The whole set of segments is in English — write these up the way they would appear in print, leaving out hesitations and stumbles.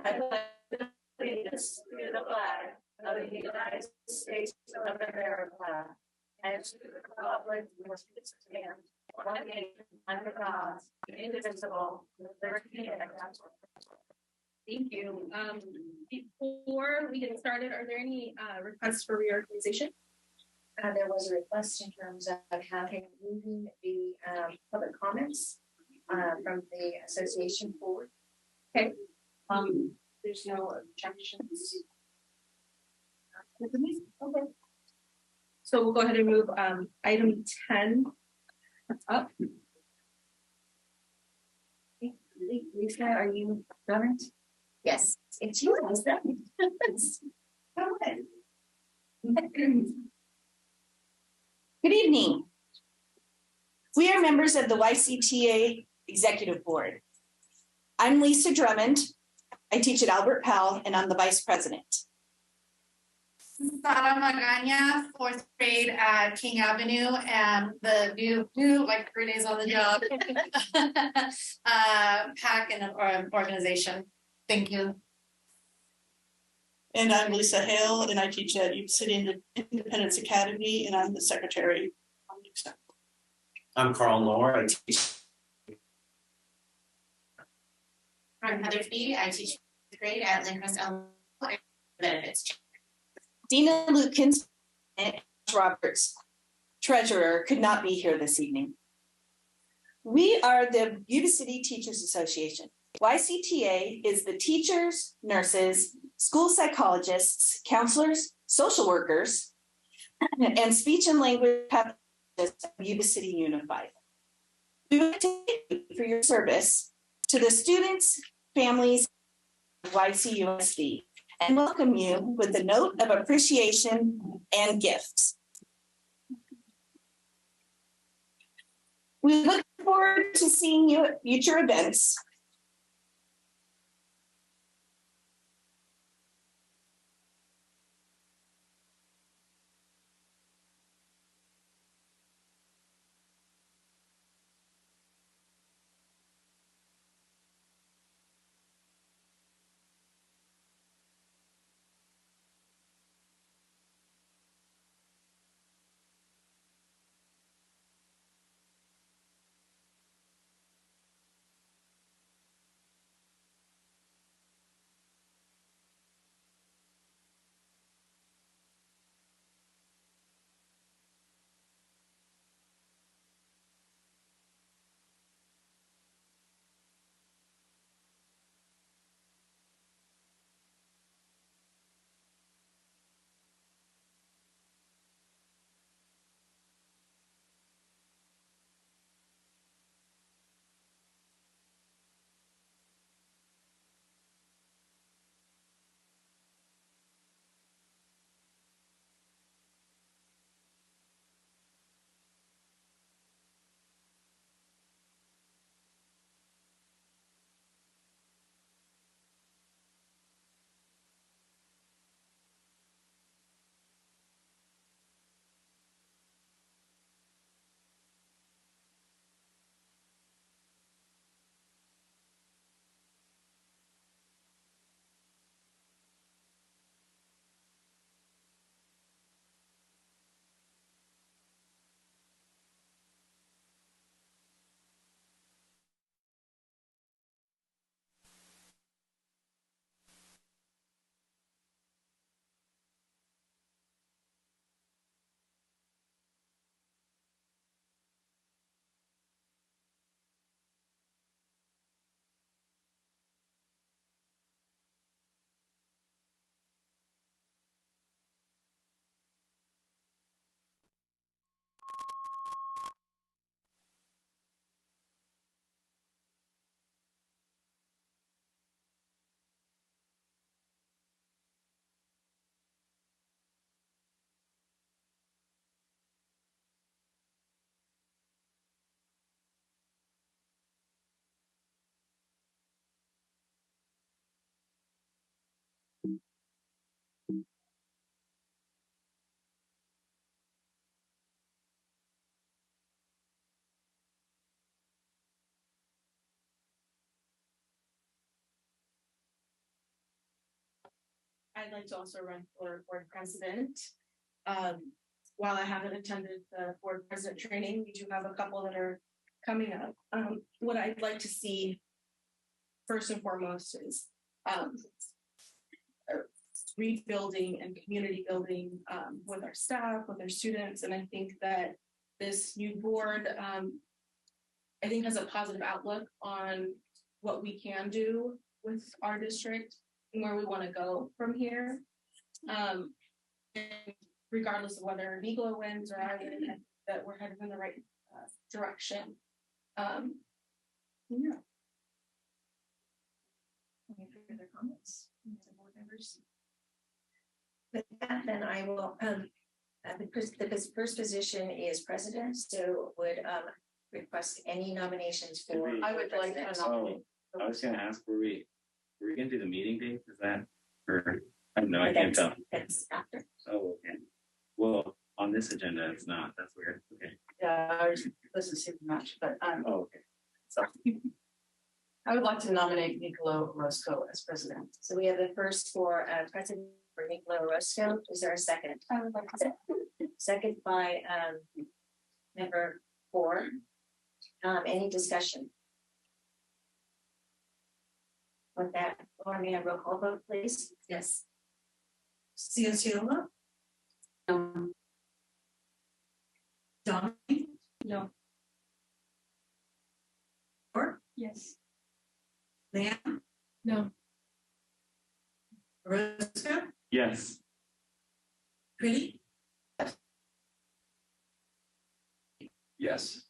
I pledge allegiance to the flag of the United States of America and to the republic which stands one nation under God, indivisible, with liberty and justice. Thank you. Before we get started, are there any requests for reorganization? There was a request in terms of having moving the public comments from the association forward. Okay. There's no objections. Okay. So we'll go ahead and move item 10 up. Lisa, are you governed? Yes, it's you. Good evening. We are members of the YCTA Executive Board. I'm Lisa Drummond. I teach at Albert Powell and I'm the Vice President. Sara Magana, 4th grade at King Avenue, and the new like 3 days on the job pack and organization. Thank you. And I'm Lisa Hale, and I teach at Yuba-Sutter Independence Academy, and I'm the secretary. I'm Carl Lohr. I teach. I'm Heather Fee. I teach 5th grade at Lincoln Benefits. Dina Lukens and Roberts, treasurer, could not be here this evening. We are the Yuba-Sutter Teachers Association. YCTA is the teachers, nurses, school psychologists, counselors, social workers, and speech and language pathologists of Yuba-Sutter Unified. We would like to thank you for your service to the students, families of YCUSD, and welcome you with a note of appreciation and gifts. We look forward to seeing you at future events. I'd like to also run for board president. While I haven't attended the board president training, we do have a couple that are coming up. What I'd like to see first and foremost is rebuilding and community building with our staff, with our students. And I think that this new board, I think, has a positive outlook on what we can do with our district and where we want to go from here. And regardless of whether Nikola wins or I win, that we're headed in the right direction. Yeah. Any further comments from the board members? With that, then I will, the first position is president, so would request any nominations for. I would like to nominate. Oh, I was gonna ask, were we gonna do the meeting date? Is that, or, I don't know, I can't tell. That's after. Oh, okay. Well, on this agenda, it's not, that's weird, okay. Yeah, I was supposed to see the match, but Oh, okay. so I would like to nominate Niccolo Roscoe as president. So we have the first for president for Nicola Orozco. Is there a second? I would like to. Second by member 4. Any discussion? With that, Laura, may I roll call vote, please? Yes. Ciociola, No. Dominic, No. or Yes. Lamb, No. Orozco, Yes. Pretty, Yes.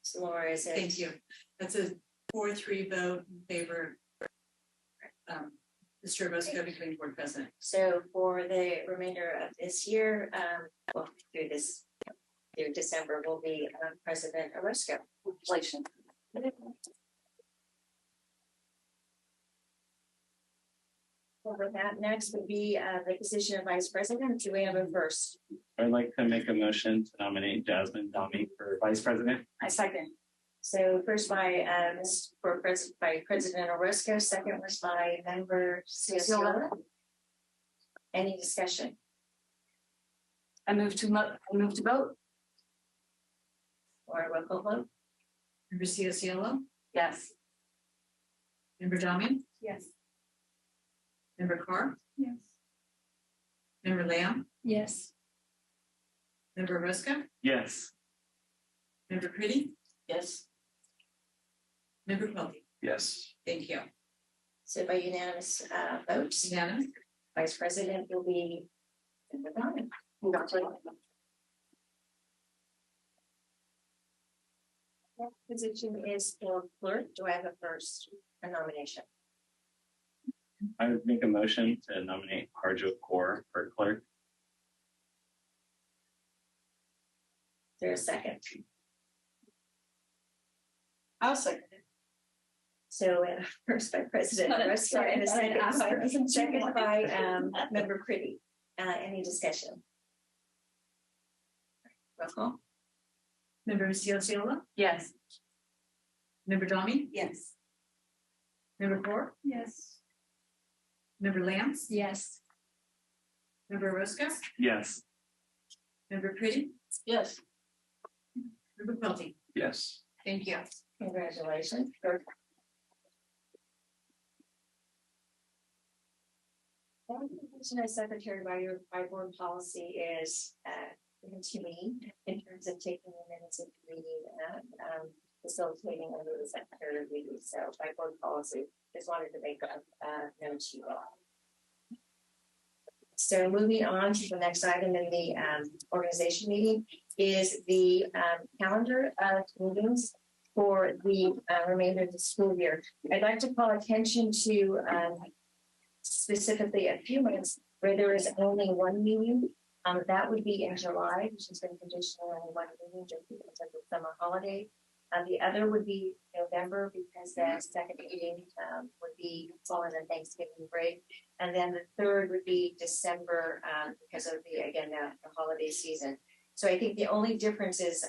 So Laura, is it? thank you. That's a 4-3 vote in favor. Mr. Orozco becoming board president. So for the remainder of this year, well, through December, will be President Orozco. Inflation. Over that, next would be the position of vice president. Do we have a first? I'd like to make a motion to nominate Jasmine Dami for vice president. I second. So first by President Orozco, second was by member Ciociola. Any discussion? I move to vote. Or roll call vote? Member Ciociola, Yes. member Damian, Yes. member Carr, Yes. member Lamb, Yes. member Orozco, Yes. member Pretty, Yes. member Quilty. Yes. Thank you. So by unanimous votes, Unanimous. vice president will be member Donovan. Congratulations. Next position is for clerk. Do I have a nomination? I would make a motion to nominate Harjo Kaur for clerk. Is there a second? I'll second it. So first by President Orozco and a second by member Pretty. Any discussion? Roll call. Member Ciociola, Yes. member Damian, Yes. member Carr, Yes. member Lamb, Yes. member Orozco, Yes. member Pretty, Yes. member Quilty. Yes. Thank you. Congratulations. Position as secretary by board policy is given to me in terms of taking the minutes of the meeting and facilitating under the secretary of meeting. So by board policy, just wanted to make a note to you all. So moving on to the next item in the organization meeting is the calendar of meetings for the remainder of the school year. I'd like to call attention to specifically a few months where there is only one meeting. That would be in July, which has been conditional on one meeting just because of the summer holiday. The other would be November because the second meeting would be following the Thanksgiving break. And then the third would be December because of the holiday season. So I think the only difference is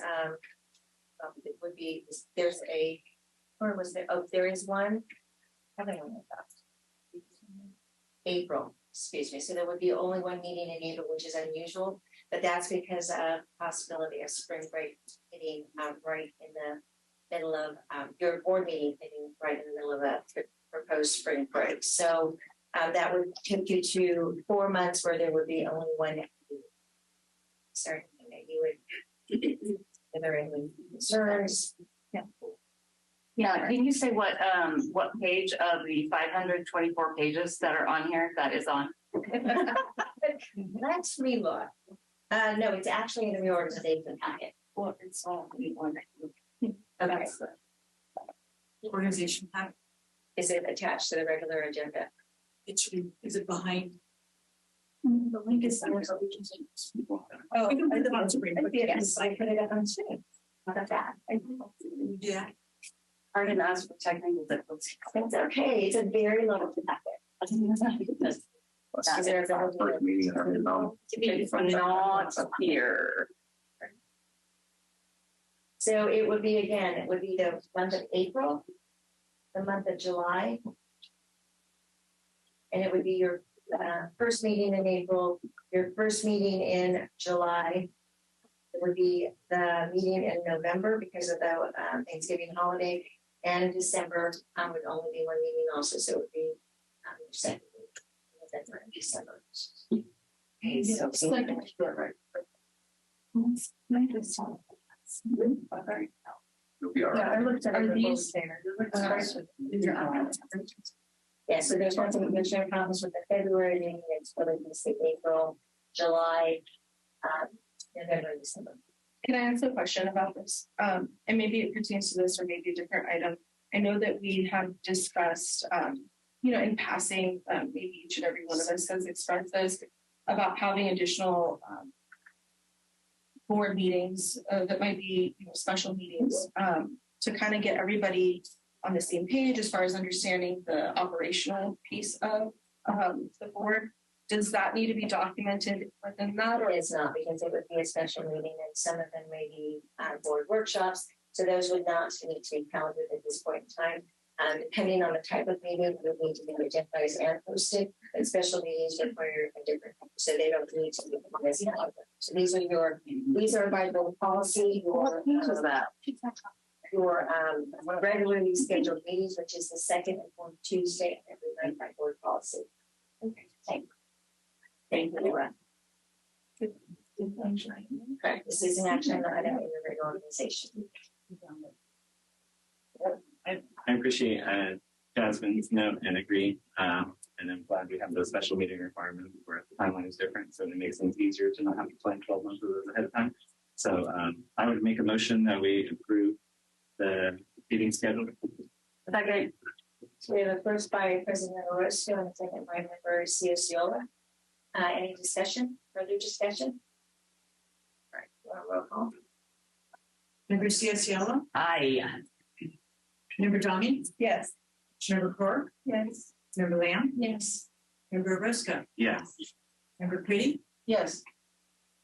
it would be there is one. I don't know about April. excuse me, so there would be only one meeting in April, which is unusual, but that's because of possibility of spring break hitting right in the middle of your board meeting hitting right in the middle of a proposed spring break. So that would take you to 4 months where there would be only one meeting. Certainly that you would, if there are any concerns. Yeah, can you say what page of the 524 pages that are on here that is on? Let's relook. No, it's actually in the reorganization packet. Well, it's all one. Okay. Organization pack. Is it attached to the regular agenda? Is it behind? The link is there, so we can see. Oh, I put it on screen. Yes, I put it up on screen. Not that bad. You do that. I didn't ask for technical difficulties. It's okay. It's a very long packet. Is there a First meeting, I don't know. It's not here. So it would be again, it would be the month of April, the month of July. And it would be your first meeting in April, your first meeting in July. It would be the meeting in November because of the Thanksgiving holiday, and December would only be one meeting also, so it would be your second meeting in November and December. Okay, so it's like You'll be all Yeah, right. I looked at Are it. these- yeah, so there's one thing commissioner conference with the February meeting, it's whether it's the April, July, November, December. Can I ask a question about this? And maybe it pertains to this or maybe a different item. I know that we have discussed, in passing, maybe each and every one of us has expressed this about having additional board meetings that might be, special meetings to kind of get everybody on the same page as far as understanding the operational piece of the board. Does that need to be documented within that, or It's not, because it would be a special meeting and some of them may be board workshops. So those would not need to be counted at this point in time. Depending on the type of meeting, it would need to be agendized and posted, and special meetings require a different, so they don't need to be on this calendar. So these are by board policy, your regularly scheduled meetings, which is the second and fourth Tuesday every month by board policy. Okay, thank you. Thank you, Laura. Correct. This is an action item in the reorganization. I appreciate Jasmine's note and agree. And I'm glad we have those special meeting requirements where the timeline is different. So it makes things easier to not have to plan 12 months of those ahead of time. So I would make a motion that we approve the meeting schedule. Second. So we have a first by President Orozco and a second by member Ciociola. Any discussion, further discussion? All right, you want a roll call? Member Ciociola, Aye. member Donnie, yes? member Core, Yes. member Lamb, Yes. member Roscoe, Yes. member Pretty, Yes.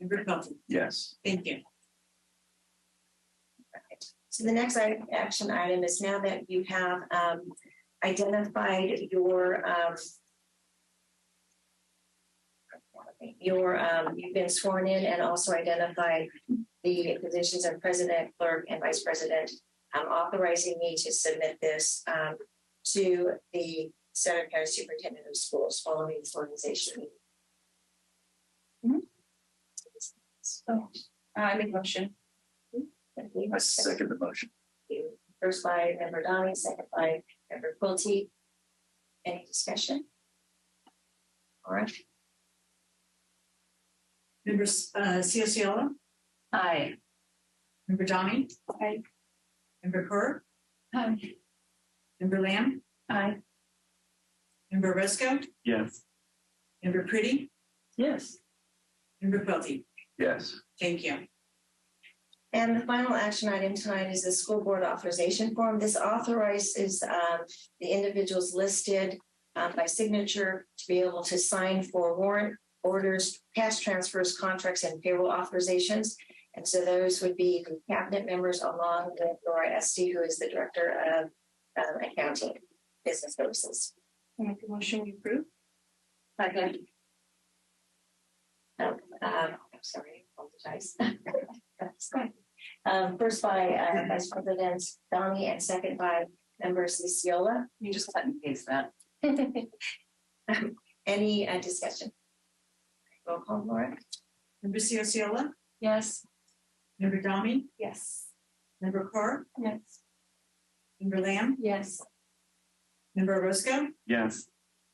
member Pelton. Yes. Thank you. So the next action item is now that you have identified you've been sworn in and also identified the positions of president, clerk, and vice president, authorizing me to submit this to the Sutter County Superintendent of Schools following this organization meeting. So I make a motion. I second the motion. First by member Donnie, second by member Quilty. Any discussion? All right. Member Ciociola, Aye. member Donnie, Aye. member Core, Aye. member Lamb, Aye. member Roscoe, Yes. member Pretty, Yes. member Pelton. Yes. Thank you. And the final action item tonight is the school board authorization form. This authorizes the individuals listed by signature to be able to sign for warrant orders, cash transfers, contracts, and payroll authorizations. And so those would be the cabinet members along with Laura Esty, who is the director of accounting business services. I make a motion we approve. Second. I'm sorry, I apologize. That's fine. First by Vice President Donnie and second by Member Ciciola. You just cut and paste that. Any discussion? Roll call, Laura. Member Ciola, Yes. Member Domi, Yes. Member Carr, Yes. Member Lamb, Yes. Member Roscoe, Yes.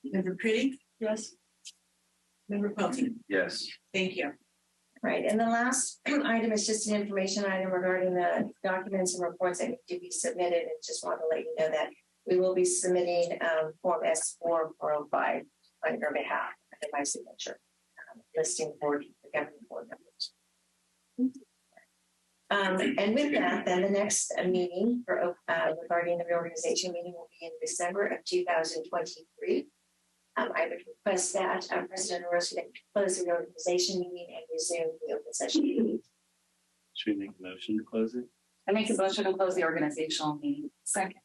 Member Pretty, Yes. Member Quilty. Yes. Thank you. Right, and the last item is just an information item regarding the documents and reports that need to be submitted. And just want to let you know that we will be submitting Form S4405 on your behalf and my signature, listing board, the governing board members. And with that, then the next meeting for regarding the reorganization meeting will be in December of 2023. I would request that President Orozco close the reorganization meeting and resume the open session meeting. Should we make a motion to close it? I make a motion to close the organizational meeting. Second.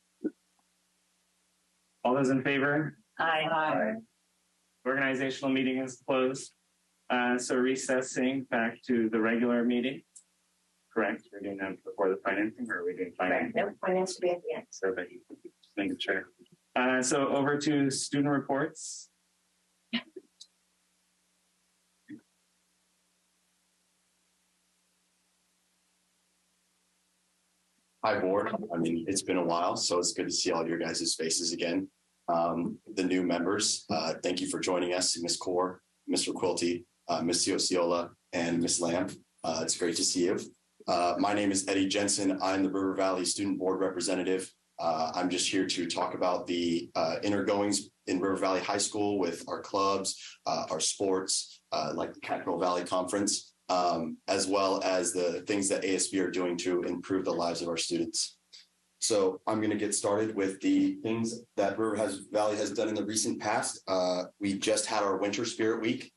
All those in favor? Aye. Organizational meeting is closed. So recessing back to the regular meeting. Correct. We're doing that before the financing, or are we doing financing? No, finance will be at the end. Perfect. Just making sure. So over to student reports. Hi, board. I mean, it's been a while, so it's good to see all your guys' faces again. The new members, thank you for joining us, Ms. Core, Mr. Quilty, Ms. Ciola, and Ms. Lamb. It's great to see you. My name is Eddie Jensen. I'm the River Valley Student Board Representative. I'm just here to talk about the inner goings in River Valley High School with our clubs, our sports, like the Capital Valley Conference, as well as the things that ASB are doing to improve the lives of our students. So I'm going to get started with the things that River Valley has done in the recent past. We just had our Winter Spirit Week.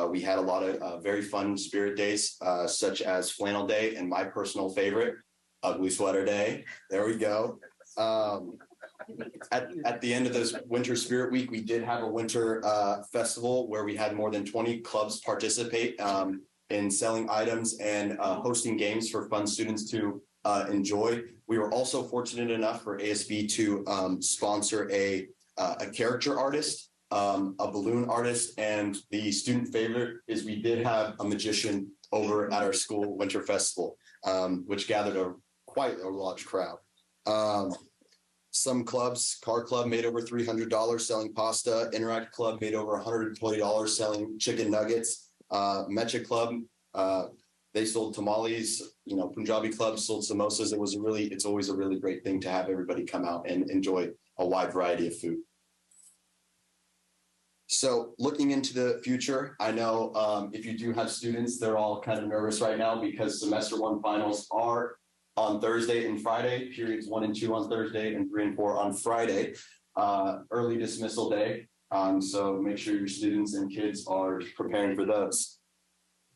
We had a lot of very fun spirit days, such as Flannel Day and my personal favorite, Ugly Sweater Day. There we go. At the end of this Winter Spirit Week, we did have a winter festival where we had more than 20 clubs participate in selling items and hosting games for fun students to enjoy. We were also fortunate enough for ASB to sponsor a character artist, a balloon artist, and the student favorite is we did have a magician over at our school winter festival, which gathered quite a large crowd. Some clubs, Car Club made over $300 selling pasta. Interact Club made over $120 selling chicken nuggets. Mecha Club, they sold tamales. Punjabi Club sold samosas. It's always a really great thing to have everybody come out and enjoy a wide variety of food. So looking into the future, I know if you do have students, they're all kind of nervous right now because semester 1 finals are on Thursday and Friday, periods 1 and 2 on Thursday and 3 and 4 on Friday, early dismissal day. So make sure your students and kids are preparing for those.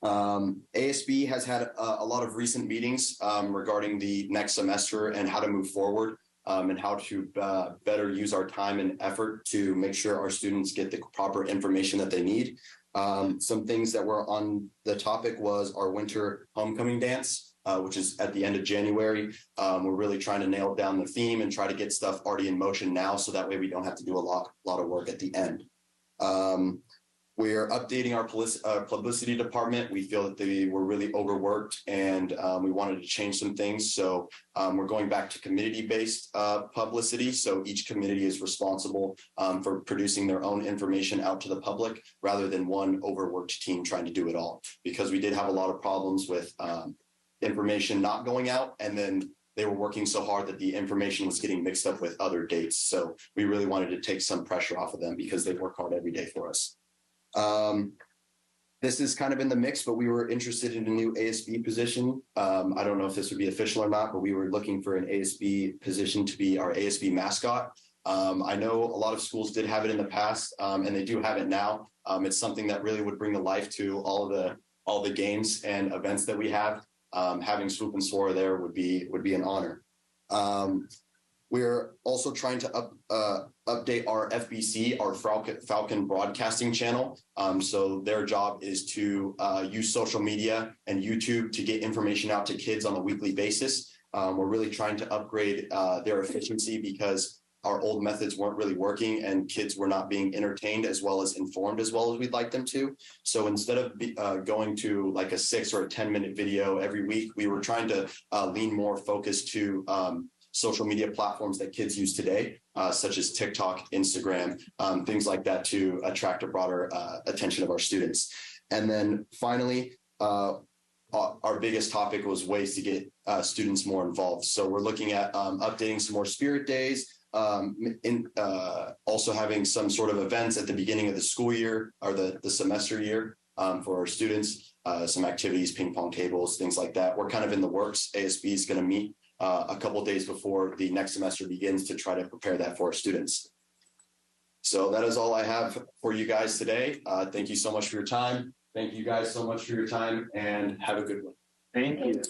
ASB has had a lot of recent meetings regarding the next semester and how to move forward and how to better use our time and effort to make sure our students get the proper information that they need. Some things that were on the topic was our winter homecoming dance, which is at the end of January. We're really trying to nail down the theme and try to get stuff already in motion now, so that way we don't have to do a lot of work at the end. We're updating our publicity department. We feel that they were really overworked and we wanted to change some things. So we're going back to community-based publicity. So each committee is responsible for producing their own information out to the public rather than one overworked team trying to do it all. Because we did have a lot of problems with information not going out, and then they were working so hard that the information was getting mixed up with other dates. So we really wanted to take some pressure off of them because they work hard every day for us. This is kind of in the mix, but we were interested in a new ASB position. I don't know if this would be official or not, but we were looking for an ASB position to be our ASB mascot. I know a lot of schools did have it in the past, and they do have it now. It's something that really would bring to life to all the games and events that we have. Having Swoop and Soar there would be an honor. We're also trying to update our FBC, our Falcon Broadcasting channel. So their job is to use social media and YouTube to get information out to kids on a weekly basis. We're really trying to upgrade their efficiency because our old methods weren't really working and kids were not being entertained as well as informed as well as we'd like them to. So instead of going to like a 6 or a 10-minute video every week, we were trying to lean more focus to social media platforms that kids use today, such as TikTok, Instagram, things like that to attract a broader attention of our students. And then finally, our biggest topic was ways to get students more involved. So we're looking at updating some more spirit days, also having some sort of events at the beginning of the school year or the semester year for our students, some activities, ping pong tables, things like that. We're kind of in the works. ASB is going to meet a couple days before the next semester begins to try to prepare that for our students. So that is all I have for you guys today. Thank you so much for your time. Thank you guys so much for your time and have a good one. Thank you.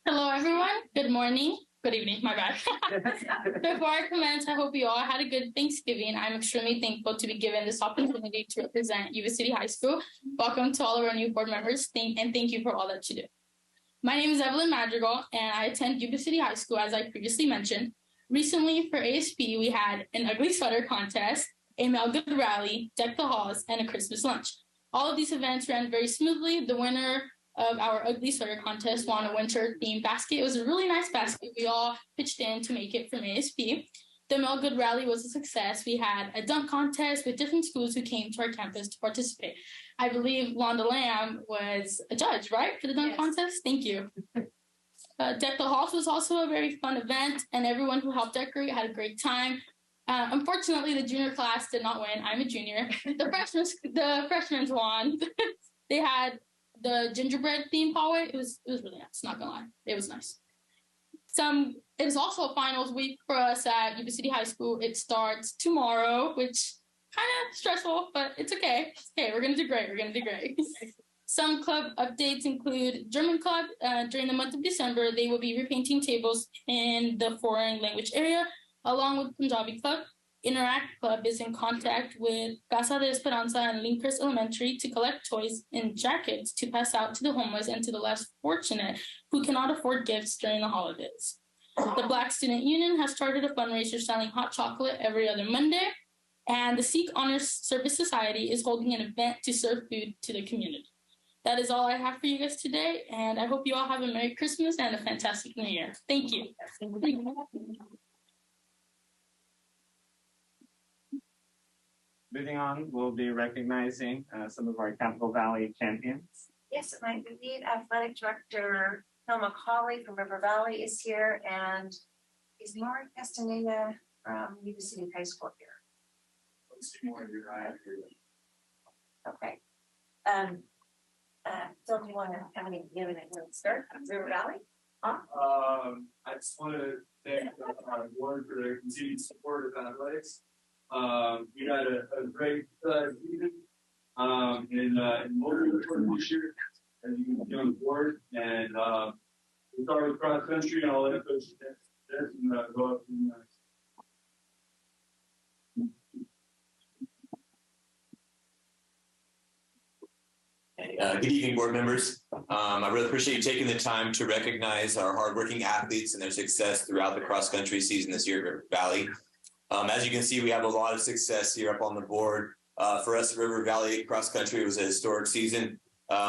Hello, everyone. Good morning. Good evening. My bad. Before I commence, I hope you all had a good Thanksgiving. I'm extremely thankful to be given this opportunity to represent Yuba-City High School. Welcome to all of our new board members, and thank you for all that you do. My name is Evelyn Madrigal, and I attend Yuba-City High School, as I previously mentioned. Recently, for ASB, we had an ugly sweater contest, a Mail Good rally, Deck the Halls, and a Christmas lunch. All of these events ran very smoothly. The winner of our ugly sweater contest won a winter themed basket. It was a really nice basket. We all pitched in to make it from ASB. The Mail Good rally was a success. We had a dunk contest with different schools who came to our campus to participate. I believe Londa Lamb was a judge, right, for the dunk contest? Thank you. Deck the Halls was also a very fun event, and everyone who helped decorate had a great time. Unfortunately, the junior class did not win. I'm a junior. The freshmen won. They had the gingerbread theme hallway. It was really nice, not gonna lie. It was nice. It is also a finals week for us at Yuba-City High School. It starts tomorrow, which kind of stressful, but it's okay. It's okay. We're gonna do great. We're gonna do great. Some club updates include German Club. During the month of December, they will be repainting tables in the foreign language area, along with Punjabi Club. Interact Club is in contact with Casa de Esperanza and Lincres Elementary to collect toys and jackets to pass out to the homeless and to the less fortunate who cannot afford gifts during the holidays. The Black Student Union has started a fundraiser selling hot chocolate every other Monday, and the Sikh Honor Service Society is holding an event to serve food to the community. That is all I have for you guys today, and I hope you all have a Merry Christmas and a fantastic New Year. Thank you. Moving on, we'll be recognizing some of our Capital Valley champions. Yes, my lead athletic director, Hilma Colley from River Valley is here, and is Lauren Castaneda from Yuba-City High School here? Okay. So do you want to have any start? River Valley? I just want to thank our board for their continued support of athletics. We had a great season in multiple this year, as you can see on the board, and we started with cross country, and I'll let Coach Jensen go up from there. Good evening, board members. I really appreciate you taking the time to recognize our hardworking athletes and their success throughout the cross-country season this year at River Valley. As you can see, we have a lot of success here up on the board. For us at River Valley cross-country, it was a historic season.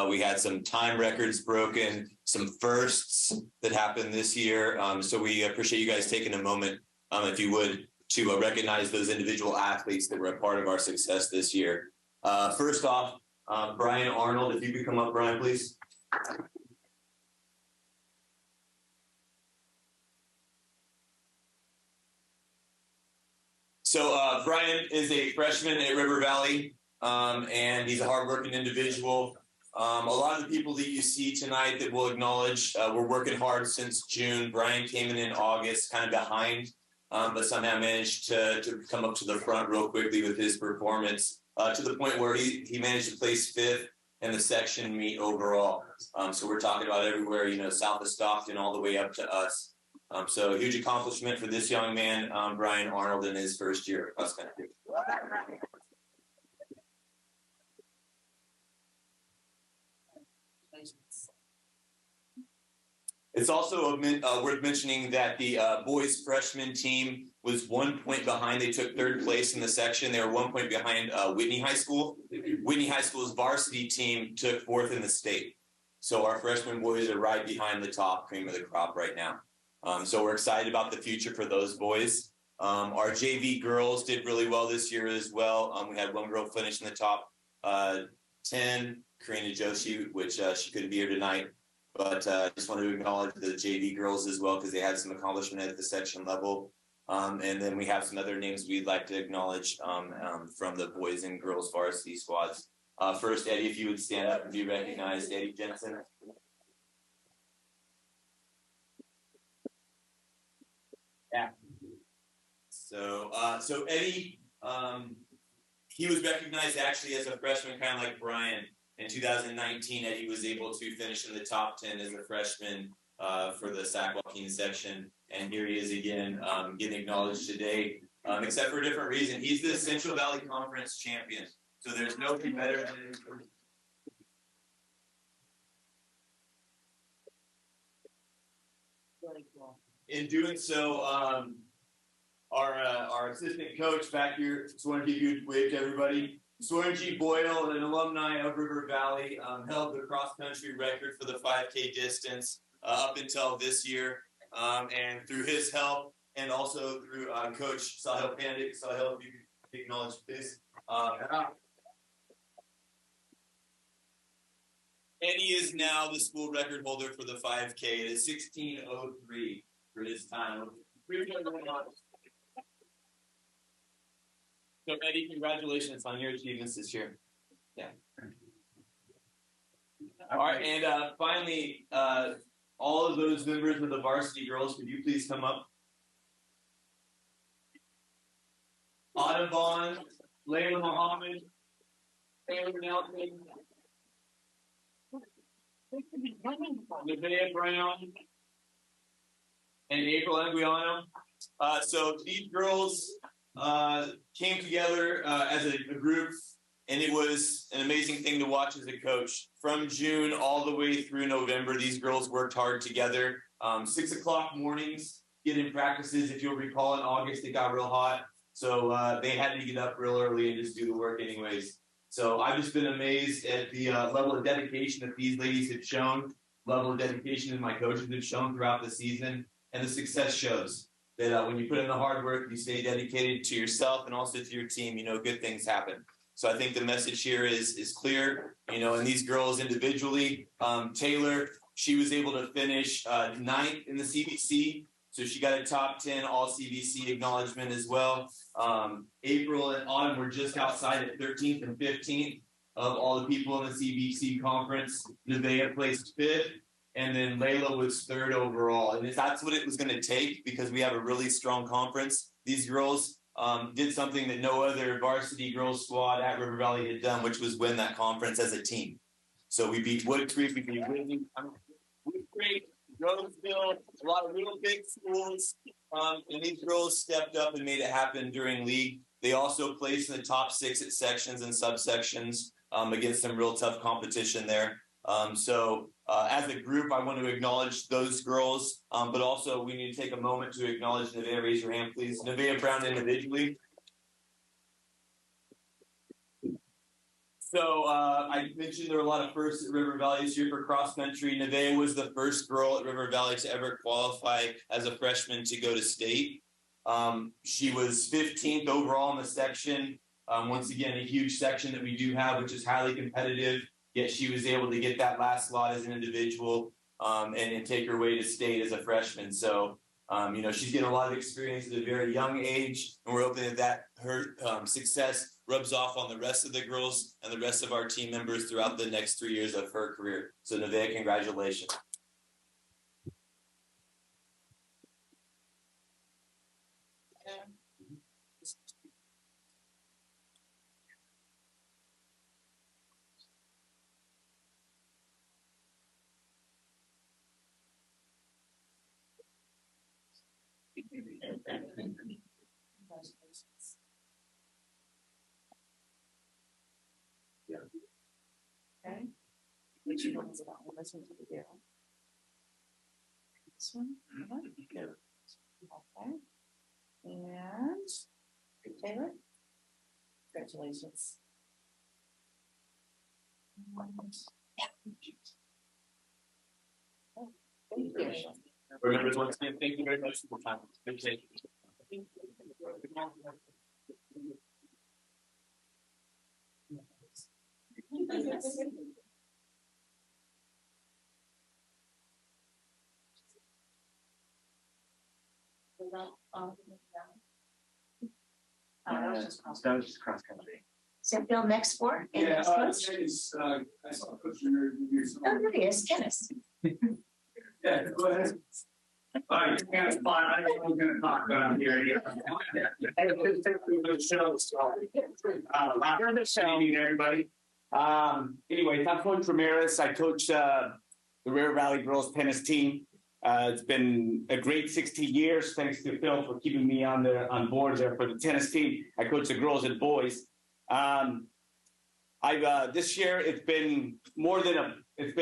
We had some time records broken, some firsts that happened this year. So we appreciate you guys taking a moment, if you would, to recognize those individual athletes that were a part of our success this year. First off, Brian Arnold, if you could come up, Brian, please. So Brian is a freshman at River Valley, and he's a hardworking individual. A lot of the people that you see tonight that we'll acknowledge, we're working hard since June. Brian came in August, kind of behind, but somehow managed to come up to the front real quickly with his performance. to the point where he managed to place 5th in the section meet overall. So we're talking about everywhere, you know, south of Stockton all the way up to us. So a huge accomplishment for this young man, Brian Arnold, in his first year at cross country. It's also worth mentioning that the boys freshman team was 1 point behind. They took 3rd place in the section. They were 1 point behind Whitney High School. Whitney High School's varsity team took 4th in the state. So our freshman boys are right behind the top cream of the crop right now. So we're excited about the future for those boys. Our JV girls did really well this year as well. We had one girl finish in the top 10, Karina Joshi, which she couldn't be here tonight. But just wanted to acknowledge the JV girls as well because they had some accomplishment at the section level. And then we have some other names we'd like to acknowledge from the boys and girls varsity squads. First, Eddie, if you would stand up and be recognized, Eddie Jensen. Yeah. So Eddie, he was recognized actually as a freshman, kind of like Brian. In 2019, Eddie was able to finish in the top 10 as a freshman for the Sac-Joaquin section. And here he is again, getting acknowledged today, except for a different reason. He's the Central Valley Conference champion. So there's nobody better than him. In doing so, our assistant coach back here, Swarnji, if you'd wave to everybody. Swarnji Boyle, an alumni of River Valley, held the cross-country record for the 5K distance up until this year. And through his help, and also through Coach Sahil Pandit, Sahil, if you could acknowledge this. Eddie is now the school record holder for the 5K. It is 16:03 for his time. So Eddie, congratulations on your achievements this year. Yeah. All right, and finally, all of those members of the varsity girls, could you please come up? Audubon, Layla Muhammad, Taylor Nelson, Nevaeh Brown, and April Anguiano. So these girls came together as a group, and it was an amazing thing to watch as a coach. From June all the way through November, these girls worked hard together. 6 o'clock mornings, getting practices. If you'll recall, in August, it got real hot. So they had to get up real early and just do the work anyways. So I've just been amazed at the level of dedication that these ladies have shown, level of dedication that my coaches have shown throughout the season, and the success shows that when you put in the hard work, you stay dedicated to yourself and also to your team, you know, good things happen. So I think the message here is clear, you know, and these girls individually, Taylor, she was able to finish 9th in the CBC. So she got a top 10 all CBC acknowledgement as well. April and Autumn were just outside at 13th and 15th of all the people in the CBC conference. Nevaeh placed 5th. And then Layla was 3rd overall. And that's what it was going to take because we have a really strong conference. These girls did something that no other varsity girls squad at River Valley had done, which was win that conference as a team. So we beat Wood Creek, we beat Whitney, Wood Creek, Roseville, a lot of real big schools. And these girls stepped up and made it happen during league. They also placed in the top 6 at sections and subsections against some real tough competition there. So as a group, I want to acknowledge those girls, but also we need to take a moment to acknowledge Nevaeh. Raise your hand, please. Nevaeh Brown individually. So I mentioned there were a lot of firsts at River Valley this year for cross country. Nevaeh was the first girl at River Valley to ever qualify as a freshman to go to state. She was 15th overall in the section. Once again, a huge section that we do have, which is highly competitive. Yet she was able to get that last slot as an individual and take her way to state as a freshman. So, you know, she's getting a lot of experience at a very young age, and we're hoping that her success rubs off on the rest of the girls and the rest of our team members throughout the next 3 years of her career. So, Nevaeh, congratulations. Okay. Which one is it on? This one's over there. This one? Okay. And Taylor? Congratulations. Thank you. Remember, once again, thank you very much for your time. Appreciate it. That was just That was just cross country. So Bill, next for? and Yeah, next coach? tennis, I saw Coach Miller do some. Oh, there he is, tennis. Yeah, go ahead. All right, yeah, it's fine. I don't know what I'm gonna talk about here. Good evening, everybody. Anyway, I'm Coach Ramirez. I coach the River Valley Girls Tennis Team. It's been a great 16 years. Thanks to Phil for keeping me on board there for the tennis team. I coach the girls and boys. This year it's been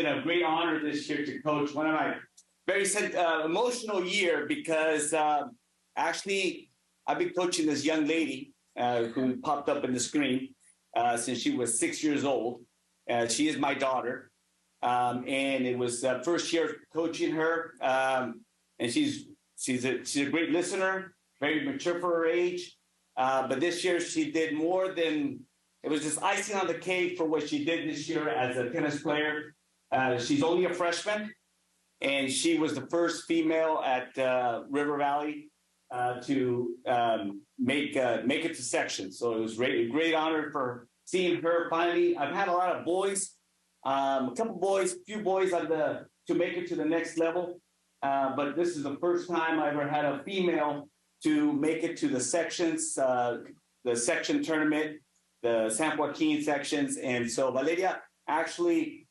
a great honor this year to coach one of my very emotional year because actually I've been coaching this young lady who popped up in the screen since she was 6 years old. She is my daughter. And it was first year coaching her, and she's a great listener, very mature for her age. But this year she did more than it was just icing on the cake for what she did this year as a tennis player. She's only a freshman, and she was the first female at River Valley to make it to section. So it was a great honor for seeing her finally. I've had a lot of boys. A few boys to make it to the next level. But this is the first time I ever had a female to make it to the sections, the section tournament, the San Joaquin sections. And so Valeria actually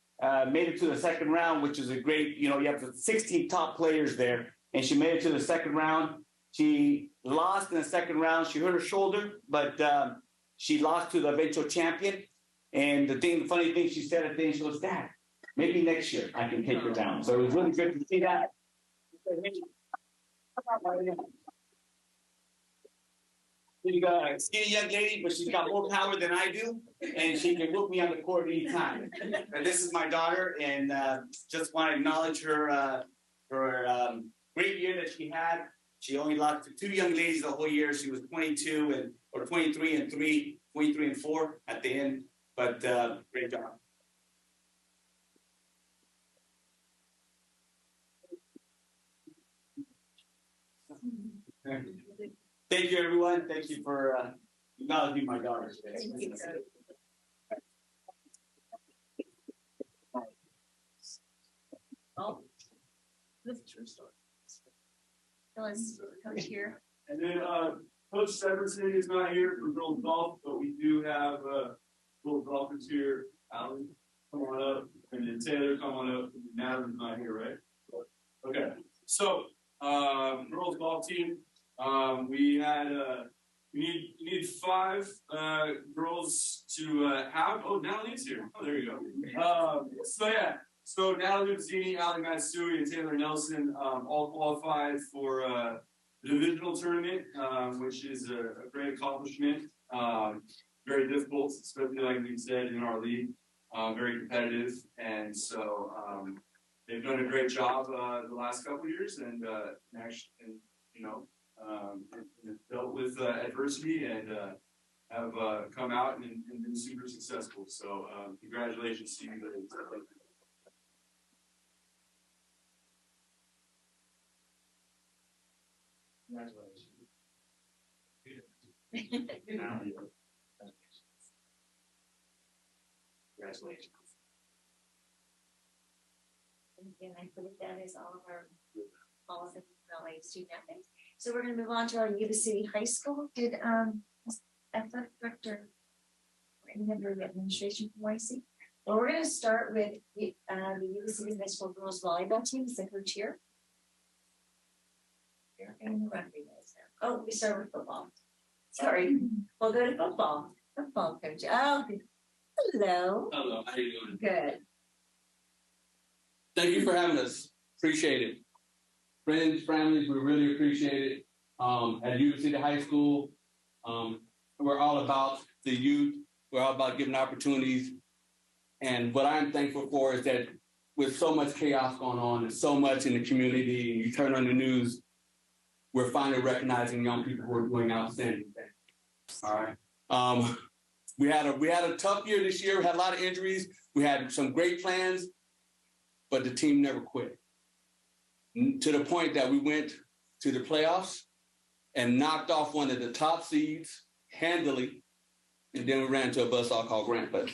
made it to the second round, which is a great, you have the 16 top players there. And she made it to the second round. She lost in the second round. She hurt her shoulder, but she lost to the eventual champion. And the funny thing she said at the end, she goes, "Dad, maybe next year I can take her down." So it was really good to see that. She's a skinny young lady, but she's got more power than I do, and she can whoop me on the court anytime. And this is my daughter, and just want to acknowledge her great year that she had. She only lost to two young ladies the whole year. She was 23 and 4 at the end. But great job. Thank you, everyone. Thank you for acknowledging my daughter today. Oh, this is true story. Phyllis, coach here. And then Coach Severson is not here for girls golf, but we do have girls golfers here. Aven, come on up, and then Taylor, come on up. Madrigal's not here, right? Okay. So girls golf team. We need 5 girls to have. Oh, Natalie's here. Oh, there you go. So Natalie Luzzini, Ali Matsui, and Taylor Nelson all qualified for the divisional tournament, which is a great accomplishment. Very difficult, especially like we said in our league. Very competitive, and so they've done a great job the last couple of years, and dealt with adversity and have come out and been super successful. So congratulations to you guys. Congratulations. And I believe that is all of our policy student athletes. So we're going to move on to our Yuba City High School. Did athletic director or any member of the administration from YC? Well, we're going to start with the Yuba City High School girls volleyball team. Is the coach here? You're in the rugby days now. Oh, we start with football. Sorry, we'll go to football. Football coach. Oh, hello. Hello, how you doing? Good. Thank you for having us. Appreciate it. Friends, families, we really appreciate it. At Yuba-Sutter High School, we're all about the youth. We're all about giving opportunities. And what I'm thankful for is that with so much chaos going on and so much in the community, and you turn on the news, we're finally recognizing young people who are doing outstanding things. All right. We had a tough year this year. We had a lot of injuries. We had some great plans, but the team never quit. To the point that we went to the playoffs and knocked off one of the top seeds handily, and then we ran to a buzzsaw called Grant. But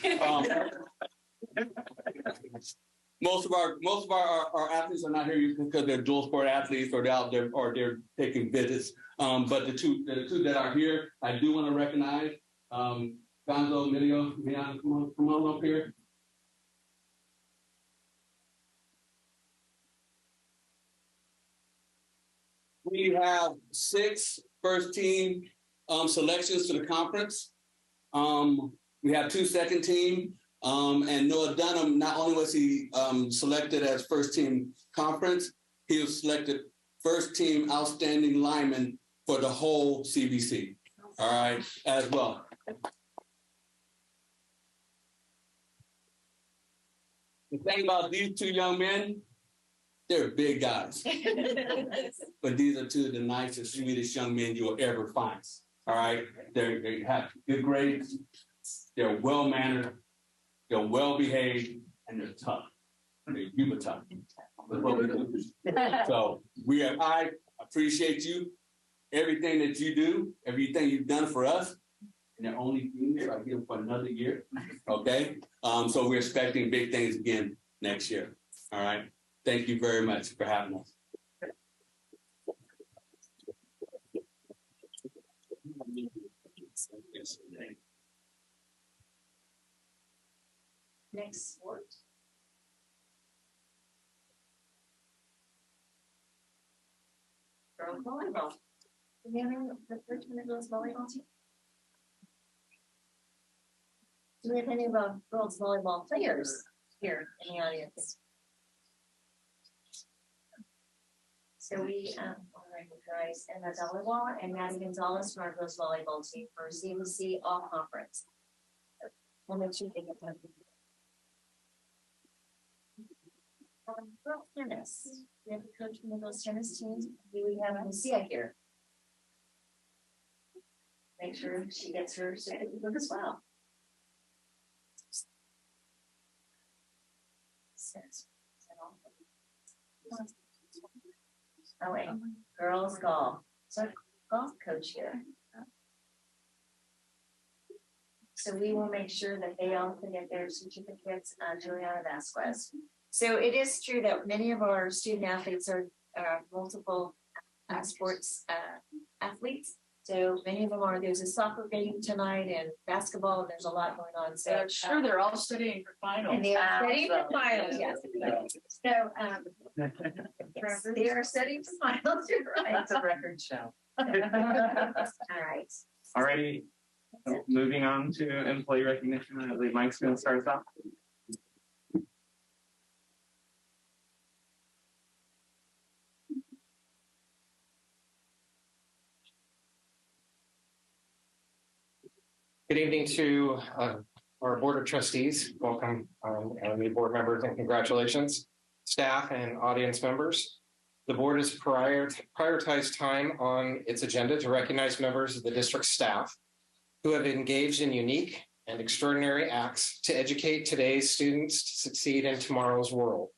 most of our athletes are not here because they're dual sport athletes or they're out there or they're taking visits. But the two that are here, I do want to recognize Gonzo, Emilio, come on up here. We have 6 first-team selections to the conference. We have 2 second team, and Noah Dunham, not only was he selected as first-team conference, he was selected first-team outstanding lineman for the whole CBC, all right, as well. The thing about these 2 young men, they're big guys. But these are 2 of the nicest, sweetest young men you will ever find. All right. They have good grades, they're well-mannered, they're well-behaved, and they're tough. They're Yuba-Sutter. So I appreciate you, everything that you do, everything you've done for us. And they're only juniors. I give them for another year. Okay. So we're expecting big things again next year. All right. Thank you very much for having us. Next sport. Girls volleyball. Do we have the first one of those volleyball team? Do we have any of our girls volleyball players here in the audience? So we recognize Emma Delaware and Maddie Gonzalez from our girls volleyball team for CBC All Conference. We'll make sure they get that. Girls tennis. We have a coach from the girls tennis teams. Do we have Lucia here? Make sure she gets her certificate as well. Oh wait, girls golf. So golf coach here. So we will make sure that they all can get their certificates, Juliana Vasquez. So it is true that many of our student athletes are multiple sports athletes. So many of them are, there's a soccer game tonight and basketball, and there's a lot going on. So I'm sure they're all studying for finals. And they are studying for finals, yes. So they are studying for finals, you're right. That's a record show. All right. Alrighty, moving on to employee recognition. I believe Mike's going to start us off. Good evening to our Board of Trustees. Welcome, new board members, and congratulations, staff and audience members. The board has prioritized time on its agenda to recognize members of the district staff who have engaged in unique and extraordinary acts to educate today's students to succeed in tomorrow's world.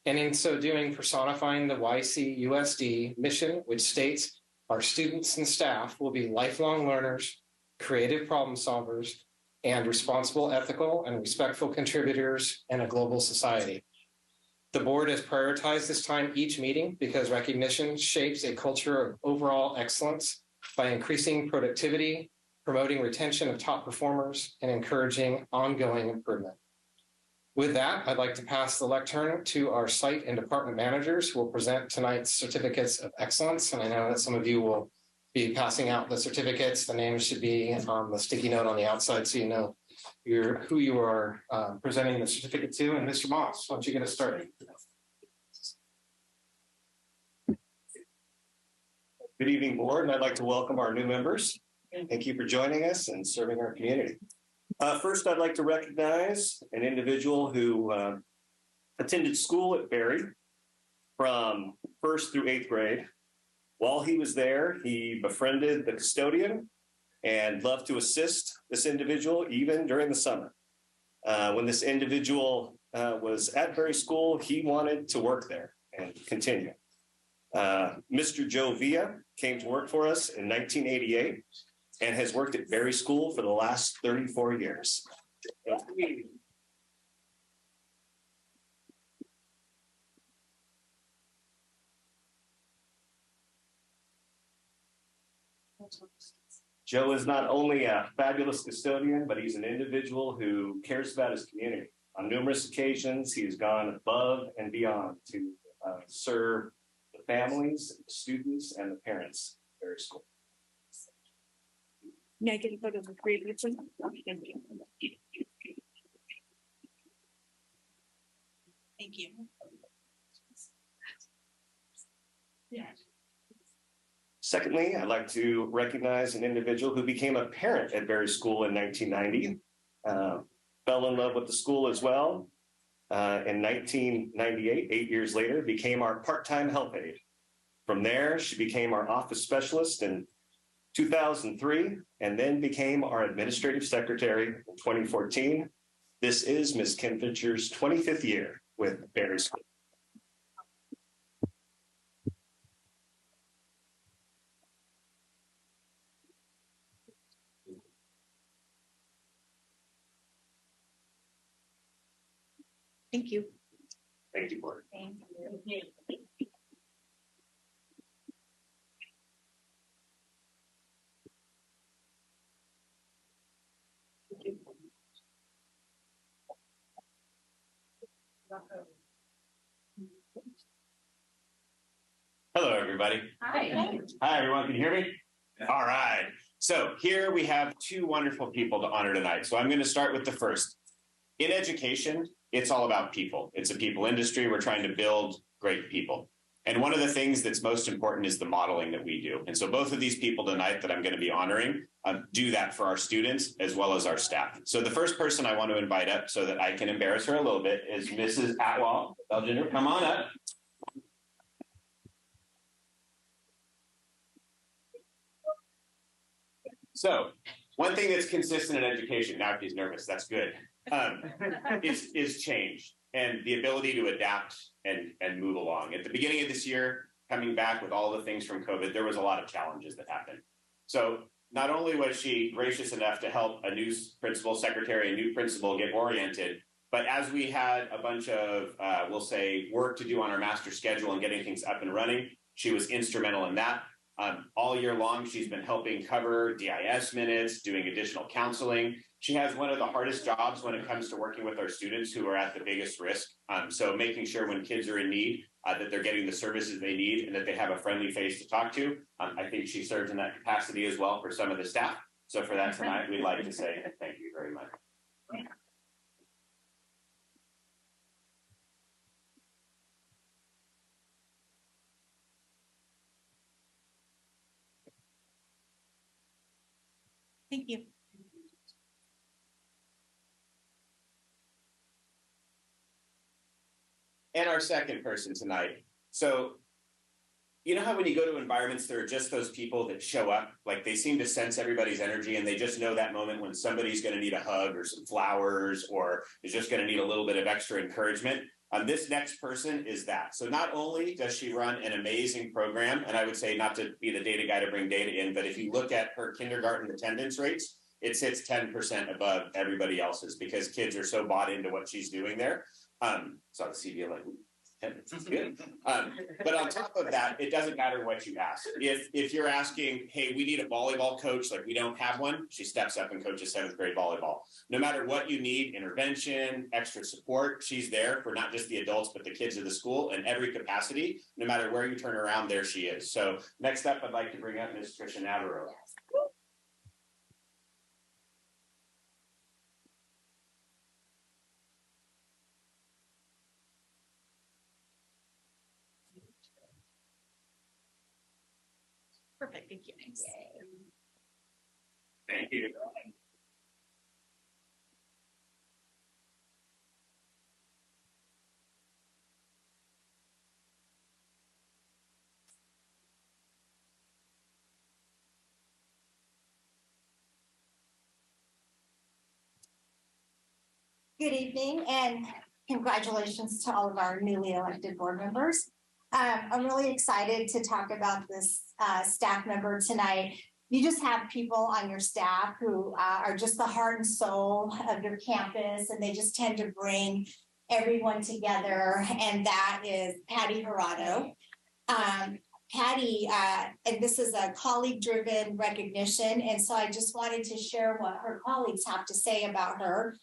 And in so doing, personifying the YCUSD mission, which states our students and staff will be lifelong learners, creative problem solvers, and responsible, ethical, and respectful contributors in a global society. The board has prioritized this time each meeting because recognition shapes a culture of overall excellence by increasing productivity, promoting retention of top performers, and encouraging ongoing improvement. With that, I'd like to pass the lectern to our site and department managers who will present tonight's certificates of excellence. And I know that some of you will be passing out the certificates. The names should be on the sticky note on the outside so you know who you are presenting the certificate to. And Mr. Moss, why don't you get us started? Good evening, board, and I'd like to welcome our new members. Thank you for joining us and serving our community. First, I'd like to recognize an individual who attended school at Berry from 1st through 8th grade. While he was there, he befriended the custodian and loved to assist this individual even during the summer. When this individual was at Berry School, he wanted to work there and continue. Mr. Joe Villa came to work for us in 1988 and has worked at Berry School for the last 34 years. Joe is not only a fabulous custodian, but he's an individual who cares about his community. On numerous occasions, he's gone above and beyond to serve the families, the students, and the parents at Berry School. May I get a photo of the three of you, please? Thank you. Yeah. Secondly, I'd like to recognize an individual who became a parent at Berry School in 1990, fell in love with the school as well. In 1998, 8 years later, became our part-time health aide. From there, she became our office specialist in 2003, and then became our administrative secretary in 2014. This is Ms. Kim Fincher's 25th year with Berry School. Thank you. Thank you, board. Thank you. Hello, everybody. Hi. Hi, everyone. Can you hear me? All right. So here we have two wonderful people to honor tonight. So I'm going to start with the first. In education, it's all about people. It's a people industry. We're trying to build great people. And one of the things that's most important is the modeling that we do. And so both of these people tonight that I'm going to be honoring do that for our students as well as our staff. So the first person I want to invite up so that I can embarrass her a little bit is Mrs. Atwell. Come on up. So one thing that's consistent in education, now she's nervous, that's good, is change and the ability to adapt and move along. At the beginning of this year, coming back with all the things from COVID, there was a lot of challenges that happened. So not only was she gracious enough to help a new principal secretary, a new principal get oriented, but as we had a bunch of, we'll say, work to do on our master schedule and getting things up and running, she was instrumental in that. All year long, she's been helping cover DIS minutes, doing additional counseling. She has one of the hardest jobs when it comes to working with our students who are at the biggest risk. So making sure when kids are in need, that they're getting the services they need and that they have a friendly face to talk to. I think she serves in that capacity as well for some of the staff. So for that tonight, we'd like to say thank you very much. Thank you. And our second person tonight. So, you know how when you go to environments, there are just those people that show up, like they seem to sense everybody's energy and they just know that moment when somebody's going to need a hug or some flowers or is just going to need a little bit of extra encouragement. This next person is that. So not only does she run an amazing program, and I would say not to be the data guy to bring data in, but if you look at her kindergarten attendance rates, it sits 10% above everybody else's because kids are so bought into what she's doing there. So the CV like, Good. But on top of that, it doesn't matter what you ask. If you're asking, hey, we need a volleyball coach, like we don't have one, she steps up and coaches 7th grade volleyball. No matter what you need, intervention, extra support, she's there for not just the adults, but the kids of the school in every capacity. No matter where you turn around, there she is. So next up, I'd like to bring up Ms. Tricia Navarro. Perfect, thank you. Thank you. Good evening and congratulations to all of our newly elected board members. I'm really excited to talk about this staff member tonight. You just have people on your staff who are just the heart and soul of your campus, and they just tend to bring everyone together, and that is Patty Hirado. Patty, and this is a colleague-driven recognition, and so I just wanted to share what her colleagues have to say about her.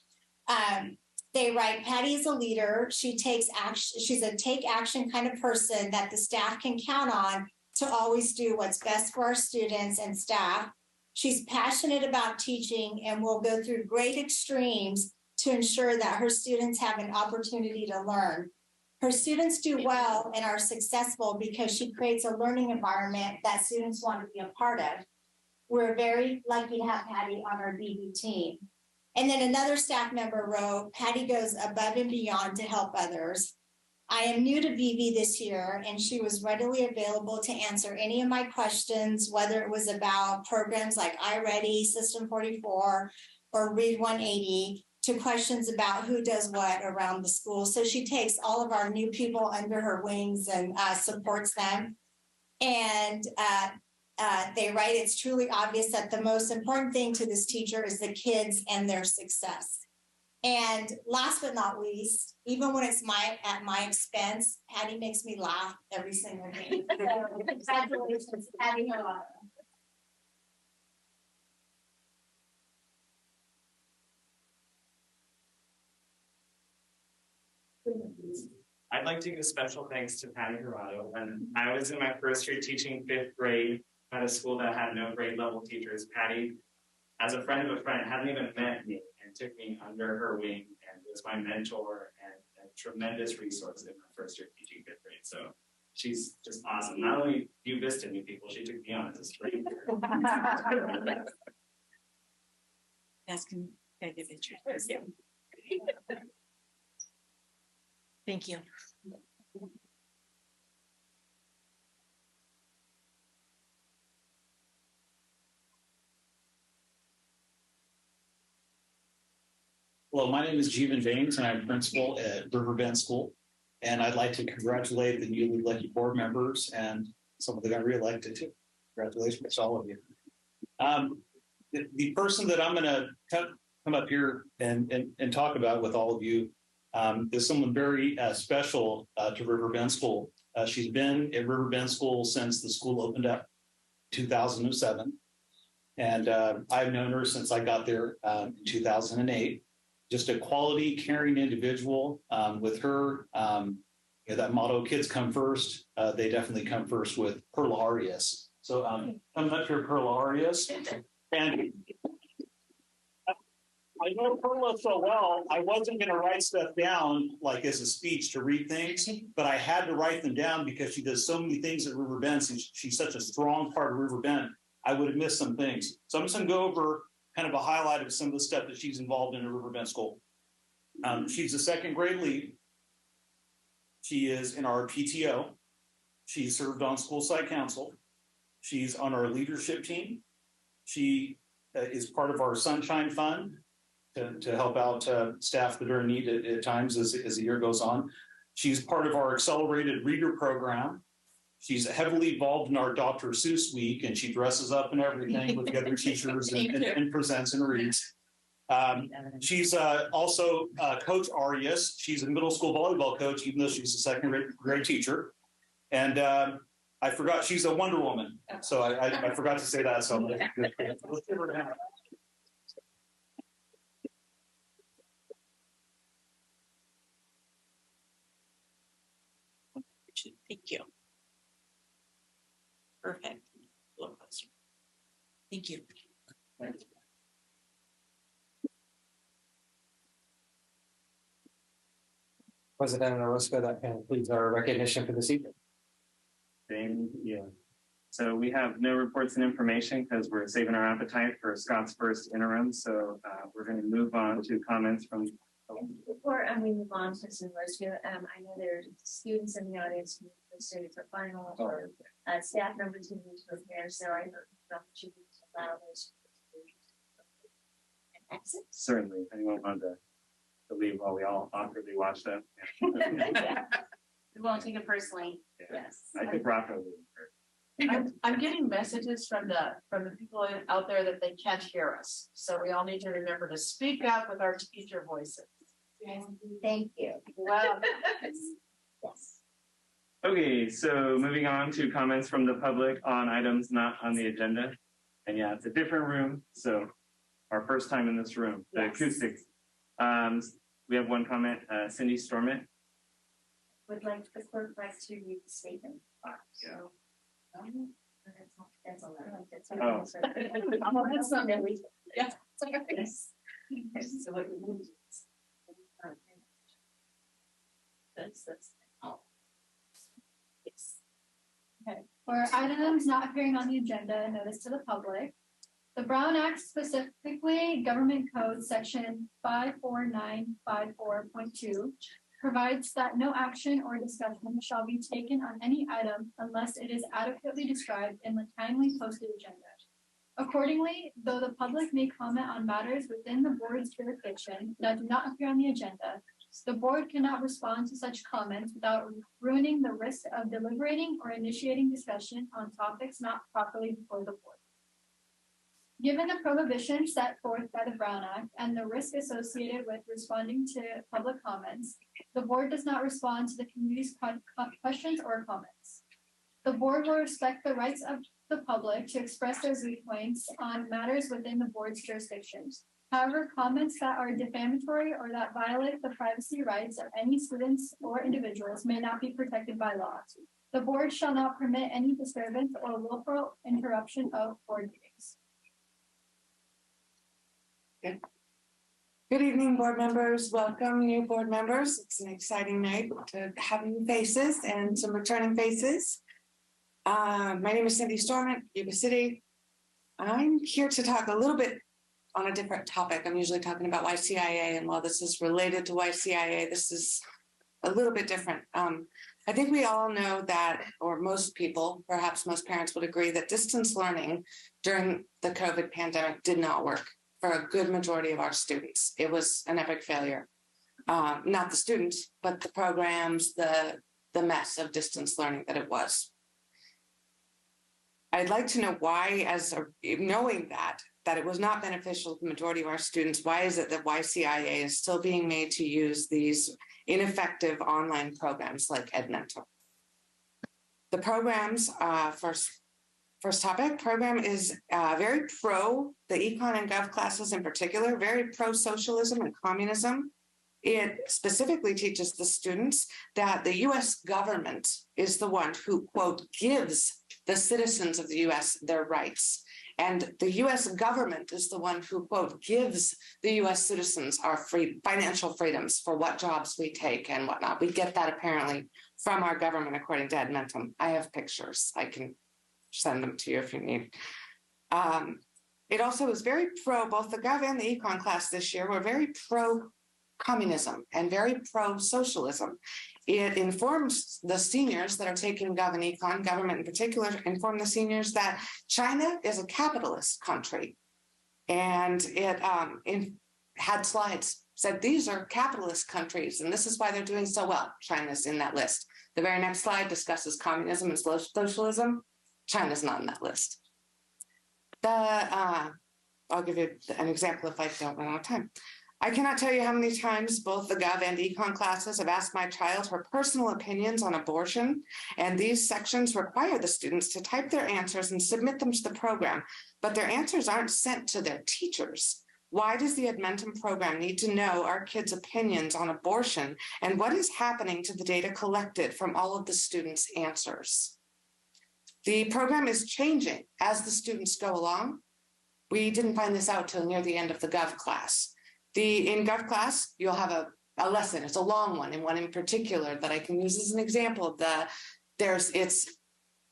They write, Patty is a leader. She takes action. She's a take action kind of person that the staff can count on to always do what's best for our students and staff. She's passionate about teaching and will go through great extremes to ensure that her students have an opportunity to learn. Her students do well and are successful because she creates a learning environment that students want to be a part of. We're very lucky to have Patty on our BB team. And then another staff member wrote, Patty goes above and beyond to help others. I am new to BB this year, and she was readily available to answer any of my questions, whether it was about programs like iReady, System 44, or Read 180, to questions about who does what around the school. So she takes all of our new people under her wings and supports them. And they write, it's truly obvious that the most important thing to this teacher is the kids and their success. And last but not least, even when it's at my expense, Patty makes me laugh every single day. So congratulations, Patty. I'd like to give a special thanks to Patty Hirado. When I was in my first year teaching 5th grade at a school that had no grade level teachers, Patty, as a friend of a friend, hadn't even met me and took me under her wing and was my mentor and a tremendous resource in my first year teaching 5th grade. So she's just awesome. Not only you visited new people, she took me on as a stranger. Guys, can I give it a try? Thank you. Hello, my name is Jeevan James, and I'm principal at Riverbend School. And I'd like to congratulate the newly elected board members and some of them got reelected too. Congratulations to all of you. The person that I'm going to come up here and talk about with all of you is someone very special to Riverbend School. She's been at Riverbend School since the school opened up in 2007. And I've known her since I got there in 2008. Just a quality, caring individual. With her, that motto, kids come first, they definitely come first with Perla Arias. So coming up here, Perla Arias. And I know Perla so well, I wasn't going to write stuff down like as a speech to read things, but I had to write them down because she does so many things at Riverbend. Since she's such a strong part of Riverbend, I would have missed some things. So I'm just going to go over kind of a highlight of some of the stuff that she's involved in at Riverbend School. She's a 2nd grade lead. She is in our PTO. She served on school site council. She's on our leadership team. She is part of our Sunshine Fund to help out staff that are in need at times as the year goes on. She's part of our accelerated reader program. She's heavily involved in our Dr. Seuss week, and she dresses up and everything with the other teachers and presents and reads. She's also Coach Arias. She's a middle school volleyball coach, even though she's a second grade teacher. And I forgot she's a Wonder Woman. So I forgot to say that. So let's give her a hand. Thank you. Perfect. A little closer. Thank you. President Orozco, that concludes our recognition for this evening. Thank you. So we have no reports and information because we're saving our appetite for Scott's first interim. So we're going to move on to comments from. Before we move on to some Marysville, I know there's students in the audience who are studying for finals or staff members who need to prepare. So I hope the opportunity to allow those an exit. Certainly, anyone want to leave while we all awkwardly watch that? We won't take it personally. Yeah. Yes. I think Rocco will. I'm getting messages from the people out there that they can't hear us. So we all need to remember to speak up with our teacher voices. Thank you. Wow. Yes. Okay, so moving on to comments from the public on items not on the agenda. And yeah, it's a different room. So our first time in this room, the acoustics. We have one comment, Cindy Stormont. Would like the clerk to read the statement. So. That's all right. That's all right. That's not that we. Yeah. So what we need is. That's. Oh. Yes. Okay. For items not appearing on the agenda, notice to the public. The Brown Act, specifically Government Code Section 54954.2, provides that no action or discussion shall be taken on any item unless it is adequately described in the timely posted agenda. Accordingly, though the public may comment on matters within the board's jurisdiction that do not appear on the agenda, the board cannot respond to such comments without ruining the risk of deliberating or initiating discussion on topics not properly before the board. Given the prohibition set forth by the Brown Act and the risk associated with responding to public comments, the board does not respond to the community's questions or comments. The board will respect the rights of the public to express their viewpoints on matters within the board's jurisdictions. However, comments that are defamatory or that violate the privacy rights of any students or individuals may not be protected by law. The board shall not permit any disturbance or willful interruption of board meetings. Good evening, board members. Welcome, new board members. It's an exciting night to have new faces and some returning faces. My name is Cindy Stormont, Yuba City. I'm here to talk a little bit on a different topic. I'm usually talking about YCIA, and while this is related to YCIA, this is a little bit different. I think we all know that, or most people, perhaps most parents would agree that distance learning during the COVID pandemic did not work for a good majority of our students. It was an epic failure. Not the students, but the programs, the mess of distance learning that it was. I'd like to know why, knowing that it was not beneficial to the majority of our students, why is it that YCIA is still being made to use these ineffective online programs like EdMentor? The programs, First topic, program is very pro the econ and gov classes in particular, very pro socialism and communism. It specifically teaches the students that the US government is the one who, quote, gives the citizens of the US their rights. And the US government is the one who, quote, gives the US citizens our financial freedoms for what jobs we take and whatnot. We get that apparently from our government, according to Edmonton. I have pictures. I can send them to you if you need. It also was very pro, both the gov and the econ class this year were very pro communism and very pro socialism. It informs the seniors that are taking gov and econ, government in particular, inform the seniors that China is a capitalist country. And it had slides, said these are capitalist countries and this is why they're doing so well. China's in that list. The very next slide discusses communism and socialism. China's not in that list. I'll give you an example if I don't run out of time. I cannot tell you how many times both the Gov and Econ classes have asked my child her personal opinions on abortion, and these sections require the students to type their answers and submit them to the program, but their answers aren't sent to their teachers. Why does the Edmentum program need to know our kids' opinions on abortion, and what is happening to the data collected from all of the students' answers? The program is changing as the students go along. We didn't find this out till near the end of the Gov class. In Gov class, you'll have a lesson. It's a long one, and one in particular that I can use as an example of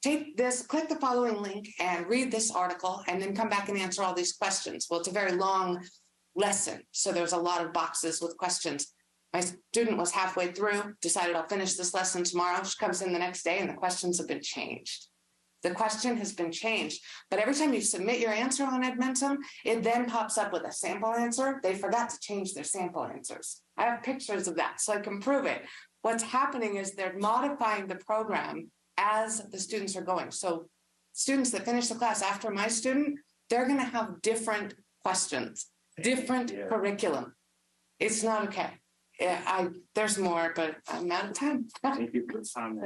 take this, click the following link and read this article, and then come back and answer all these questions. Well, it's a very long lesson, so there's a lot of boxes with questions. My student was halfway through, decided I'll finish this lesson tomorrow. She comes in the next day and the questions have been changed. The question has been changed, but every time you submit your answer on Edmentum, it then pops up with a sample answer. They forgot to change their sample answers. I have pictures of that, so I can prove it. What's happening is they're modifying the program as the students are going. So students that finish the class after my student, they're going to have different questions, different curriculum. It's not okay. There's more, but I'm out of time. Thank you for the time.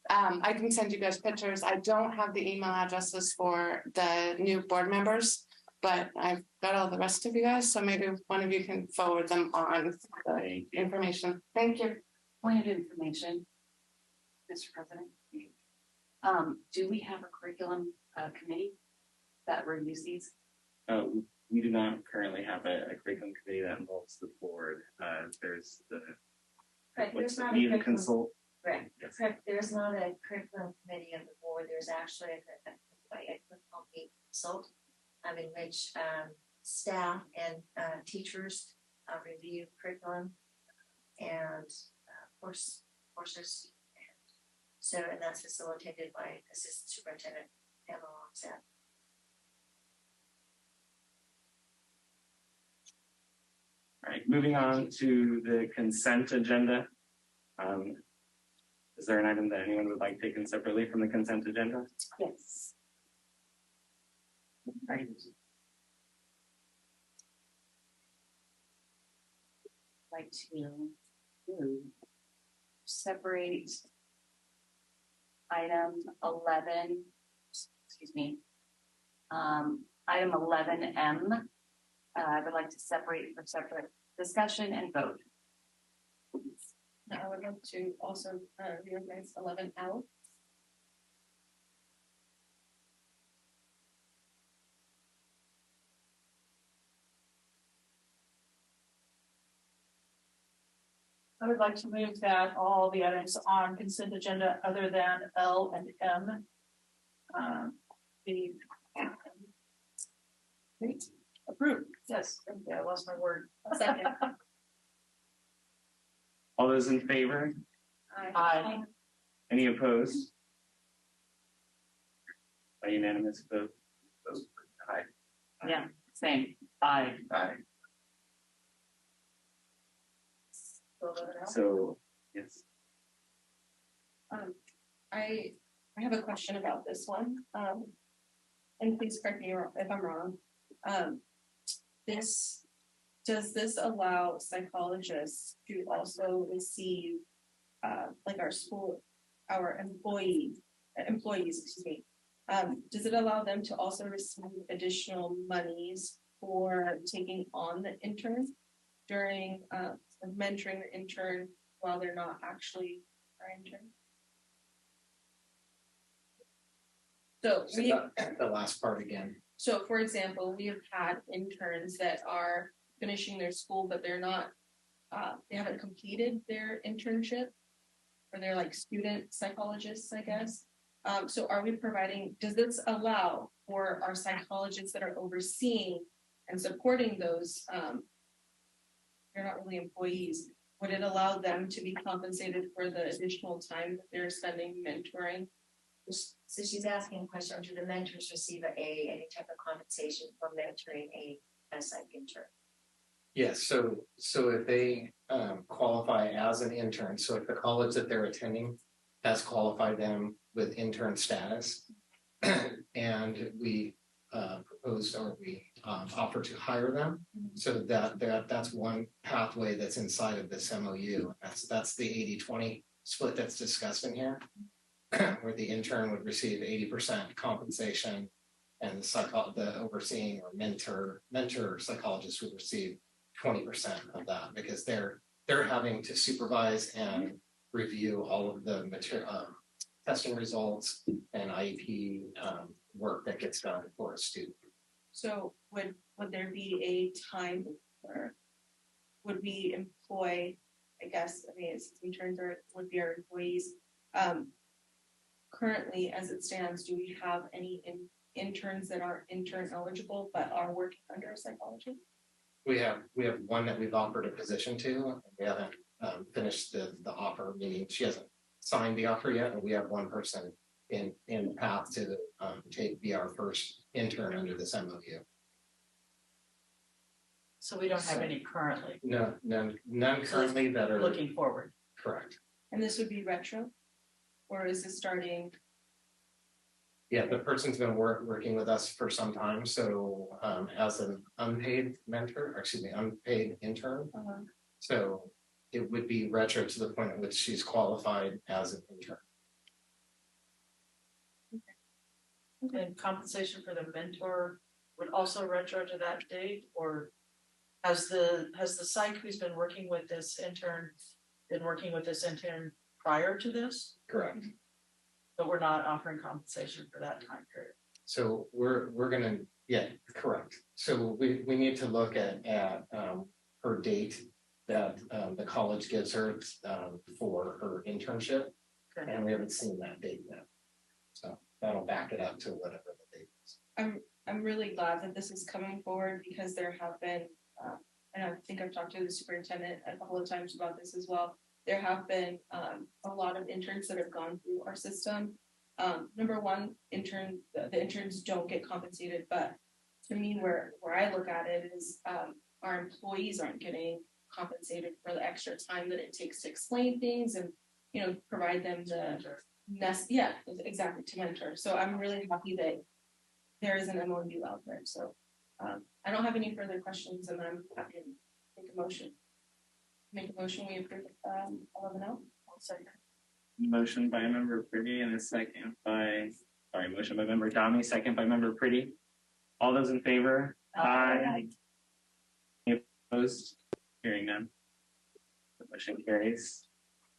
I can send you guys pictures. I don't have the email addresses for the new board members, but I've got all the rest of you guys. So maybe one of you can forward them on the information. Thank you. Point of information, Mr. President. Do we have a curriculum committee that reviews these? We do not currently have a curriculum committee that involves the board. There's the need consult. Right. Correct. There's not a curriculum committee of the board. There's actually a consult, in which staff and teachers review curriculum and courses. And that's facilitated by Assistant Superintendent Pamela Longstaff. All right, moving on to the consent agenda. Is there an item that anyone would like taken separately from the consent agenda? Yes. Right. Like to separate item 11, item 11M. I would like to separate for separate discussion and vote. I would like to also reorganize 11L. I would like to move that all the items on consent agenda other than L and M be approved. Yes, I lost my word. Second. All those in favor? Aye. Any opposed? By unanimous vote. Aye. Yeah, same. Aye. Aye. So, yes. I have a question about this one. And please correct me if I'm wrong. Does this allow psychologists to also receive, like our employees, does it allow them to also receive additional monies for taking on the intern during mentoring the intern while they're not actually our intern? So the last part again. So for example, we have had interns that are finishing their school, but they're not, they haven't completed their internship, or they're like student psychologists, I guess. So are we providing, does this allow for our psychologists that are overseeing and supporting those, they're not really employees, would it allow them to be compensated for the additional time that they're spending mentoring? So she's asking a question, do the mentors receive any type of compensation for mentoring a psych intern? Yes, so if they qualify as an intern, so if the college that they're attending has qualified them with intern status, and we proposed or we offer to hire them. So that's one pathway that's inside of this MOU. That's the 80-20 split that's discussed in here, where the intern would receive 80% compensation and the overseeing or mentor psychologist would receive 20% of that, because they're having to supervise and review all of the material testing results and IEP work that gets done for a student. So would there be a time where would we employ, I guess, I mean, it's interns or would be our employees. Currently, as it stands, do we have any interns that are intern eligible but are working under psychology? We have one that we've offered a position to, and we haven't finished the offer, meaning she hasn't signed the offer yet, and we have one person in the path to be our first intern under this MOU. So we don't have any currently. No, none currently that are looking forward. Correct. And this would be retro, or is it starting? Yeah, the person's been working with us for some time. So as an unpaid unpaid intern. So it would be retro to the point at which she's qualified as an intern. And compensation for the mentor would also retro to that date, or has the psych who's been working with this intern been working with this intern prior to this? Correct. But we're not offering compensation for that time period. So we're gonna, yeah, correct. So we need to look at her date that the college gives her for her internship, and we haven't seen that date yet. So that'll back it up to whatever the date is. I'm really glad that this is coming forward, because there have been, and I think I've talked to the superintendent a couple of times about this as well. There have been a lot of interns that have gone through our system. Number one, the interns don't get compensated, but to me, where I look at it is our employees aren't getting compensated for the extra time that it takes to explain things and, you know, provide them the exactly, to mentor. So I'm really happy that there is an MOU out there. So I don't have any further questions, and I'm happy to make a motion. We approve 11L. I'll second. Motion by member Pretty and a second by, motion by member Dami, second by member Pretty. All those in favor? Aye. Any opposed? Hearing none. The motion carries.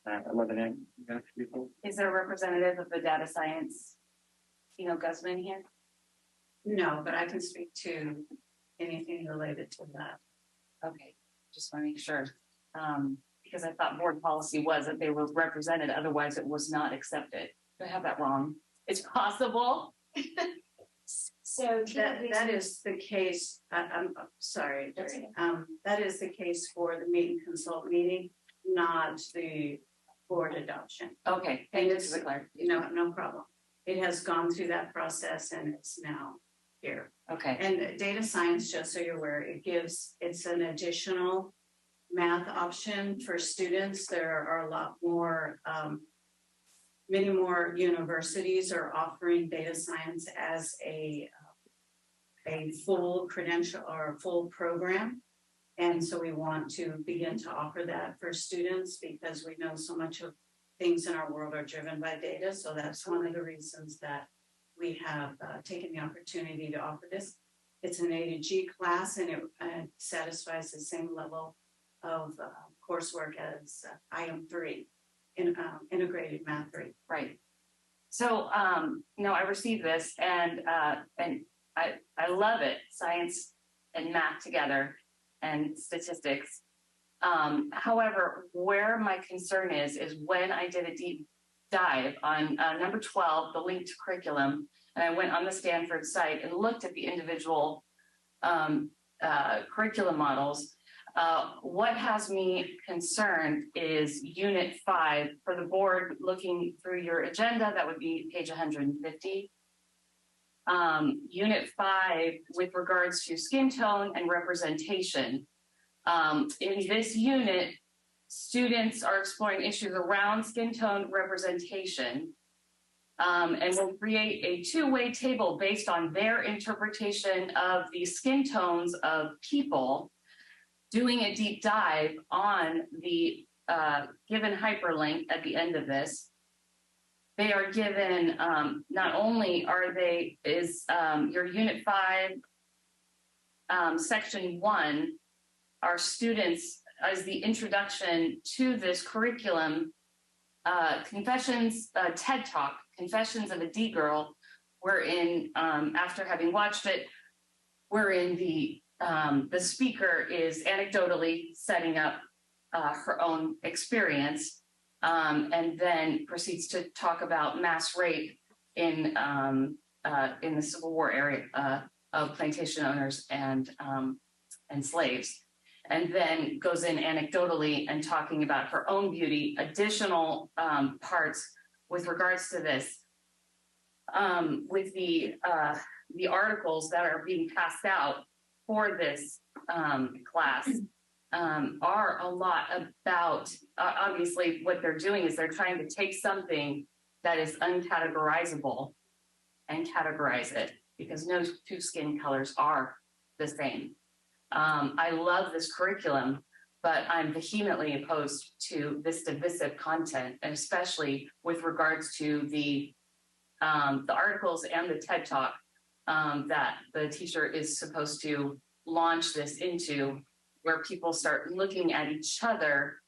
11A. Is there a representative of the data science, Guzman here? No, but I can speak to anything related to that. Okay, just want to make sure. Because I thought board policy was that they were represented, otherwise it was not accepted. Do I have that wrong? It's possible. So that is the case. I'm sorry. That is the case for the meet and consult meeting, not the board adoption. Okay, thank you for the clarity. No problem. It has gone through that process and it's now here. Okay. And data science, just so you're aware, it's an additional math option for students. There are a lot more, many more universities are offering data science as a full credential or a full program. And so we want to begin to offer that for students, because we know so much of things in our world are driven by data. So that's one of the reasons that we have taken the opportunity to offer this. It's an A to G class, and it satisfies the same level of coursework as IM3 in integrated math 3. Right. So I received this and I love it, science and math together and statistics. However, where my concern is when I did a deep dive on number 12, the linked curriculum, and I went on the Stanford site and looked at the individual curriculum models. What has me concerned is Unit 5 for the board. Looking through your agenda, that would be page 150. Unit 5 with regards to skin tone and representation. In this unit, students are exploring issues around skin tone representation. And we'll create a two-way table based on their interpretation of the skin tones of people, doing a deep dive on the given hyperlink at the end of this. They are given, not only is your Unit 5, Section 1, our students, as the introduction to this curriculum, Confessions, TED Talk, Confessions of a D-Girl, wherein, after having watched it, wherein the speaker is anecdotally setting up her own experience, and then proceeds to talk about mass rape in the Civil War area of plantation owners and slaves, and then goes in anecdotally and talking about her own beauty, additional parts with regards to this, with the articles that are being passed out for this class. Are a lot about, obviously what they're doing is they're trying to take something that is uncategorizable and categorize it, because no two skin colors are the same. I love this curriculum, but I'm vehemently opposed to this divisive content, and especially with regards to the articles and the TED Talk that the teacher is supposed to launch this into, where people start looking at each other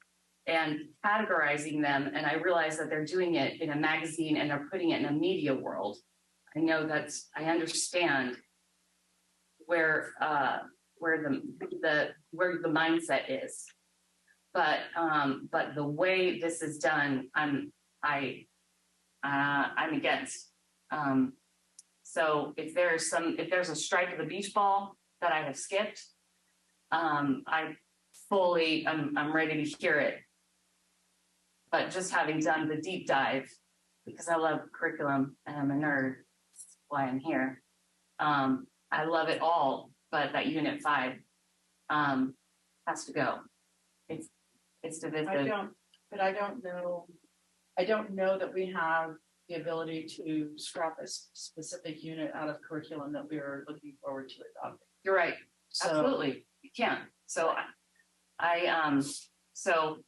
and categorizing them. And I realize that they're doing it in a magazine and they're putting it in a media world. I know I understand where the mindset is, but the way this is done, I'm against. So if there's a strike of the beach ball that I have skipped, I'm ready to hear it. But just having done the deep dive, because I love curriculum and I'm a nerd, that's why I'm here. I love it all, but that Unit 5 has to go. It's divisive. I don't know that we have the ability to scrap a specific unit out of curriculum that we are looking forward to adopting. You're right. So, absolutely. You can't. So so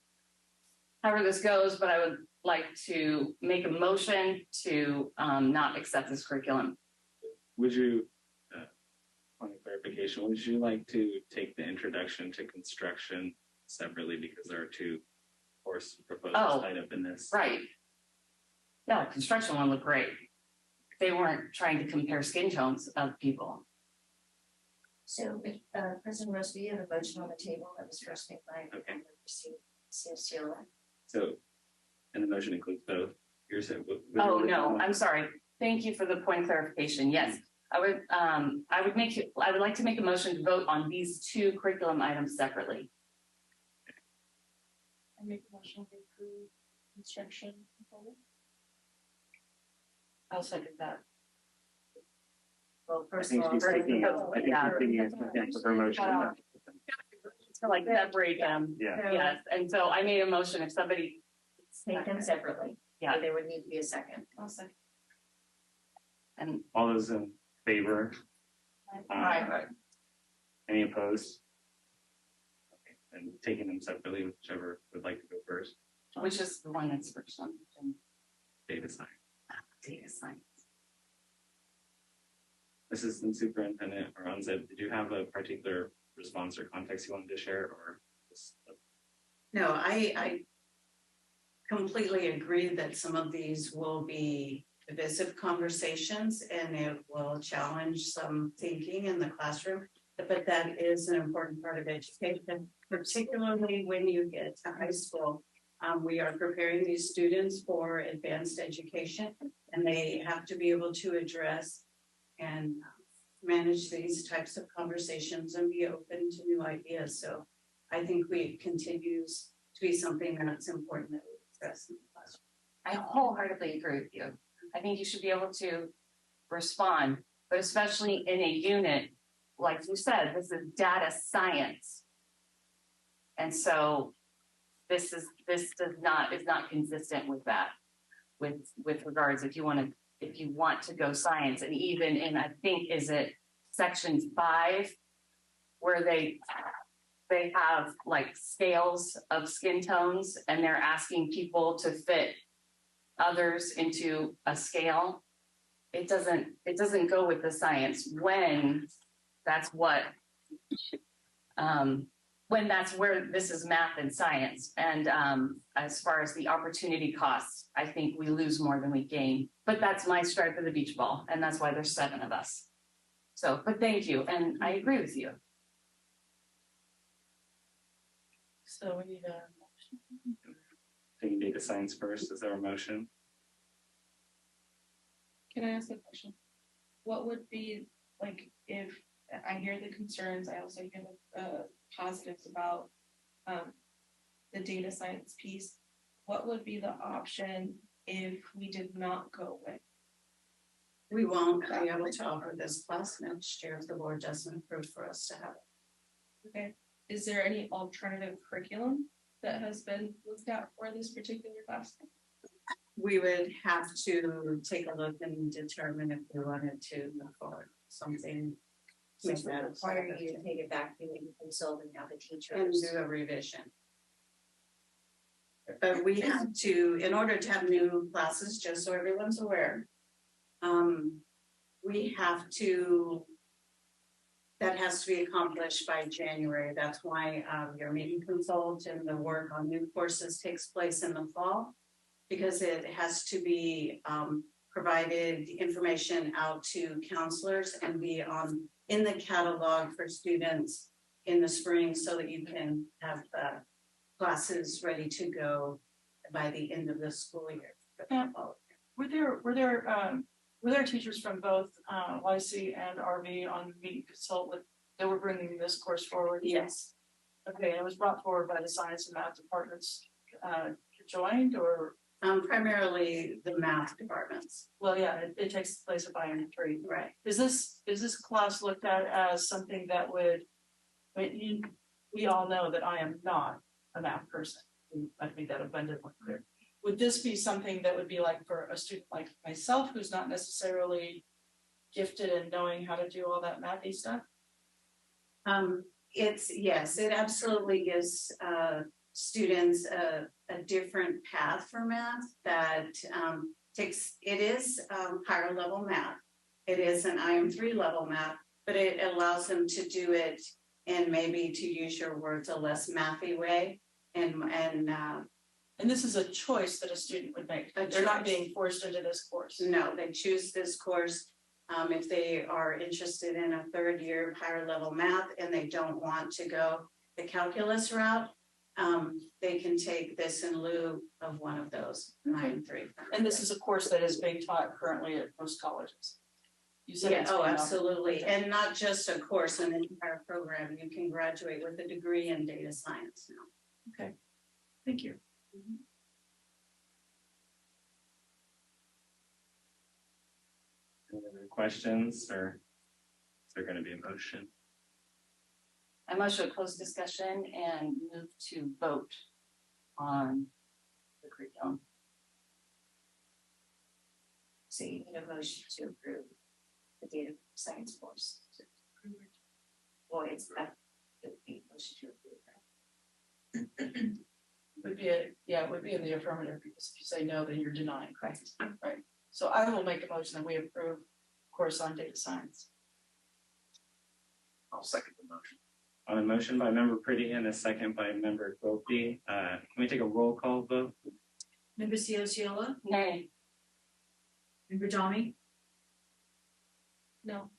however this goes, but I would like to make a motion to not accept this curriculum. Would you, point of clarification, would you like to take the introduction to construction separately, because there are two course proposals tied up in this? Right. Yeah, construction one looked great. They weren't trying to compare skin tones of people. So, President Rose, we have a motion on the table that was first made by Cecilia. So, and the motion includes both. Oh no, I'm sorry. Thank you for the point of clarification. Yes, I would like to make a motion to vote on these two curriculum items separately. I make a motion to approve construction. I'll second that. Well, first I of all, think she's taking her motion. To like separate them. Yeah. Yes, and so I made a motion. If somebody take them separately. Yeah, there would need to be a second. I'll second. And all those in favor? Aye. Any opposed? Okay, and taking them separately, whichever would like to go first. Which is the one that's first on? Data science. Data science. Assistant Superintendent Aronzeb, did you have a particular response or context you wanted to share, or just... No, I completely agree that some of these will be divisive conversations and it will challenge some thinking in the classroom, but that is an important part of education, particularly when you get to high school. We are preparing these students for advanced education, and they have to be able to address and manage these types of conversations and be open to new ideas. So I think it continues to be something that's important that we discuss in the classroom. I wholeheartedly agree with you. I think you should be able to respond, but especially in a unit, like you said, this is data science. And so this is not consistent with that. with regards if you want to go science, and even in, I think, is it section 5, where they have like scales of skin tones and they're asking people to fit others into a scale. It doesn't go with the science when that's what when that's where this is math and science. And as far as the opportunity costs, I think we lose more than we gain. But that's my stripe of the beach ball, and that's why there's 7 of us. So, but thank you, and I agree with you. So we need a motion. Taking data science first, is there a motion? Can I ask a question? What would be, like, if I hear the concerns, I also hear the positives about the data science piece. What would be the option if we did not go with? We won't be able to offer this class next year if the board doesn't approve for us to have it. Okay, is there any alternative curriculum that has been looked at for this particular class? We would have to take a look and determine if we wanted to move forward something. Which would require you to take it back to the consultant, now the teachers. And do a revision. But we have to, in order to have new classes, just so everyone's aware, we have to, that has to be accomplished by January. That's why your meeting consult and the work on new courses takes place in the fall, because it has to be provided information out to counselors and be in the catalog for students in the spring, so that you can have classes ready to go by the end of the school year. Were there teachers from both YC and RV on meeting consult with that were bringing this course forward? Yes. Okay, and it was brought forward by the science and math departments joined, or primarily the math departments. Well, yeah, it takes place at biennium 3. Right. Is this class looked at as something that would? We all know that I am not a math person. I think that abundantly clear. Would this be something that would be like for a student like myself, who's not necessarily gifted in knowing how to do all that mathy stuff? Yes, it absolutely gives students a different path for math that it is higher level math. It is an IM3 level math, but it allows them to do it in, maybe, to use your words, a less mathy way. And this is a choice that a student would make. They're not being forced into this course. No, they choose this course. If they are interested in a 3rd year higher level math and they don't want to go the calculus route, they can take this in lieu of one of those 9-3. And this is a course that is being taught currently at most colleges. You said yeah, oh, absolutely. And not just a course, an entire program. You can graduate with a degree in data science now. Okay, thank you. Any other questions, or is there going to be a motion? I motion to close discussion and move to vote on the curriculum. So you need a motion to approve the data science course. Well, it's that the motion to approve. It would be in the affirmative, because if you say no, then you're denying. Correct. Right. So I will make a motion that we approve course on data science. I'll second the motion. On a motion by member Pretty and a second by member Blvd, can we take a roll call vote? Member Ciola? Nay. Member Domi? No.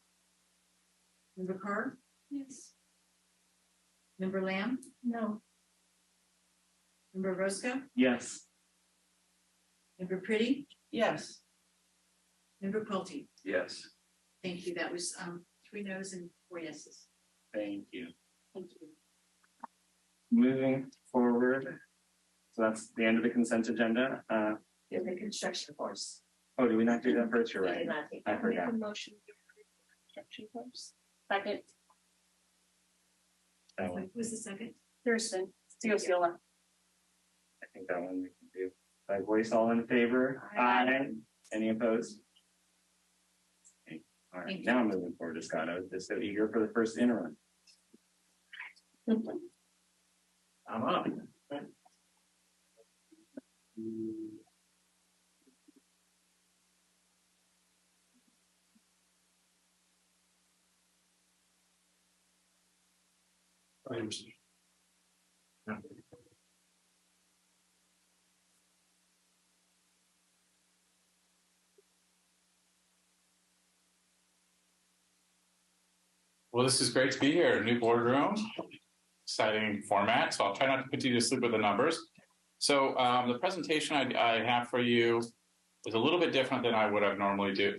Member Carr? Yes. Member Lamb? No. Member Roscoe? Yes. Member Pretty? Yes. Member Pulte? Yes. Thank you. That was 3 no's and 4 yeses. Thank you. Thank you. Moving forward, so that's the end of the consent agenda. In the construction course. Oh, did we not do that first? You're right. I forgot. Make a motion to approve the construction course. Second. That one. Who's the second? Thurston. Ciola. I think that one we can do. By voice, all in favor? Aye. Any opposed? Okay. All right, now moving forward to Scott. I was just so eager for the first interim. I'm up. Well, this is great to be here. New boardroom, exciting format. So I'll try not to put you to sleep with the numbers. So the presentation I have for you is a little bit different than I would have normally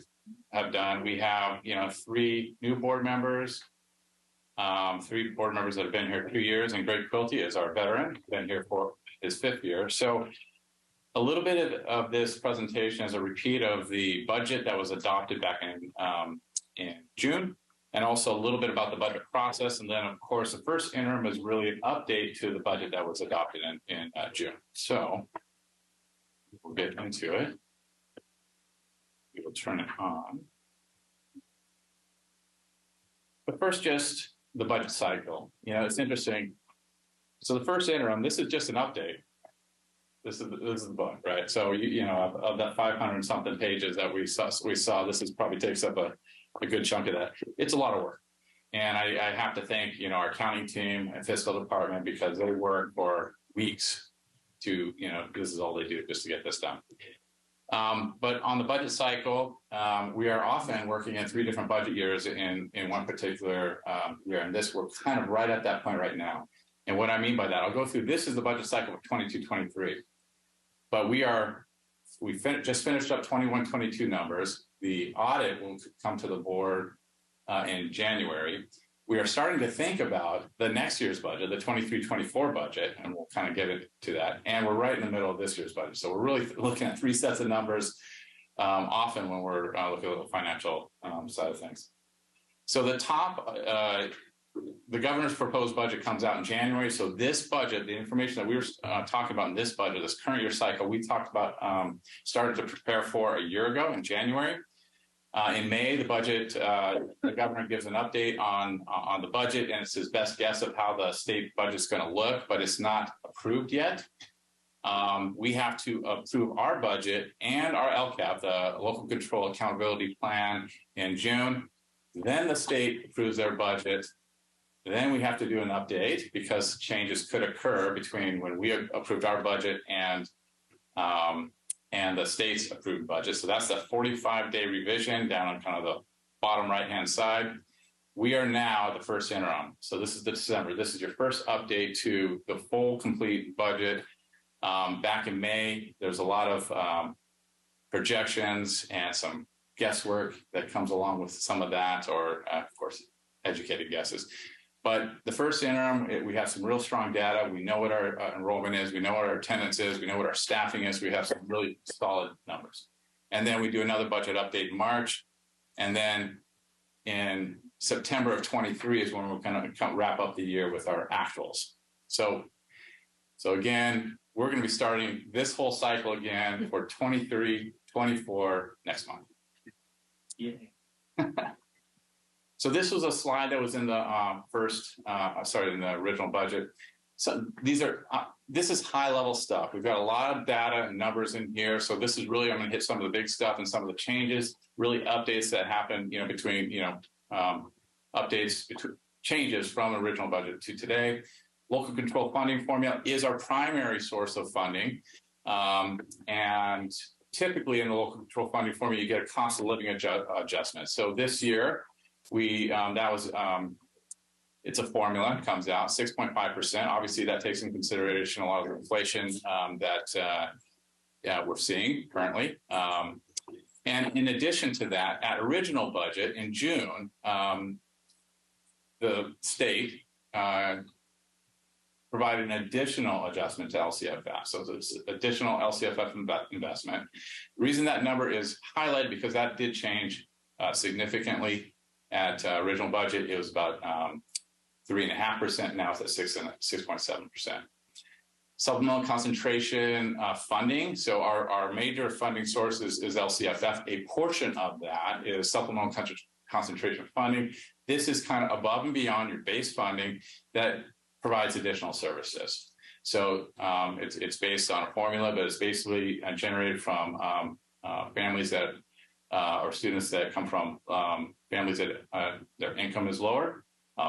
have done. We have, 3 new board members, 3 board members that have been here 2 years, and Greg Quilty is our veteran, been here for his 5th year. So a little bit of this presentation is a repeat of the budget that was adopted back in June, and also a little bit about the budget process. And then, of course, the first interim is really an update to the budget that was adopted in June. So we'll get into it. We will turn it on. But first, just the budget cycle. It's interesting. So the first interim, this is just an update. This is the book, right? So of that 500 something pages that we saw, this probably takes up a good chunk of that. It's a lot of work, and I have to thank our accounting team and fiscal department, because they work for weeks to this is all they do just to get this done. But on the budget cycle, we are often working in 3 different budget years in one particular year, and we're kind of right at that point right now. And what I mean by that, I'll go through. This is the budget cycle of 22-23, but we just finished up 21-22 numbers. The audit will come to the board in January. We are starting to think about the next year's budget, the 23-24 budget, and we'll kind of get into that. And we're right in the middle of this year's budget. So we're really looking at 3 sets of numbers often when we're looking at the financial side of things. So the top, the governor's proposed budget comes out in January. So this budget, the information that we were talking about in this budget, this current year cycle, we talked about, started to prepare for a year ago in January. In May, the budget, the governor gives an update on the budget, and it's his best guess of how the state budget's going to look, but it's not approved yet. We have to approve our budget and our LCAP, the Local Control Accountability Plan, in June. Then the state approves their budget. Then we have to do an update, because changes could occur between when we approved our budget and the state's approved budget. So that's the 45-day revision down on kind of the bottom right-hand side. We are now at the first interim. So this is December. This is your first update to the full complete budget. Back in May, there's a lot of projections and some guesswork that comes along with some of that, or of course, educated guesses. But the first interim, we have some real strong data. We know what our enrollment is. We know what our attendance is. We know what our staffing is. We have some really solid numbers. And then we do another budget update in March. And then in September of 23 is when we're going to wrap up the year with our actuals. So again, we're going to be starting this whole cycle again for 23, 24 next month. Yeah. So this was a slide that was in the in the original budget. So this is high level stuff. We've got a lot of data and numbers in here. So this is really, I'm going to hit some of the big stuff and some of the changes, really updates that happen, between, changes from original budget to today. Local control funding formula is our primary source of funding. And typically in the local control funding formula, you get a cost of living adjustment. So this year, it's a formula, it comes out 6.5%. Obviously, that takes into consideration a lot of the inflation that we're seeing currently. And in addition to that, at original budget in June, the state provided an additional adjustment to LCFF. So it's additional LCFF investment. The reason that number is highlighted, because that did change significantly. At original budget, it was about 3.5%. Now it's at 6.7%. Supplemental concentration funding. So our major funding source is LCFF. A portion of that is supplemental concentration funding. This is kind of above and beyond your base funding that provides additional services. So it's based on a formula, but it's basically generated from families that or students that come from families that their income is lower,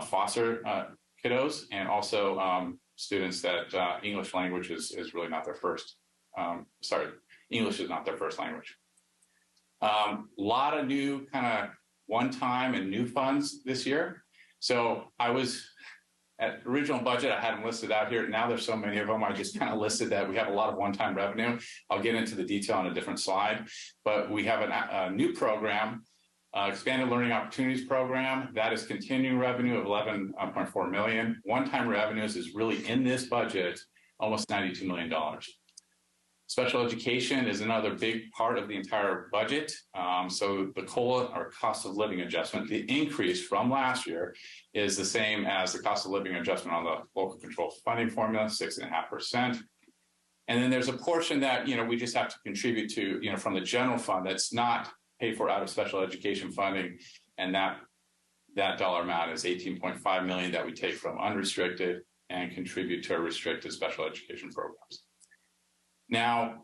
foster kiddos, and also students that English language is really not their first. English is not their first language. A lot of new kind of one-time and new funds this year. So I was at original budget, I had them listed out here. Now there's so many of them. I just kind of listed that we have a lot of one-time revenue. I'll get into the detail on a different slide, but we have a new program, Expanded Learning Opportunities Program. That is continuing revenue of $11.4 million. One-time revenues is really in this budget, almost $92 million. Special education is another big part of the entire budget. So the COLA, or cost of living adjustment, the increase from last year is the same as the cost of living adjustment on the local control funding formula, 6.5%. And then there's a portion that, we just have to contribute to, from the general fund that's not paid for out of special education funding. And that dollar amount is $18.5 million that we take from unrestricted and contribute to our restricted special education programs. Now,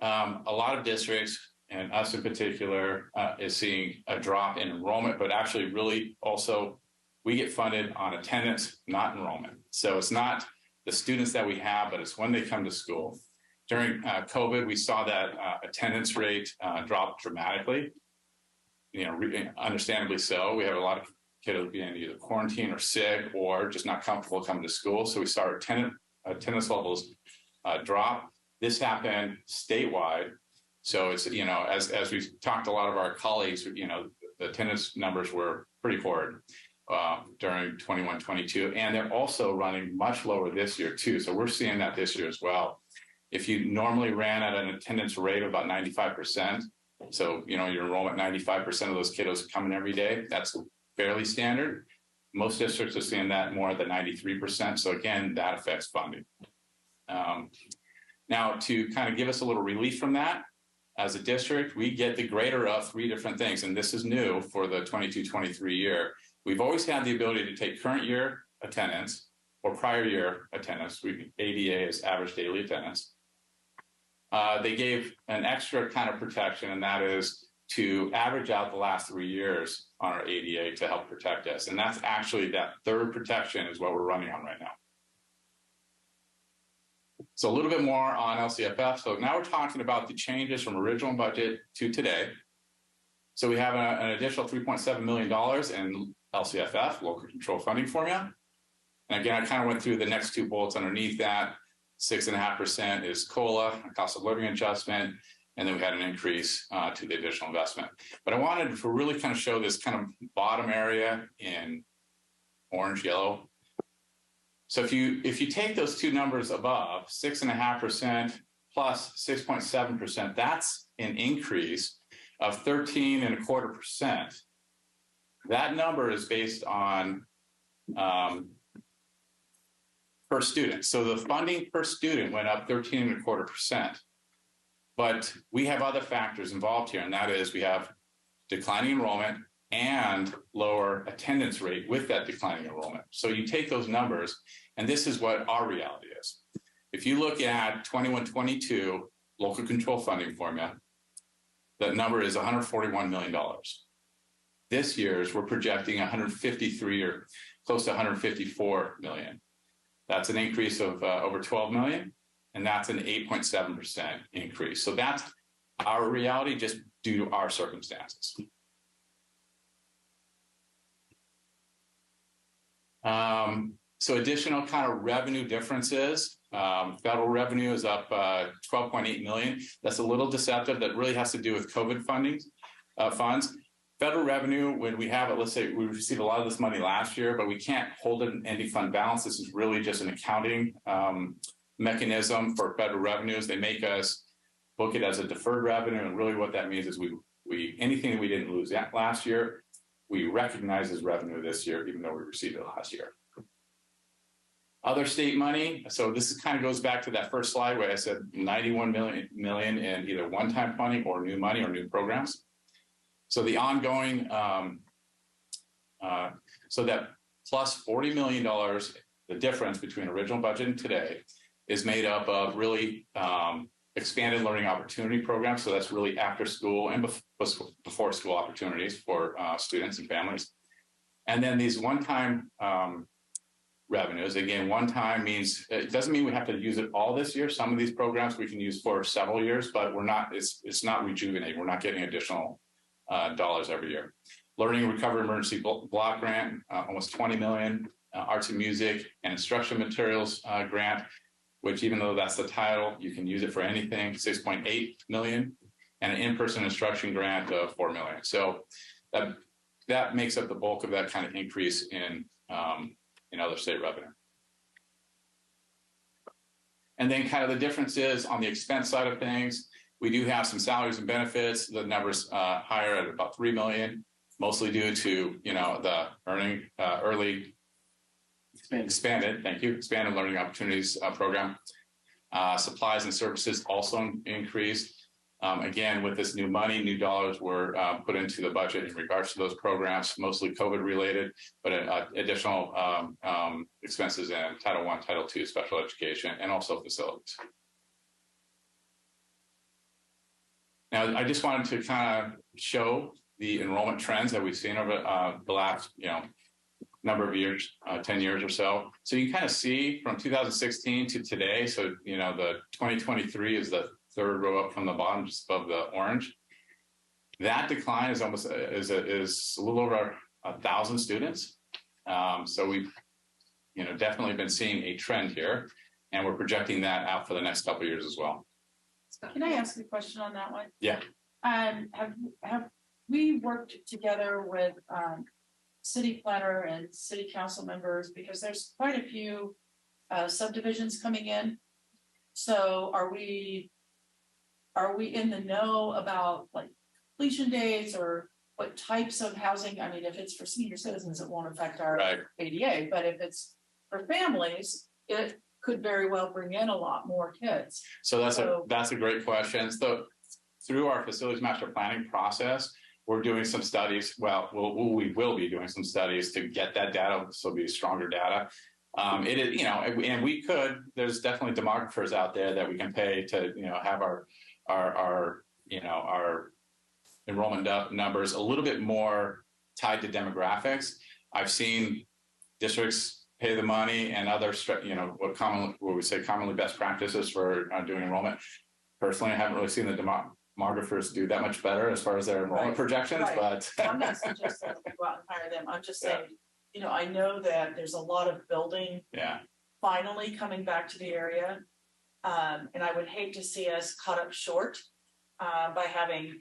a lot of districts, and us in particular, is seeing a drop in enrollment, but actually really also we get funded on attendance, not enrollment. So it's not the students that we have, but it's when they come to school. During COVID, we saw that attendance rate drop dramatically, understandably so. We have a lot of kiddos being either quarantined or sick or just not comfortable coming to school. So we saw our attendance levels drop. This happened statewide. So it's, as we've talked to a lot of our colleagues, the attendance numbers were pretty horrid during 21-22, and they're also running much lower this year too. So we're seeing that this year as well. If you normally ran at an attendance rate of about 95%, so, your enrollment, 95% of those kiddos coming every day, that's fairly standard. Most districts are seeing that more than 93%. So again, that affects funding. Now, to kind of give us a little relief from that, as a district, we get the greater of three different things, and this is new for the 22-23 year. We've always had the ability to take current year attendance or prior year attendance. ADA is average daily attendance. They gave an extra kind of protection, and that is to average out the last 3 years on our ADA to help protect us. And that's actually that third protection is what we're running on right now. So a little bit more on LCFF. So now we're talking about the changes from original budget to today. So we have an additional $3.7 million in LCFF, local control funding formula. And again, I kind of went through the next two bullets underneath that. 6.5% is COLA, a cost of living adjustment, and then we had an increase to the additional investment. But I wanted to really kind of show this kind of bottom area in orange, yellow. So if you take those two numbers above, 6.5% plus 6.7%, that's an increase of 13.25%. That number is based on per student. So the funding per student went up 13.25%. But we have other factors involved here, and that is we have declining enrollment and lower attendance rate with that declining enrollment. So you take those numbers, and this is what our reality is. If you look at 21-22 local control funding formula, that number is $141 million. This year's, we're projecting 153 or close to 154 million. That's an increase of over 12 million, and that's an 8.7% increase. So that's our reality just due to our circumstances. So additional kind of revenue differences. Federal revenue is up 12.8 million. That's a little deceptive. That really has to do with COVID funding funds. Federal revenue, when we have it, let's say we received a lot of this money last year, but we can't hold it in any fund balance. This is really just an accounting mechanism for federal revenues. They make us book it as a deferred revenue, and really what that means is we anything that we didn't lose last year, we recognize as revenue this year, even though we received it last year. Other state money, so this is kind of goes back to that first slide where I said 91 million in either one-time funding or new money or new programs. So the ongoing, so that plus $40 million, the difference between original budget and today is made up of really expanded learning opportunity programs. So that's really after school and before school opportunities for students and families. And then these one-time revenues. Again, one time means, it doesn't mean we have to use it all this year. Some of these programs we can use for several years, but we're not, it's not rejuvenating. We're not getting additional dollars every year. Learning and Recovery Emergency Block Grant, almost 20 million. Arts and Music and Instruction Materials Grant, which even though that's the title, you can use it for anything, 6.8 million. And an in-person instruction grant of 4 million. So that makes up the bulk of that kind of increase in other state revenue. And then kind of the difference is on the expense side of things, we do have some salaries and benefits. The numbers higher at about 3 million, mostly due to, the early expanded learning opportunities program. Supplies and services also increased. Again, with this new money, new dollars were put into the budget in regards to those programs, mostly COVID related, but additional expenses in Title I, Title II, special education, and also facilities. Now, I just wanted to kind of show the enrollment trends that we've seen over the last, number of years, 10 years or so. So you can kind of see from 2016 to today. So, the 2023 is the third row up from the bottom, just above the orange. That decline is almost is a little over 1,000 students. So we've definitely been seeing a trend here, and we're projecting that out for the next couple of years as well. Can I ask a question on that one? Yeah. Have we worked together with city planner and city council members, because there's quite a few subdivisions coming in? So are we in the know about like completion dates or what types of housing? I mean, if it's for senior citizens, it won't affect our ADA, but if it's for families, it could very well bring in a lot more kids. So that's a great question. So through our facilities master planning process, we're doing some studies. We will be doing some studies to get that data, so it'll be stronger data. It is, and we could. There's definitely demographers out there that we can pay to, have our enrollment numbers a little bit more tied to demographics. I've seen districts pay the money and other, what we say commonly best practices for doing enrollment. Personally, I haven't really seen the demographers do that much better as far as their enrollment projections, but I'm not suggesting that we go out and hire them. I'm just saying, I know that there's a lot of building finally coming back to the area. And I would hate to see us caught up short by having,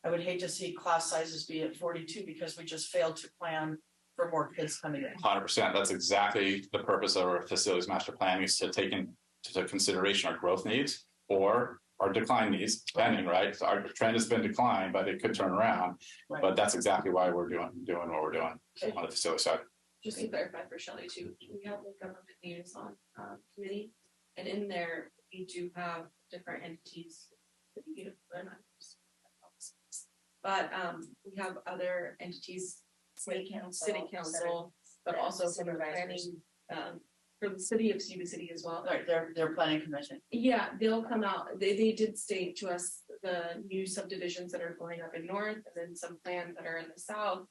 I would hate to see class sizes be at 42 because we just failed to plan for more kids coming in. 100%. That's exactly the purpose of our facilities master planning, is to take into consideration our growth needs or our decline needs, depending, right? So our trend has been decline, but it could turn around. Right. But that's exactly why we're doing what we're doing on the facility side. Just to clarify for Shelley too, we have the government liaison committee, and in there we do have different entities. But we have other entities, city council, but also from the planning, for the city of Yuba-City as well. Right, their planning commission. Yeah, they'll come out. They did state to us the new subdivisions that are going up in north, and then some plans that are in the south.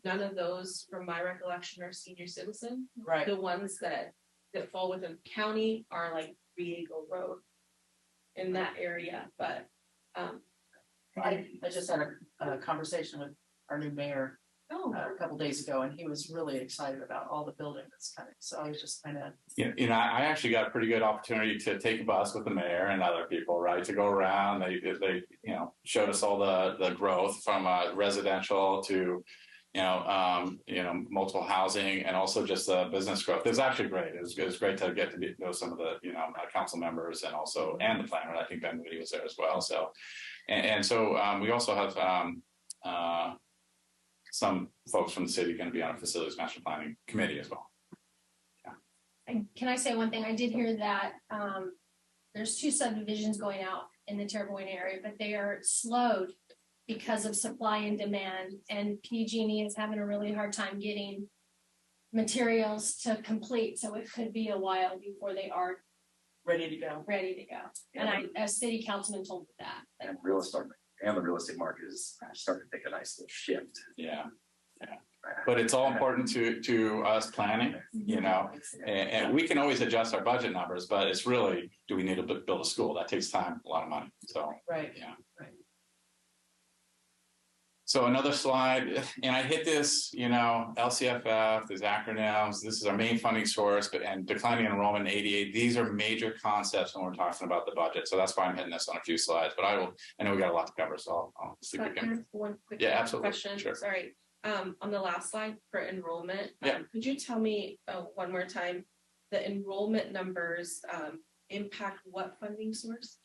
None of those, from my recollection, are senior citizen. Right. The ones that fall within county are like Riego Road in that area, but I just had a conversation with our new mayor a couple days ago, and he was really excited about all the building that's coming. So I was just kind of, I actually got a pretty good opportunity to take a bus with the mayor and other people, right, to go around. They showed us all the growth from residential to multiple housing, and also just the business growth. It was actually great. It was great to get to know some of the council members and the planner. I think Blvd was there as well. So so we also have some folks from the city going to be on a facilities master planning committee as well. can I say one thing? I did hear that there's 2 subdivisions going out in the Terrebonne area, but they are slowed because of supply and demand, and PG&E is having a really hard time getting materials to complete, so it could be a while before they are ready to go. And I, as city councilman, told me that. And real estate and the real estate market is starting to take a nice little shift. Yeah. But it's all important to us planning, you know, and we can always adjust our budget numbers, but it's really, do we need to build a school? That takes time, a lot of money. So, right. Yeah. Right. So another slide, and I hit this, you know, LCFF, there's acronyms, this is our main funding source, and declining enrollment in ADA, these are major concepts when we're talking about the budget. So that's why I'm hitting this on a few slides, but I know we got a lot to cover, so I'll see if we can. One quick absolutely. question, Sure. Sorry. On the last slide for enrollment, Yeah. could you tell me one more time, the enrollment numbers impact what funding source?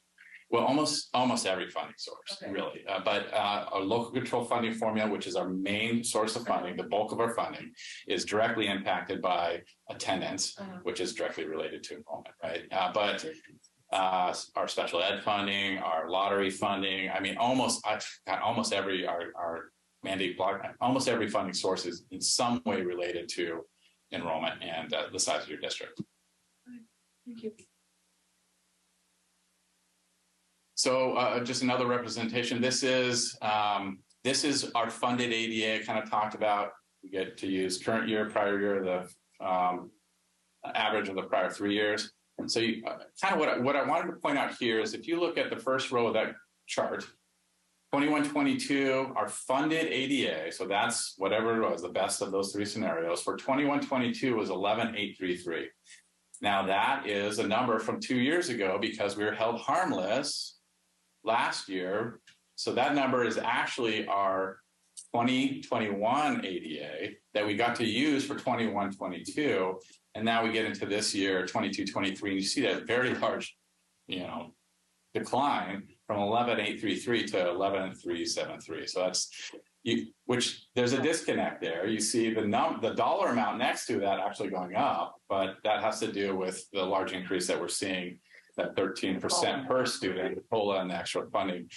Well, almost every funding source, really. But our local control funding formula, which is our main source of funding, the bulk of our funding, is directly impacted by attendance, which is directly related to enrollment, right? But our special ed funding, our lottery funding, I mean, almost every our mandate block, almost every funding source is in some way related to enrollment and the size of your district. Thank you. So just another representation. This is our funded ADA. I kind of talked about. We get to use current year, prior year, the average of the prior 3 years. And so, kind of what I wanted to point out here is, if you look at the first row of that chart, 21-22, our funded ADA. So that's whatever it was, the best of those 3 scenarios. For 21-22 was 11,833. Now that is a number from 2 years ago because we were held harmless last year. So that number is actually our 2021 ADA that we got to use for 21-22. And now we get into this year, 22-23, and you see that very large, you know, decline from 11,833 to 11,373. So that's which there's a disconnect there. You see the dollar amount next to that actually going up, but that has to do with the large increase that we're seeing, that 13% per student, COLA and the extra funding.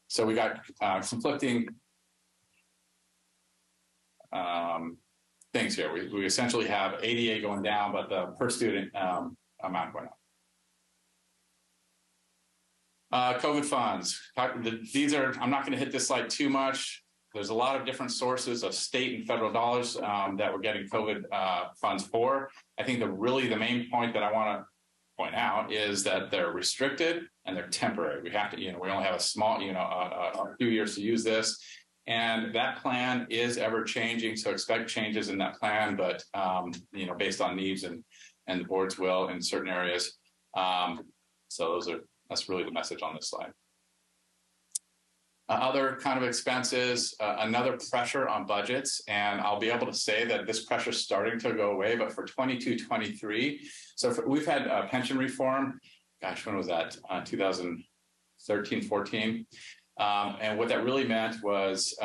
So we got conflicting things here. We essentially have ADA going down, but the per student amount going up. COVID funds. These are, I'm not going to hit this slide too much. There's a lot of different sources of state and federal dollars that we're getting COVID funds for. I think the main point that I want to point out is that they're restricted and they're temporary. We have to, we only have a small, a few years to use this. And that plan is ever changing. So expect changes in that plan, but, based on needs and the board's will in certain areas. So that's really the message on this slide. Other kind of expenses, another pressure on budgets, and I'll be able to say that this pressure is starting to go away, but for 22-23, so we've had pension reform, gosh, when was that? 2013, 14. And what that really meant was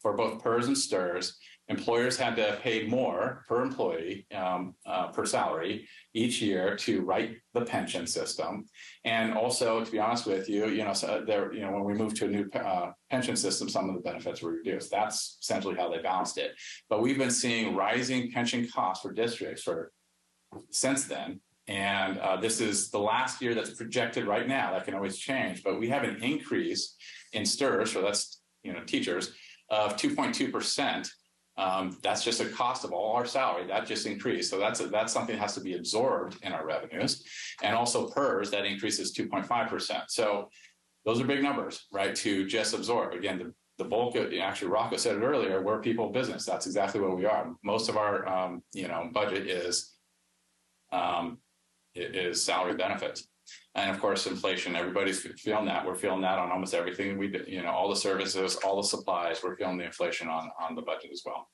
for both PERS and STIRS, employers had to pay more per employee, per salary each year to write the pension system. And also, to be honest with you, when we moved to a new pension system, some of the benefits were reduced. That's essentially how they balanced it. But we've been seeing rising pension costs for districts since then. And this is the last year that's projected right now. That can always change, but we have an increase in STIRS, so that's teachers, of 2.2%. That's just a cost of all our salary that just increased. So that's something that has to be absorbed in our revenues. And also PERS, that increases 2.5%. So those are big numbers, right? To just absorb. Again, the bulk of, actually Rocco said it earlier, we're people business. That's exactly what we are. Most of our budget is salary benefits. And of course, inflation, everybody's feeling that. We're feeling that on almost everything we do, all the services, all the supplies, we're feeling the inflation on the budget as well.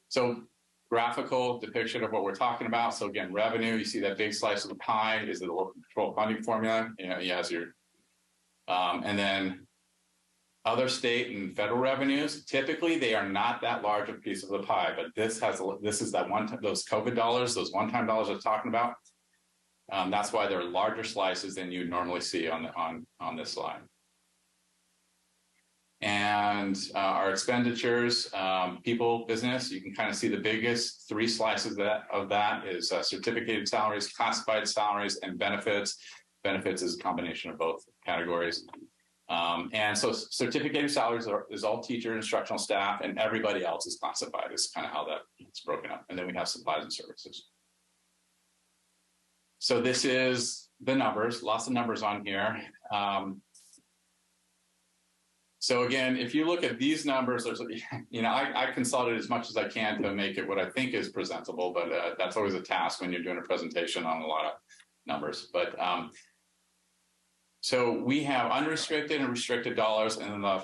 So graphical depiction of what we're talking about. So again, revenue, you see that big slice of the pie is the local control funding formula. He has your, and then other state and federal revenues, typically they are not that large a piece of the pie, but this is that one time, those COVID dollars, those one-time dollars I was talking about. That's why they're larger slices than you normally see on this slide. And our expenditures, people, business, you can kind of see the biggest three slices of that is certificated salaries, classified salaries, and benefits. Benefits is a combination of both categories. And so certificated salaries is all teacher, instructional staff, and everybody else is classified. Is kind of how that's broken up. And then we have supplies and services. So this is the numbers, lots of numbers on here. So again, if you look at these numbers, there's, I consulted as much as I can to make it what I think is presentable, but that's always a task when you're doing a presentation on a lot of numbers. But so we have unrestricted and restricted dollars, and then the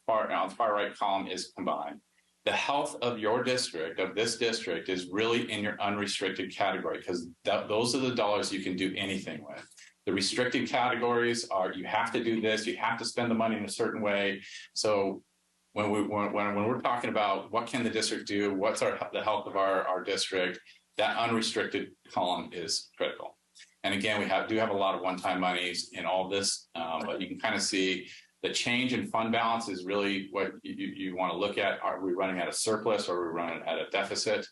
far right column is combined. The health of your district, of this district, is really in your unrestricted category, because those are the dollars you can do anything with. The restricted categories are, you have to do this, you have to spend the money in a certain way. So when we're talking about what can the district do, what's the health of our district, that unrestricted column is critical. And again, we do have a lot of one-time monies in all this, but you can kind of see the change in fund balance is really what you want to look at. Are we running at a surplus, or are we running at a deficit?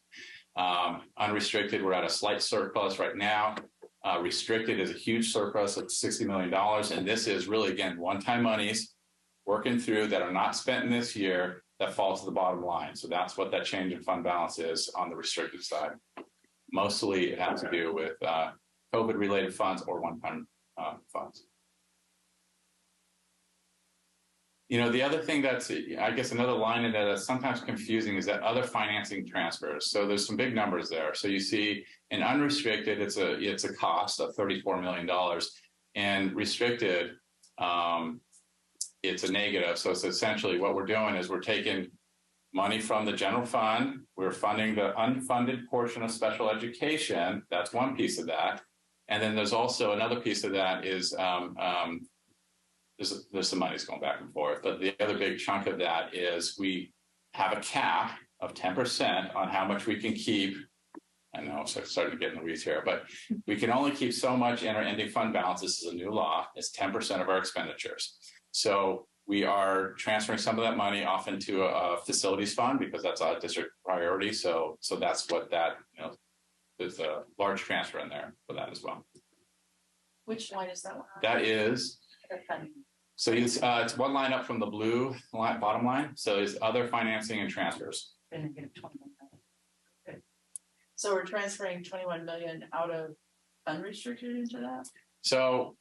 Unrestricted, we're at a slight surplus right now. Restricted is a huge surplus of $60 million. And this is really, again, one-time monies working through that are not spent in this year that fall to the bottom line. So that's what that change in fund balance is on the restricted side. Mostly it has to do with COVID-related funds or one-time funds. The other thing that's, I guess, another line in there that's sometimes confusing is that other financing transfers. So there's some big numbers there. So you see in unrestricted, it's a cost of $34 million, and restricted, it's a negative. So it's essentially what we're doing is we're taking money from the general fund. We're funding the unfunded portion of special education. That's one piece of that. And then there's also another piece of that is, there's some money's going back and forth, but the other big chunk of that is we have a cap of 10% on how much we can keep. I know, so I'm starting to get in the weeds here, but we can only keep so much in our ending fund balance. This is a new law. It's 10% of our expenditures. So we are transferring some of that money off into a facilities fund because that's a district priority. So that's what that, there's a large transfer in there for that as well. Which line is that one? That is. So it's one line up from the blue line, bottom line. So it's other financing and transfers. So we're transferring 21 million out of unrestricted into that? So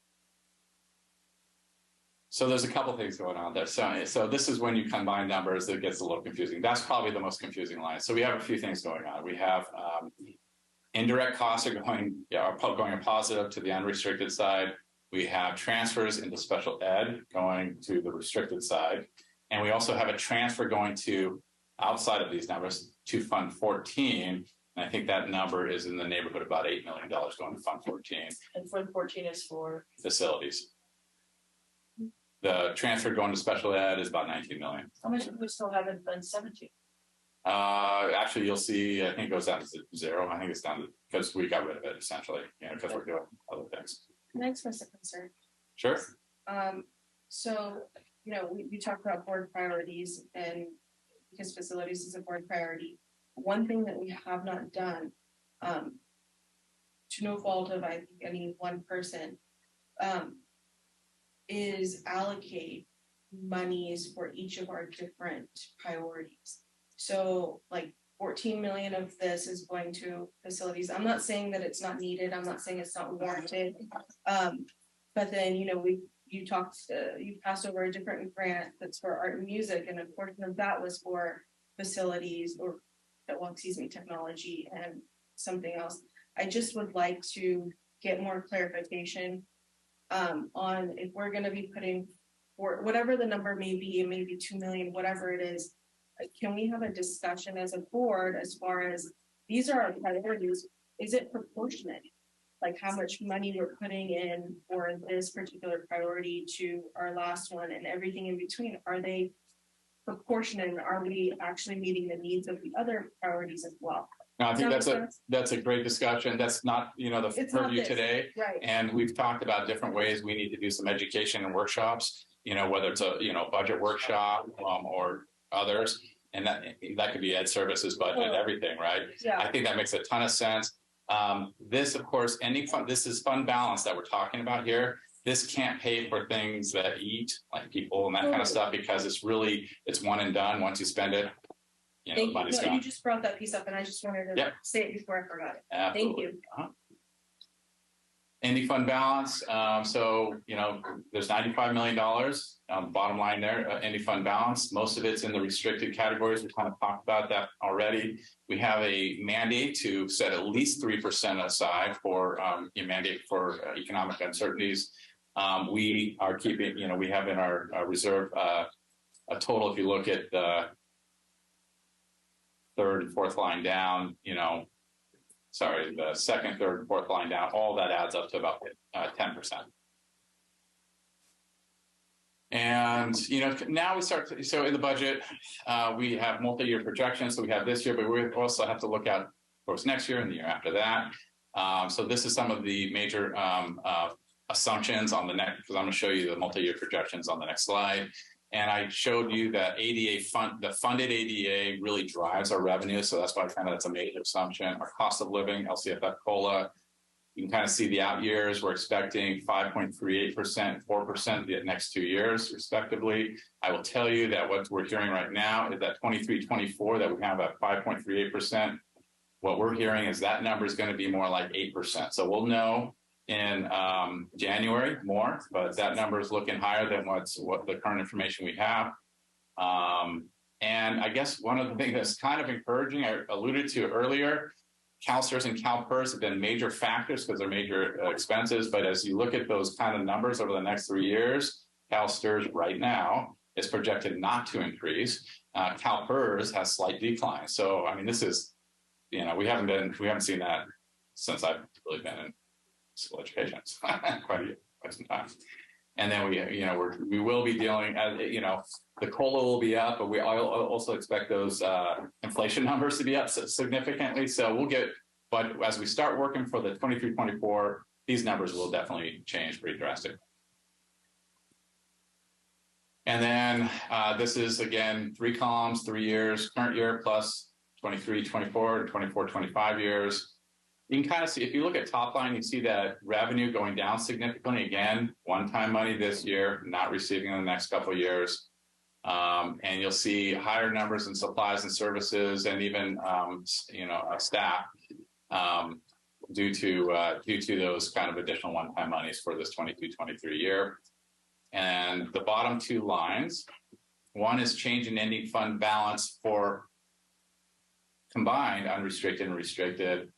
there's a couple things going on there. So this is when you combine numbers that gets a little confusing. That's probably the most confusing line. So we have a few things going on. We have indirect costs are going a positive to the unrestricted side. We have transfers into special ed going to the restricted side. And we also have a transfer going to outside of these numbers to Fund 14. And I think that number is in the neighborhood of about $8 million going to Fund 14. And Fund 14 is for? Facilities. The transfer going to special ed is about 19 million. How much do we still have in Fund 17? Actually, you'll see, I think it goes down to 0. I think it's down to, because we got rid of it essentially, because we're doing other things. Can I express a concern? Sure. So, we talked about board priorities, and because facilities is a board priority. One thing that we have not done, to no fault of I think any one person, is allocate monies for each of our different priorities. So like 14 million of this is going to facilities. I'm not saying that it's not needed. I'm not saying it's not warranted. But then, you passed over a different grant that's for art and music, and a portion of that was for facilities technology and something else. I just would like to get more clarification on if we're going to be putting for whatever the number may be, it may be 2 million, whatever it is. Can we have a discussion as a board as far as these are our priorities? Is it proportionate? like how much money we're putting in for this particular priority to our last one and everything in between. Are they proportionate? And are we actually meeting the needs of the other priorities as well? No, I think that's a great discussion. That's not, you know, the purview today. Right. And we've talked about different ways we need to do some education and workshops, you know, whether it's a, you know, budget workshop or others. And that could be ed services, budget, everything, right? Yeah. I think that makes a ton of sense. This, of course, this is fund balance that we're talking about here. This can't pay for things that eat, like people and that kind of stuff, because it's one and done. Once you spend it, you know, the money's gone. You just brought that piece up and I just wanted to say it before I forgot it. Absolutely. Thank you. Ending fund balance. So, you know, there's $95 million bottom line there, ending fund balance. Most of it's in the restricted categories. We kind of talked about that already. We have a mandate to set at least 3% aside for a mandate for economic uncertainties. We are keeping, you know, we have in our reserve a total, if you look at the third and fourth line down, you know, sorry, the second, third, and fourth line down, all that adds up to about 10%. And, you know, now we start, so in the budget, we have multi-year projections. So we have this year, but we also have to look at, of course, next year and the year after that. So this is some of the major assumptions on the next, because I'm going to show you the multi-year projections on the next slide. And I showed you that the funded ADA really drives our revenue. So that's why that's a major assumption. Our cost of living, LCFF COLA, you can kind of see the out years. We're expecting 5.38%, 4% the next 2 years, respectively. I will tell you that what we're hearing right now is that 23-24 that we have at 5.38%. What we're hearing is that number is going to be more like 8%. So we'll know in January more, but that number is looking higher than what the current information we have. And I guess one of the things that's kind of encouraging, I alluded to earlier, CalSTRS and CalPERS have been major factors because they're major expenses. But as you look at those kind of numbers over the next 3 years, CalSTRS right now is projected not to increase. CalPERS has slight decline. So I mean, this is, you know, we haven't seen that since I've really been in school education, quite some time. And then we will be dealing, you know, the COLA will be up, but we also expect those inflation numbers to be up significantly. So we'll get, but as we start working for the 23-24, these numbers will definitely change pretty drastically. And then this is again 3 columns, 3 years, current year plus 23-24 and 24-25 years. You can kind of see, if you look at top line, you see that revenue going down significantly. Again, one-time money this year, not receiving in the next couple of years. And you'll see higher numbers in supplies and services and even, you know, staff due to those kind of additional one-time monies for this 22-23 year. And the bottom 2 lines, one is change in ending fund balance for combined unrestricted and restricted.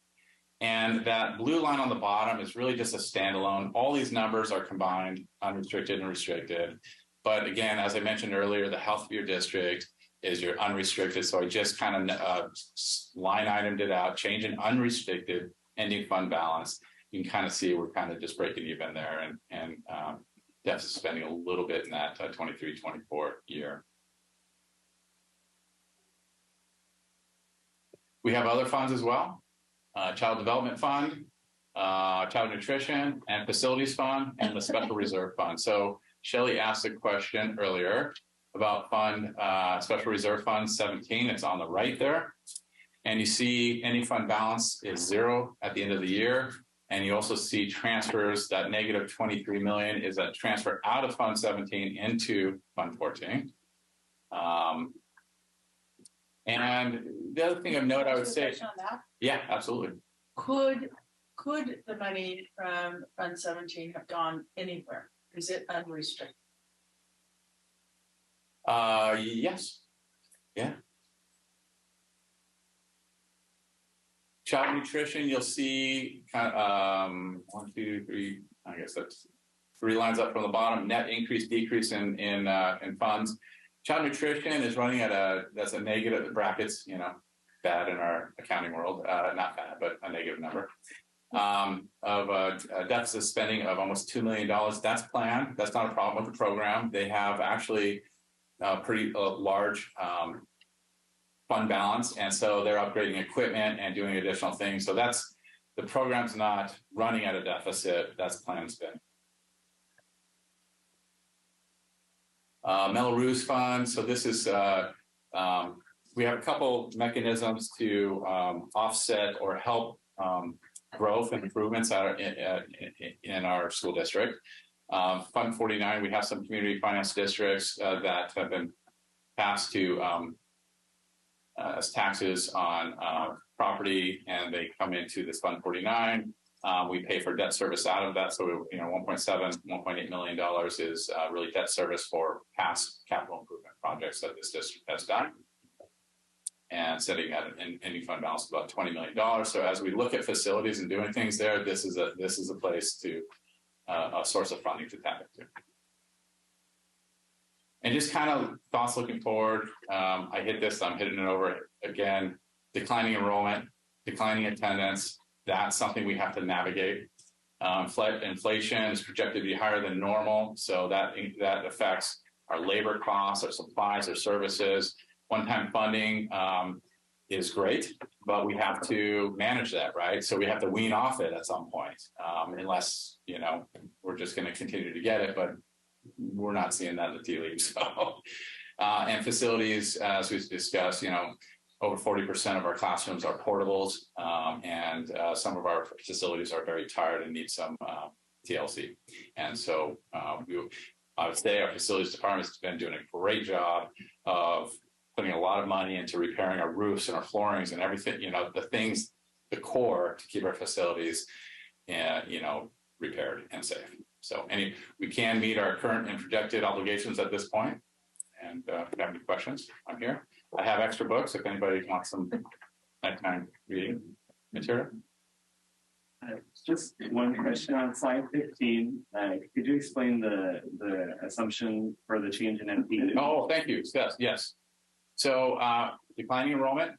And that blue line on the bottom is really just a standalone. All these numbers are combined, unrestricted and restricted. But again, as I mentioned earlier, the health of your district is your unrestricted. So I just kind of line itemed it out, change in unrestricted ending fund balance. You can kind of see we're kind of just breaking even there and deficit spending a little bit in that 23-24 year. We have other funds as well. Child Development Fund, Child Nutrition and Facilities Fund, and the Special Reserve Fund. So Shelley asked a question earlier about Special Reserve Fund 17. It's on the right there. And you see any fund balance is 0 at the end of the year. And you also see transfers, that negative 23 million is a transfer out of Fund 17 into Fund 14. And the other thing of note, I would say, yeah, absolutely. Could the money from Fund 17 have gone anywhere? Is it unrestricted? Yes. Yeah. Child nutrition, you'll see kind of 1, 2, 3. I guess that's 3 lines up from the bottom. Net increase, decrease in funds. Child nutrition is running at that's a negative brackets, you know, bad in our accounting world, not bad, but a negative number. of a deficit spending of almost $2 million. That's planned. That's not a problem with the program. They have actually a pretty large fund balance, and so they're upgrading equipment and doing additional things. So that's the program's not running at a deficit. That's planned spending. Melrose Fund. So this is we have a couple mechanisms to offset or help growth and improvements in our school district. Fund 49, we have some community finance districts that have been passed to as taxes on property, and they come into this Fund 49. We pay for debt service out of that. So, $1.8 million is really debt service for past capital improvement projects that this district has done. And setting at an ending fund balance of about $20 million. So as we look at facilities and doing things there, this is a place to a source of funding to tap into. And just kind of thoughts looking forward. I hit this, I'm hitting it over again. Declining enrollment, declining attendance. That's something we have to navigate. Inflation is projected to be higher than normal, so that affects our labor costs, our supplies, our services. One-time funding is great, but we have to manage that, right? So we have to wean off it at some point, unless, we're just going to continue to get it, but we're not seeing that in the tea leaves. So, and facilities, as we've discussed, over 40% of our classrooms are portables, and some of our facilities are very tired and need some TLC. And so I would say our facilities department has been doing a great job of putting a lot of money into repairing our roofs and our floorings and everything, the core to keep our facilities, repaired and safe. So we can meet our current and projected obligations at this point. And if you have any questions, I'm here. I have extra books if anybody wants some nighttime reading material. Just one question on slide 15. Could you explain the assumption for the change in MP? Oh, thank you. Yes. So declining enrollment.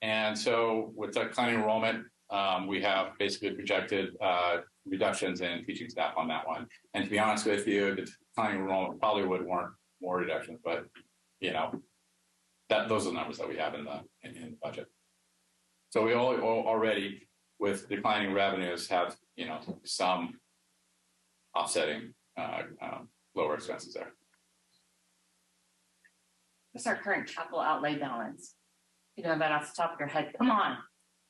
And so with declining enrollment, we have basically projected reductions in teaching staff on that one. And to be honest with you, the declining enrollment probably would warrant more reductions, but those are the numbers that we have in the budget. So we already, with declining revenues, have some offsetting lower expenses there. What's our current capital outlay balance? You know that off the top of your head. Come on.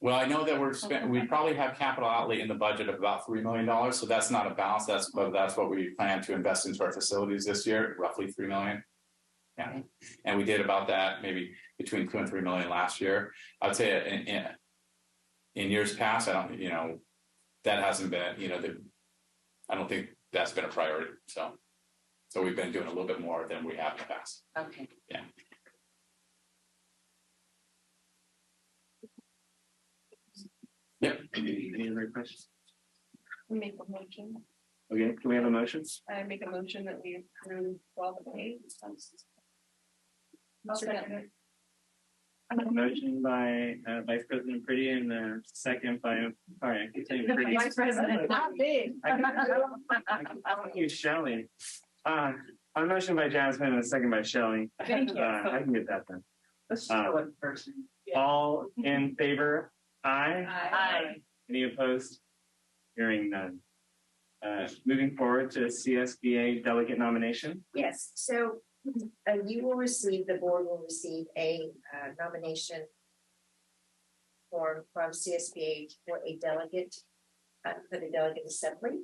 Well, I know that we probably have capital outlay in the budget of about $3 million. So that's not a balance. That's what we plan to invest into our facilities this year, roughly $3 million. Yeah. And we did about that, maybe between $2 and $3 million last year. I'd say in years past, that hasn't been, I don't think that's been a priority. So we've been doing a little bit more than we have in the past. Okay. Yeah. Yep. Any other questions? Make a motion. Okay, can we have a motion? I make a motion that we approve 12A. I'll second it. A motion by Vice President Pretty and a second by, sorry, I keep saying Pretty. Vice President, not big. You, Shelley. A motion by Jasmine and a second by Shelley. Thank you. I can get that done. Let's show one person. All in favor? Aye. Aye. Any opposed? Hearing none. Moving forward to CSBA delegate nomination. Yes, so the board will receive a nomination form from CSBA for a delegate, for the delegate assembly.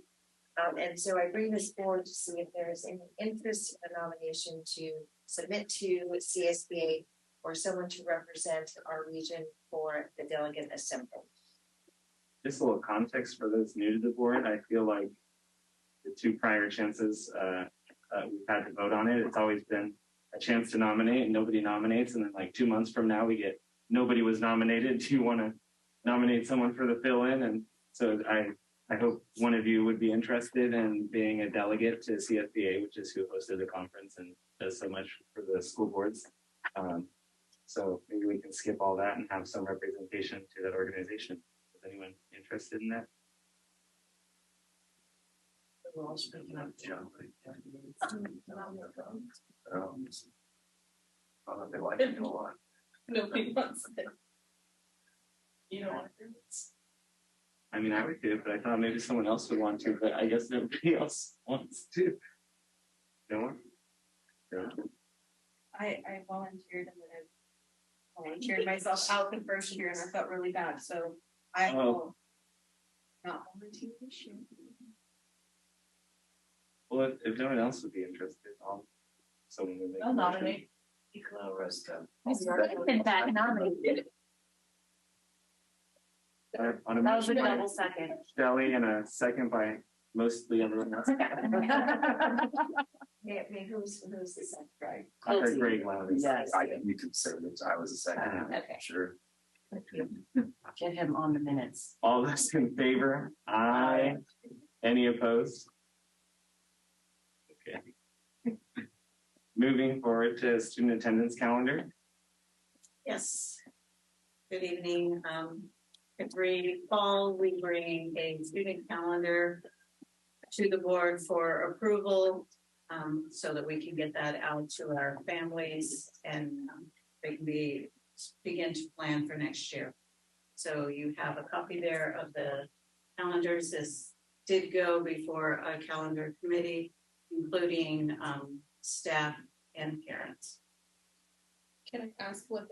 And so I bring this forward to see if there is any interest in a nomination to submit to CSBA or someone to represent our region for the delegate assembly. Just a little context for those new to the board. I feel like the two prior chances we've had to vote on it. It's always been a chance to nominate and nobody nominates. And then like 2 months from now, we get nobody was nominated. Do you want to nominate someone for the fill-in? And so I hope one of you would be interested in being a delegate to CSBA, which is who hosted the conference and does so much for the school boards. So maybe we can skip all that and have some representation to that organization. Is anyone interested in that? We're all speaking up. They like it a lot. Nobody wants it. You don't want to do this. I mean, I would do it, but I thought maybe someone else would want to, but I guess nobody else wants to. No one? No. I volunteered and then I volunteered myself out the first year and I felt really bad, so I will not volunteer this year. Well, if no one else would be interested, someone would make. I'll nominate Nicola Roscoe. Been back nominated. That was a double second. Shelley and a second by mostly everyone else. Yeah, who's the second, right? I heard Greg loud. Yes. You could say that I was a second. Okay. Sure. Get him on the minutes. All those in favor? Aye. Any opposed? Okay. Moving forward to student attendance calendar. Yes. Good evening. Every fall, we bring a student calendar to the board for approval, so that we can get that out to our families and they can begin to plan for next year. So you have a copy there of the calendars. This did go before a calendar committee, including staff and parents. Can I ask what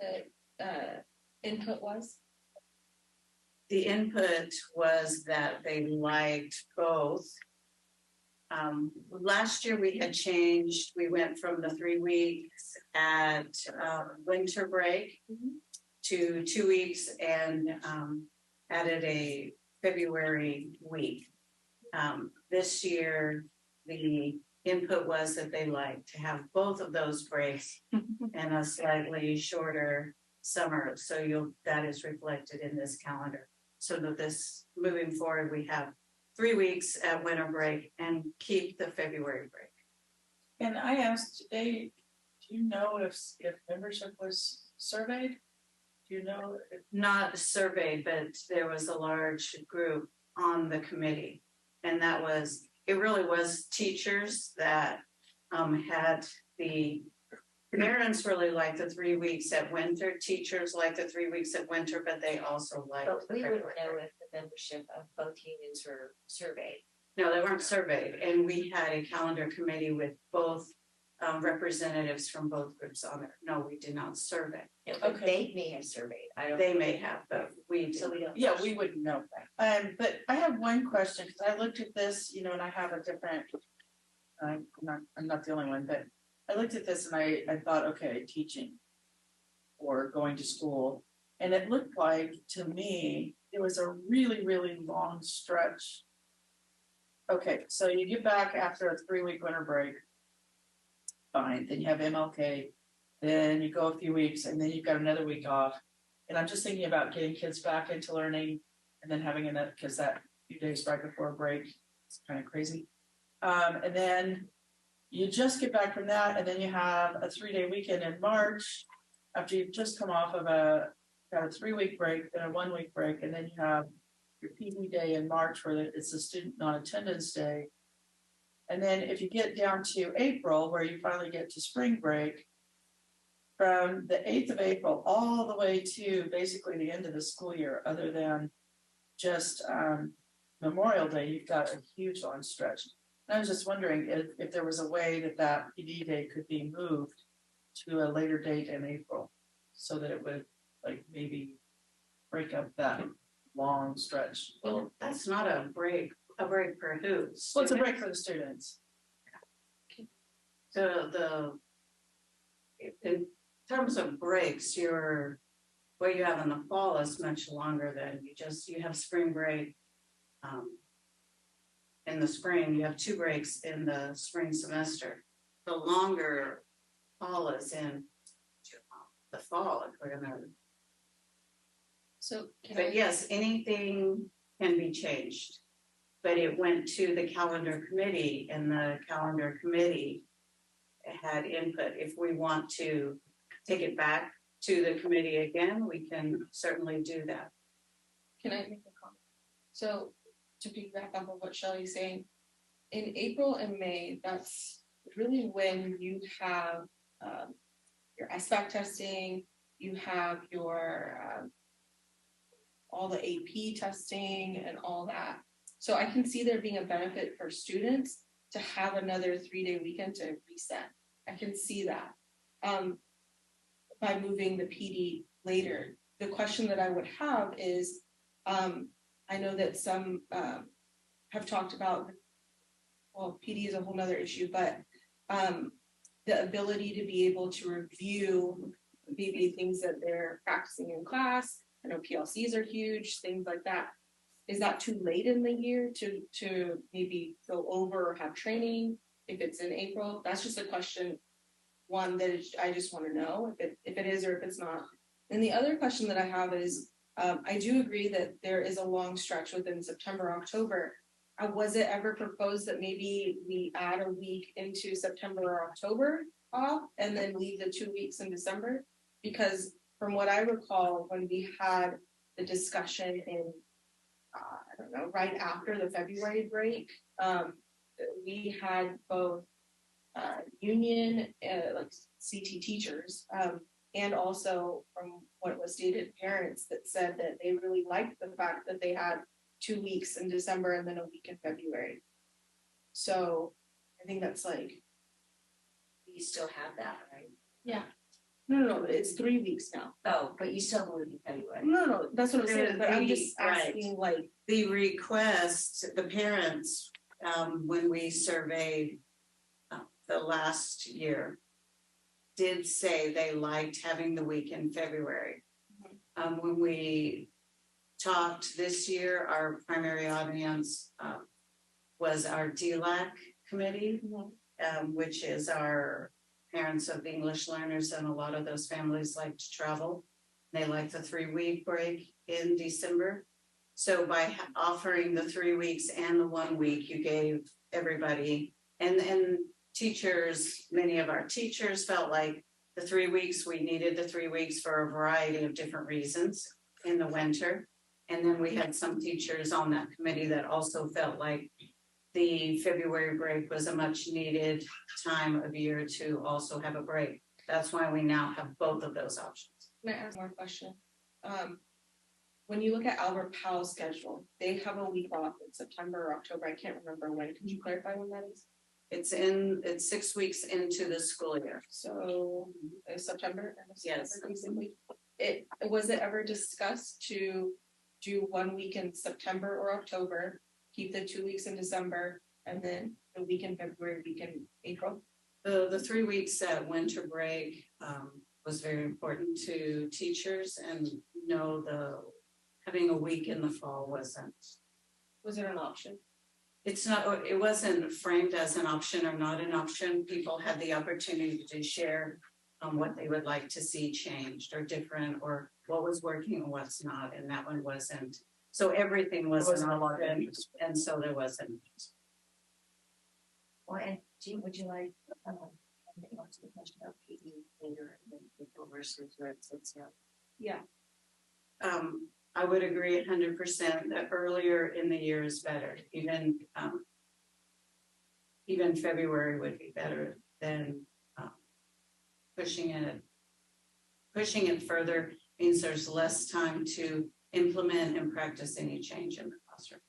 the input was? The input was that they liked both. Last year we had changed, we went from the 3 weeks at winter break to 2 weeks and added a February week. This year, the input was that they like to have both of those breaks and a slightly shorter summer. So that is reflected in this calendar. So that this moving forward, we have 3 weeks at winter break and keep the February break. And I asked today, do you know if membership was surveyed? Do you know? Not surveyed, but there was a large group on the committee. And it really was teachers that had the parents really like the 3 weeks at winter. Teachers like the 3 weeks at winter, but they also like. But we wouldn't know if the membership of both unions were surveyed. No, they weren't surveyed. And we had a calendar committee with both representatives from both groups on there. No, we did not survey. Okay. They may have surveyed. They may have, but we don't. Yeah, we wouldn't know. But I have one question because I looked at this, and I have a different. I'm not the only one, but I looked at this and I thought, okay, teaching or going to school, and it looked like to me it was a really, really long stretch. Okay, so you get back after a 3 week winter break. Fine, then you have MLK, then you go a few weeks, and then you've got another week off. And I'm just thinking about getting kids back into learning and then having another, because that few days right before break, it's kind of crazy. And then you just get back from that, and then you have a 3-day weekend in March after you've just come off of got a 3 week break, then a 1 week break, and then you have your PD day in March where it's a student non-attendance day. And then if you get down to April, where you finally get to spring break, from the 8th of April all the way to basically the end of the school year, other than just Memorial Day, you've got a huge long stretch. And I was just wondering if there was a way that PD day could be moved to a later date in April, so that it would maybe break up that long stretch. Well, that's not a break for who? Well, it's a break for the students. So in terms of breaks, what you have in the fall is much longer than you have spring break. In the spring, you have 2 breaks in the spring semester. The longer fall is in the fall, if we're gonna. But yes, anything can be changed. But it went to the calendar committee, and the calendar committee had input. If we want to take it back to the committee again, we can certainly do that. Can I make a comment? So to piggyback off of what Shelley's saying, in April and May, that's really when you have your SBAC testing, you have your all the AP testing and all that. So I can see there being a benefit for students to have another 3-day weekend to reset. I can see that by moving the PD later. The question that I would have is, I know that some have talked about, well, PD is a whole nother issue, but the ability to be able to review maybe things that they're practicing in class. I know PLCs are huge, things like that. Is that too late in the year to maybe go over or have training if it's in April? That's just a question, one that I just want to know if it is or if it's not. And the other question that I have is, I do agree that there is a long stretch within September, October. Was it ever proposed that maybe we add a week into September or October off and then leave the 2 weeks in December? Because from what I recall, when we had the discussion in, I don't know, right after the February break, we had both union, like CT teachers, and also from what was stated, parents that said that they really liked the fact that they had 2 weeks in December and then a week in February. So I think that's like. You still have that, right? Yeah. No, it's 3 weeks now. Oh, but you still moved in February. No, that's what I'm saying, but I'm just asking, like. The request, the parents, when we surveyed the last year, did say they liked having the week in February. When we talked this year, our primary audience was our DLAC committee, which is our parents of English learners, and a lot of those families like to travel. They like the 3-week break in December. So by offering the 3 weeks and the 1 week, you gave everybody, and teachers, many of our teachers felt like the 3 weeks, we needed the 3 weeks for a variety of different reasons in the winter. And then we had some teachers on that committee that also felt like the February break was a much needed time of year to also have a break. That's why we now have both of those options. Can I ask one question? When you look at Albert Powell's schedule, they have a week off in September or October. I can't remember when. Could you clarify when that is? It's 6 weeks into the school year. So September? Yes. Basically. Was it ever discussed to do 1 week in September or October, keep the 2 weeks in December, and then the week in February, week in April? The 3 weeks at winter break was very important to teachers, and having a week in the fall wasn't. Was it an option? It's not, it wasn't framed as an option or not an option. People had the opportunity to share what they would like to see changed or different, or what was working and what's not, and that one wasn't. So everything wasn't a lot, and so there wasn't. Well, and Jean, would you like to answer the question about PD later and then versus where it sits now? Yeah. I would agree 100% that earlier in the year is better. Even February would be better than pushing it further means there's less time to implement and practice any change in the classroom.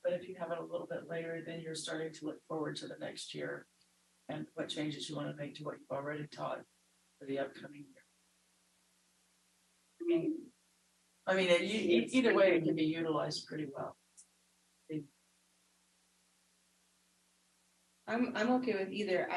But if you have it a little bit later, then you're starting to look forward to the next year and what changes you want to make to what you've already taught for the upcoming year. I mean, either way, it can be utilized pretty well. I'm okay with either.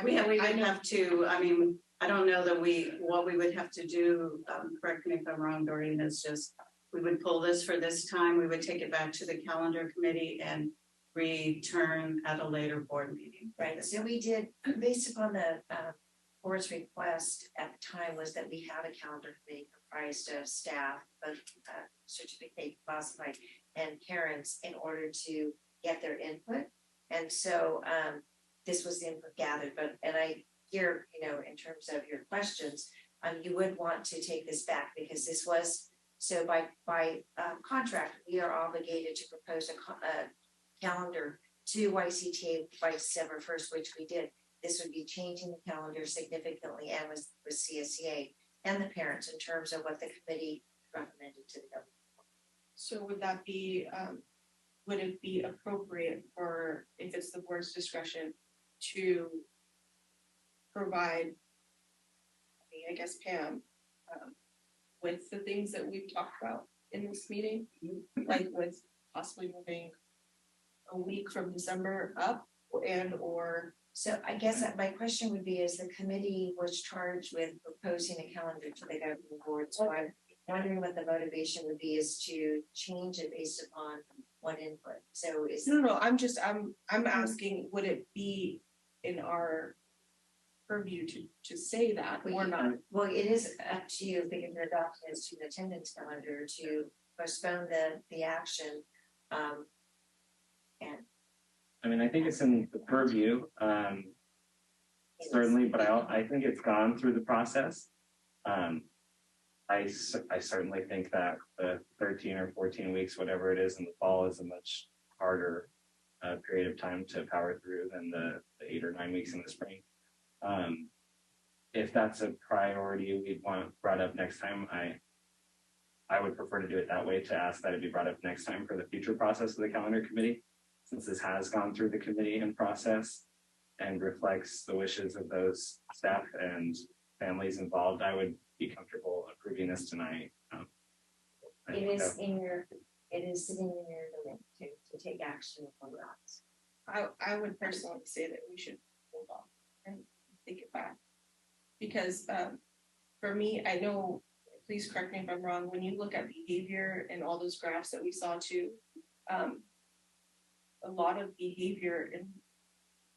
We would have to. I mean, I don't know that what we would have to do. Correct me if I'm wrong, Doreen. Is just we would pull this for this time. We would take it back to the calendar committee and return at a later board meeting. Right. So we did, based upon the board's request at the time, was that we have a calendar committee comprised of staff, both certificate, classified, and parents in order to get their input. And so this was the input gathered, and I hear, in terms of your questions, you would want to take this back because this was So by contract, we are obligated to propose a calendar to YCTA by December 1st, which we did. This would be changing the calendar significantly and with CSEA and the parents in terms of what the committee recommended to the government. So would that be, would it be appropriate for, if it's the board's discretion, to provide, I guess, Pam, with the things that we've talked about in this meeting, like with possibly moving a week from December up or. So I guess that my question would be, is the committee was charged with proposing a calendar to the governing board, so I'm wondering what the motivation would be is to change it based upon one input. So is no, I'm asking, would it be in our purview to say that or not? Well, it is up to you if they can adopt it as to the attendance calendar to postpone the action. And I mean, I think it's in the purview, certainly, but I think it's gone through the process. I certainly think that the 13 or 14 weeks, whatever it is in the fall, is a much harder period of time to power through than the 8 or 9 weeks in the spring. If that's a priority we'd want brought up next time, I would prefer to do it that way, to ask that it be brought up next time for the future process of the calendar committee, since this has gone through the committee and process and reflects the wishes of those staff and families involved. I would be comfortable approving this tonight. it is sitting in your domain to take action on that. I would personally say that we should hold on and think it back, because for me, I know, please correct me if I'm wrong, when you look at behavior and all those graphs that we saw too, a lot of behavior, and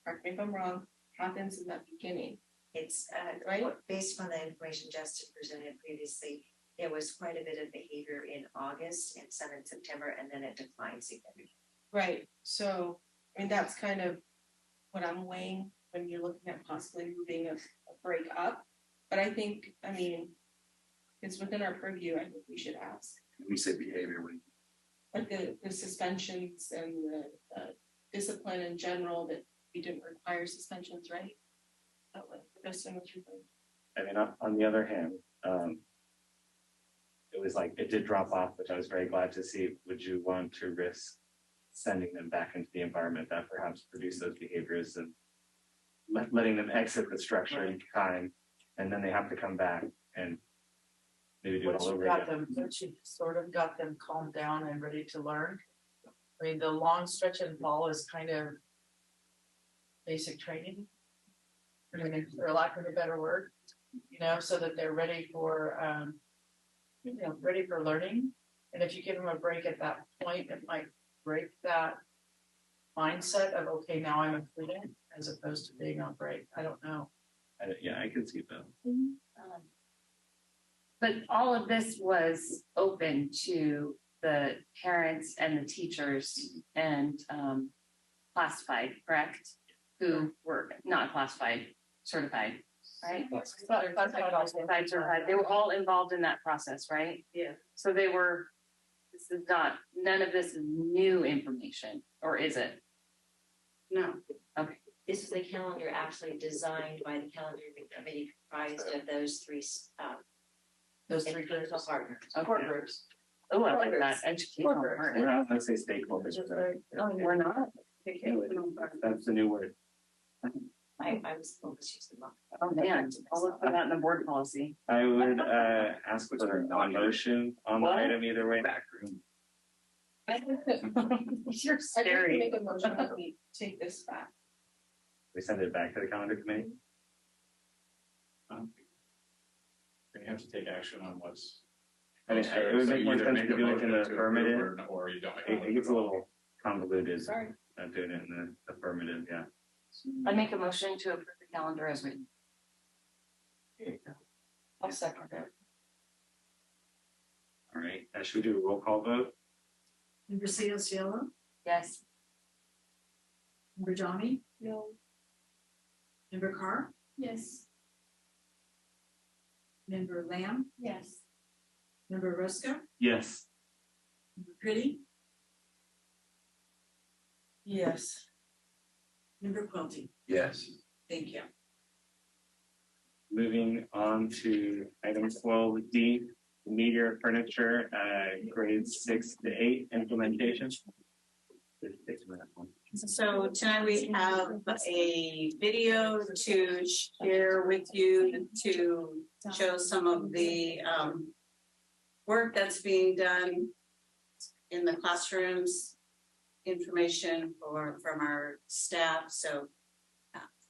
correct me if I'm wrong, happens in that beginning. It's right based on the information Justin presented previously. There was quite a bit of behavior in August and some in September, and then it declined significantly. Right. So, I mean, that's kind of what I'm weighing when you're looking at possibly moving a break up. But I think, I mean, it's within our purview. I think we should ask. When we say behavior, like the suspensions and the discipline in general, that we didn't require suspensions, right? That was what you think. I mean, on the other hand, it was like, it did drop off, which I was very glad to see. Would you want to risk sending them back into the environment that perhaps produced those behaviors and letting them exit the structure in time, and then they have to come back and maybe do it all over again? Once you sort of got them calmed down and ready to learn. I mean, the long stretch and fall is kind of basic training. I mean, for lack of a better word, so that they're ready for, ready for learning. And if you give them a break at that point, it might break that mindset of, okay, now I'm a student, as opposed to being on break. I don't know. I can see that. But all of this was open to the parents and the teachers and classified, correct? Who were not classified, certified, right? Classified, certified. They were all involved in that process, right? Yeah. So they were, none of this is new information, or is it? No. Okay. This is a calendar actually designed by the calendar committee, comprised of those three groups, partners. Core groups. Oh, I like that. Educational partners. We're not, let's say stakeholders. We're not. That's the new word. I was supposed to use the wrong. Oh man, I'll look for that in the board policy. I would ask for a motion on the item either way. You're scary. I make a motion that we take this back. We send it back to the calendar committee. You have to take action on what's. I mean, it would make more sense to do it in the affirmative. Or you don't. It gets a little convoluted. Sorry. Doing it in the affirmative, yeah. I make a motion to approve the calendar as written. I'll second it. All right, should we do a roll call vote? Member Cielo? Yes. Member Johnny? No. Member Carr? Yes. Member Lamb? Yes. Member Roscoe, Yes. Member Pretty. Yes. Member Quilty, Yes. thank you. Moving on to item 12D, media furniture, grades 6 to 8 implementation. So tonight we have a video to share with you to show some of the work that's being done in the classrooms, information from our staff. So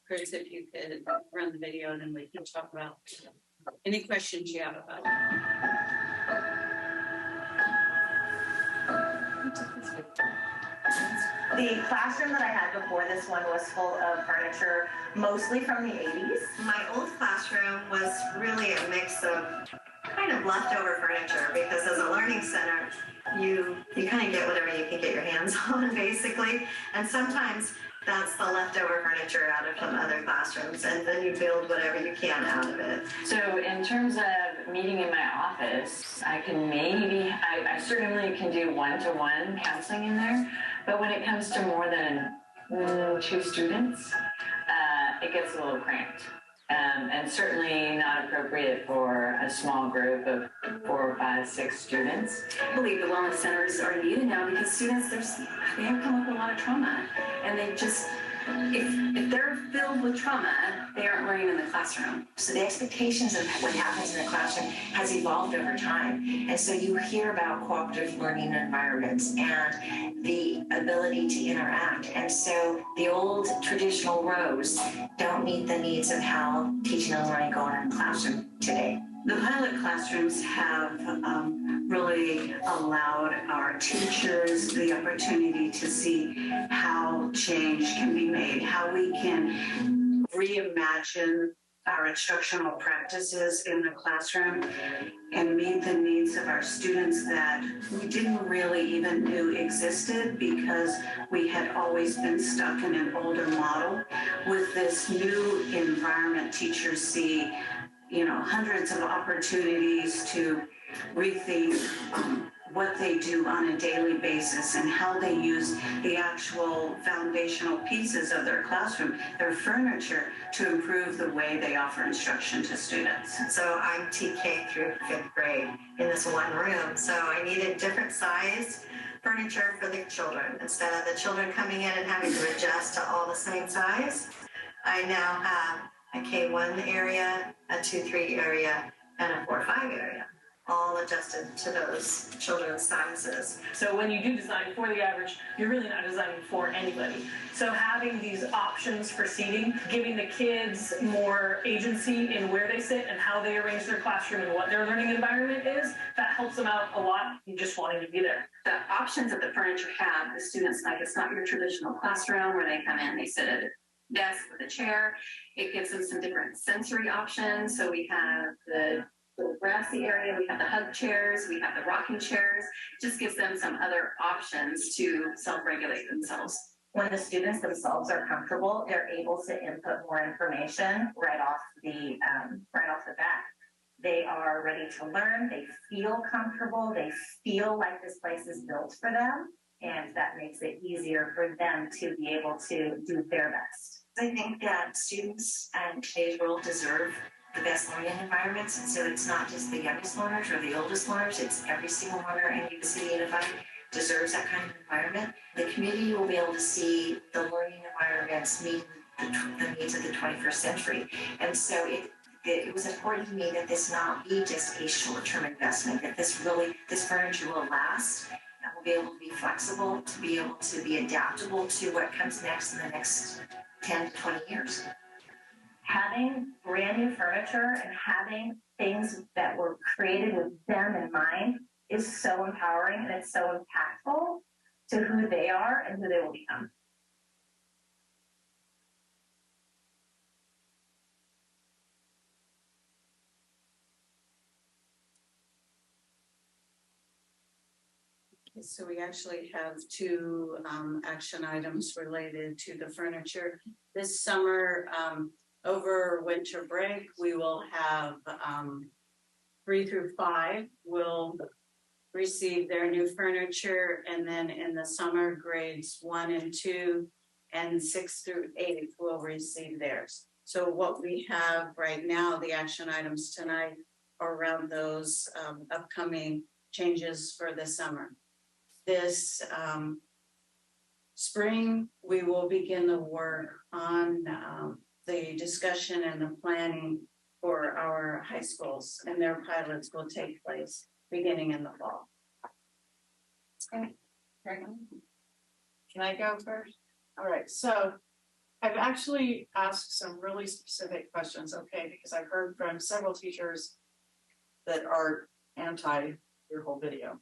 Chris, if you could run the video and then we can talk about any questions you have about it. The classroom that I had before this one was full of furniture, mostly from the 80s. My old classroom was really a mix of kind of leftover furniture because as a learning center, you kind of get whatever you can get your hands on, basically. And sometimes that's the leftover furniture out of some other classrooms, and then you build whatever you can out of it. So in terms of meeting in my office, I certainly can do one-to-one counseling in there, but when it comes to more than 2 students, it gets a little cramped. And certainly not appropriate for a small group of 4, 5, 6 students. I believe the wellness centers are needed now because students, they have come up with a lot of trauma, and they just, if they're filled with trauma, they aren't learning in the classroom. So the expectations of what happens in the classroom has evolved over time. And so you hear about cooperative learning environments and the ability to interact. And so the old traditional rows don't meet the needs of how teaching and learning go on in the classroom today. The pilot classrooms have really allowed our teachers the opportunity to see how change can be made, how we can reimagine our instructional practices in the classroom and meet the needs of our students that we didn't really even knew existed because we had always been stuck in an older model. With this new environment, teachers see hundreds of opportunities to rethink what they do on a daily basis and how they use the actual foundational pieces of their classroom, their furniture, to improve the way they offer instruction to students. So I'm TK through 5th grade in this one room, so I needed different size furniture for the children. Instead of the children coming in and having to adjust to all the same size, I now have a K1 area, a 2-3 area, and a 4-5 area, all adjusted to those children's sizes. So when you do design for the average, you're really not designing for anybody. So having these options for seating, giving the kids more agency in where they sit and how they arrange their classroom and what their learning environment is, that helps them out a lot in just wanting to be there. The options that the furniture have, the students like, it's not your traditional classroom where they come in, they sit at a desk with a chair. It gives them some different sensory options. So we have the grassy area, we have the hug chairs, we have the rocking chairs. It just gives them some other options to self-regulate themselves. When the students themselves are comfortable, they're able to input more information right off the bat. They are ready to learn, they feel comfortable, they feel like this place is built for them, and that makes it easier for them to be able to do their best. I think that students in today's world deserve the best learning environments, and so it's not just the youngest learners or the oldest learners, it's every single learner in Yuba-City Unified deserves that kind of environment. The community will be able to see the learning environments meet the needs of the 21st century. And so it was important to me that this not be just a short-term investment, that this furniture will last, and will be able to be flexible, to be able to be adaptable to what comes next in the next 10 to 20 years. Having brand new furniture and having things that were created with them in mind is so empowering, and it's so impactful to who they are and who they will become. So we actually have 2 action items related to the furniture. This summer, over winter break, we will have 3 through 5 will receive their new furniture, and then in the summer, grades 1 and 2 and 6 through 8 will receive theirs. So what we have right now, the action items tonight, are around those upcoming changes for the summer. This spring, we will begin the work on the discussion and the planning for our high schools, and their pilots will take place beginning in the fall. Okay. Can I go first? All right, so I've actually asked some really specific questions, okay, because I've heard from several teachers that are anti your whole video.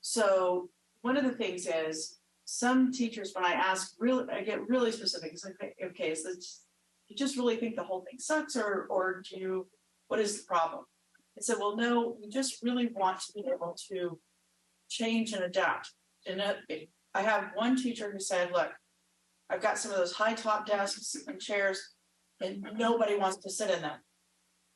So one of the things is some teachers, when I ask I get really specific. It's like, okay, is this, you just really think the whole thing sucks, or do you, what is the problem? I said, well, no, we just really want to be able to change and adapt. And I have one teacher who said, look, I've got some of those high top desks and chairs and nobody wants to sit in them.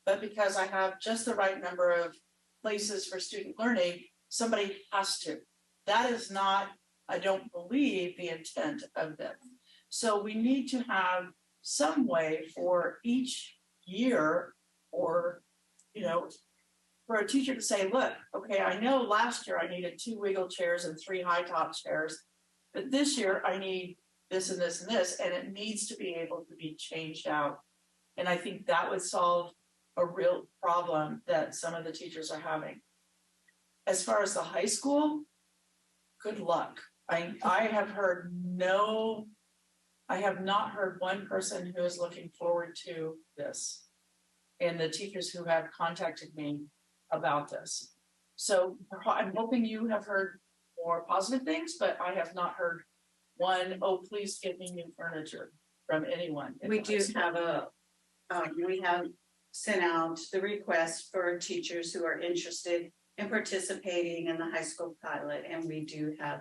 But because I have just the right number of places for student learning, somebody has to. That is not, I don't believe, the intent of them. So we need to have some way for each year, or, you know, for a teacher to say, look, okay, I know last year I needed 2 wiggle chairs and 3 high top chairs, but this year I need this and this and this, and it needs to be able to be changed out. And I think that would solve a real problem that some of the teachers are having. As far as the high school, good luck. I have heard I have not heard one person who is looking forward to this, and the teachers who have contacted me about this. So I'm hoping you have heard more positive things, but I have not heard one, oh, please give me new furniture from anyone. We do have we have sent out the request for teachers who are interested in participating in the high school pilot, and we do have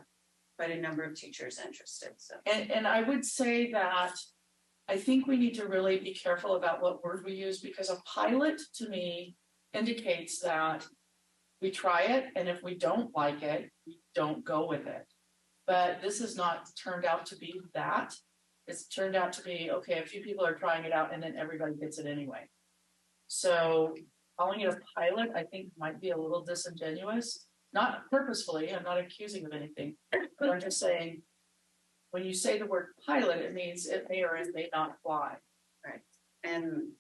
quite a number of teachers interested. So, and I would say that I think we need to really be careful about what word we use, because a pilot to me indicates that we try it, and if we don't like it, we don't go with it. But this has not turned out to be that. It's turned out to be, okay, a few people are trying it out and then everybody gets it anyway. So calling it a pilot, I think, might be a little disingenuous. Not purposefully, I'm not accusing of anything, but I'm just saying, when you say the word pilot, it means it may or it may not fly. Right. And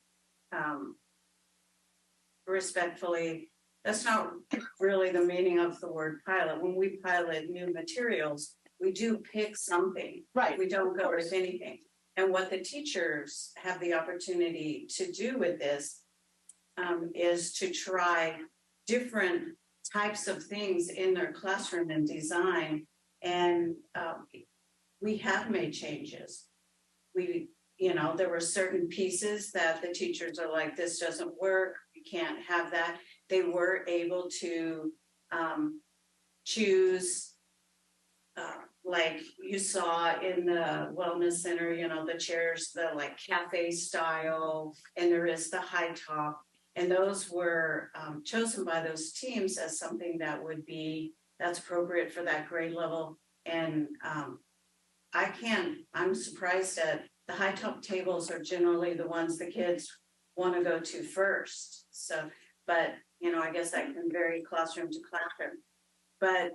respectfully, that's not really the meaning of the word pilot. When we pilot new materials, we do pick something. Right. We don't go with anything. And what the teachers have the opportunity to do with this is to try different types of things in their classroom and design. And we have made changes. There were certain pieces that the teachers are like, this doesn't work, you can't have that. They were able to choose, like you saw in the wellness center, the chairs, the like cafe style, and there is the high top. And those were chosen by those teams as something that's appropriate for that grade level. And I'm surprised that the high top tables are generally the ones the kids want to go to first. So, but, I guess that can vary classroom to classroom. But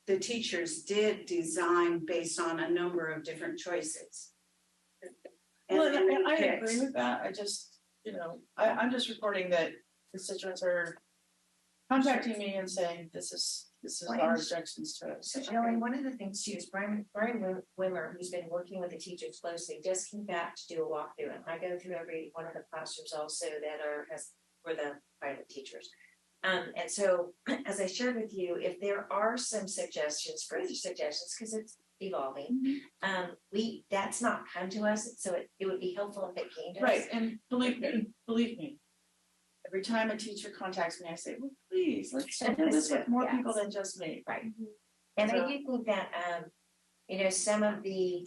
the teachers did design based on a number of different choices. And I agree with that. I just, I'm just reporting that constituents are contacting me and saying this is our objections to it. So, and one of the things too is Brian Wimmer, who's been working with the teachers closely, just came back to do a walkthrough. And I go through every one of the classrooms also that for the private teachers. And so, as I shared with you, if there are some suggestions, further suggestions, because it's evolving, that's not come to us, so it would be helpful if it came to us. Right, and believe me, every time a teacher contacts me, I say, well, please, let's do this with more people than just me. Right. And I do think that, some of the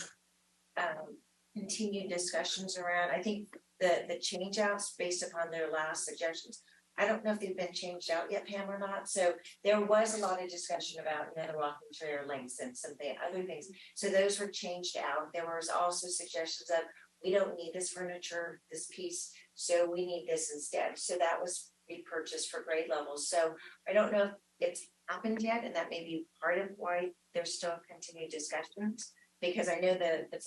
continued discussions around, I think the change outs based upon their last suggestions. I don't know if they've been changed out yet, Pam, or not. So there was a lot of discussion about the rocking chair lengths and some other things. So those were changed out. There was also suggestions of, we don't need this furniture, this piece, so we need this instead. So that was repurchased for grade levels. So I don't know if it's happened yet, and that may be part of why there's still continued discussions. Because I know that the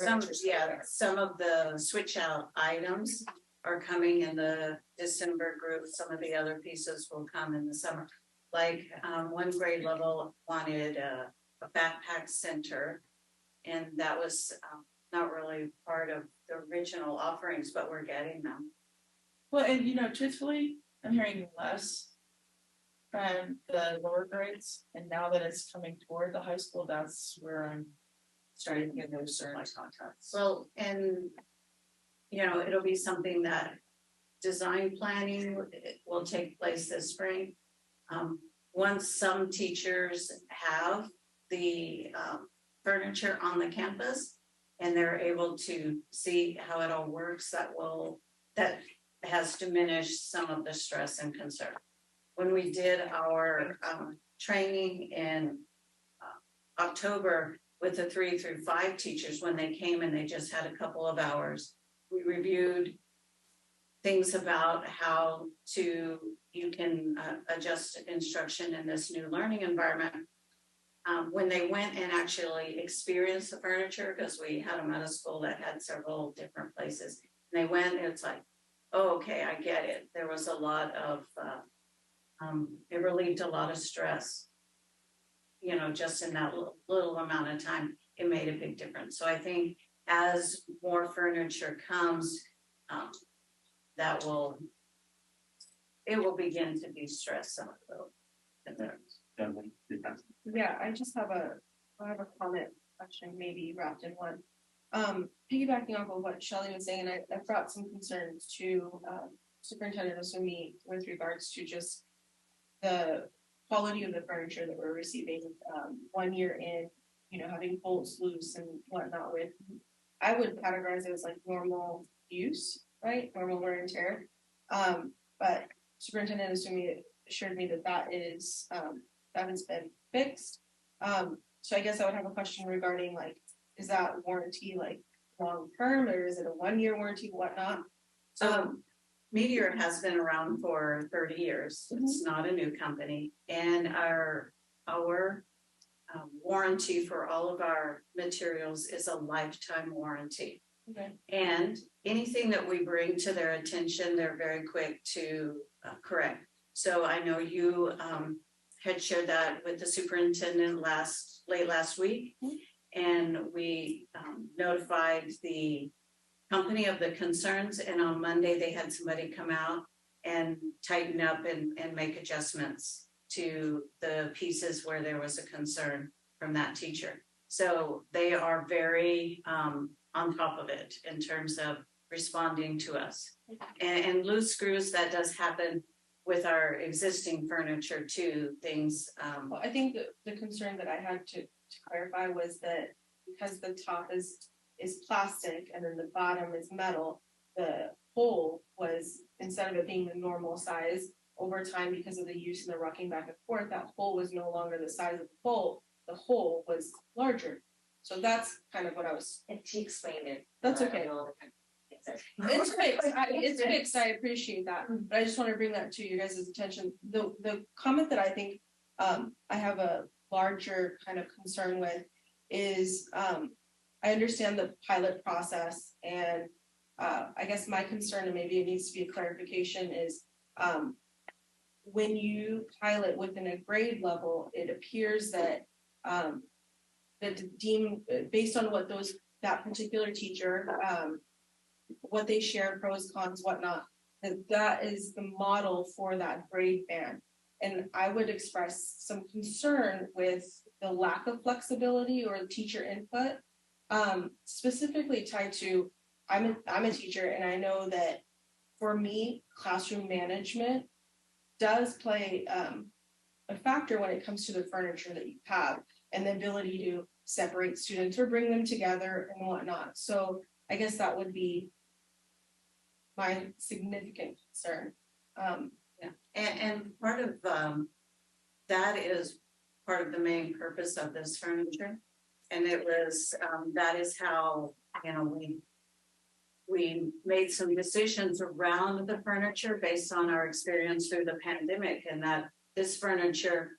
some of the switch out items are coming in the December group. Some of the other pieces will come in the summer. Like one grade level wanted a backpack center, and that was not really part of the original offerings, but we're getting them. Well, and truthfully, I'm hearing less from the lower grades, and now that it's coming toward the high school, that's where I'm starting to get those certain contracts. Well, and it'll be something that design planning will take place this spring. Once some teachers have the furniture on the campus and they're able to see how it all works, that has diminished some of the stress and concern. When we did our training in October with the 3 through 5 teachers, when they came and they just had a couple of hours, we reviewed things about how you can adjust instruction in this new learning environment. When they went and actually experienced the furniture, because we had them at a school that had several different places, and they went, and it's like, oh, okay, I get it. There was a lot of, it relieved a lot of stress. Just in that little amount of time, it made a big difference. So I think as more furniture comes, it will begin to de-stress some of those. Yeah, I have a comment question, maybe wrapped in one. Piggybacking off of what Shelley was saying, and I brought some concerns to Superintendent Osumi with regards to just the quality of the furniture that we're receiving 1 year in, having bolts loose and whatnot with, I would categorize it as like normal use, right? Normal wear and tear. But Superintendent assured me that that has been fixed. So I guess I would have a question regarding is that warranty long term, or is it a 1 year warranty, whatnot? Meteor has been around for 30 years. It's not a new company, and our warranty for all of our materials is a lifetime warranty. Okay. And anything that we bring to their attention, they're very quick to correct. So I know you had shared that with the superintendent late last week, and we notified the company of the concerns, and on Monday they had somebody come out and tighten up and make adjustments to the pieces where there was a concern from that teacher. So they are very on top of it in terms of responding to us. And loose screws, that does happen with our existing furniture too, things. Well, I think the concern that I had to clarify was that because the top is plastic and then the bottom is metal, the hole was, instead of it being the normal size, over time, because of the use and the rocking back and forth, that hole was no longer the size of the hole. The hole was larger. So that's kind of what I was. And she explained it. That's okay. It's fixed. It's fixed. I appreciate that, but I just want to bring that to you guys' attention. The comment that I think I have a larger kind of concern with is I understand the pilot process, and I guess my concern, and maybe it needs to be a clarification, is when you pilot within a grade level, it appears that based on what that particular teacher, what they share, pros, cons, whatnot, that is the model for that grade band. And I would express some concern with the lack of flexibility or teacher input, specifically tied to, I'm a teacher, and I know that for me, classroom management does play a factor when it comes to the furniture that you have and the ability to separate students or bring them together and whatnot. So I guess that would be my significant concern. And part of that is part of the main purpose of this furniture. And it was that is how, you know, we made some decisions around the furniture based on our experience through the pandemic, and that this furniture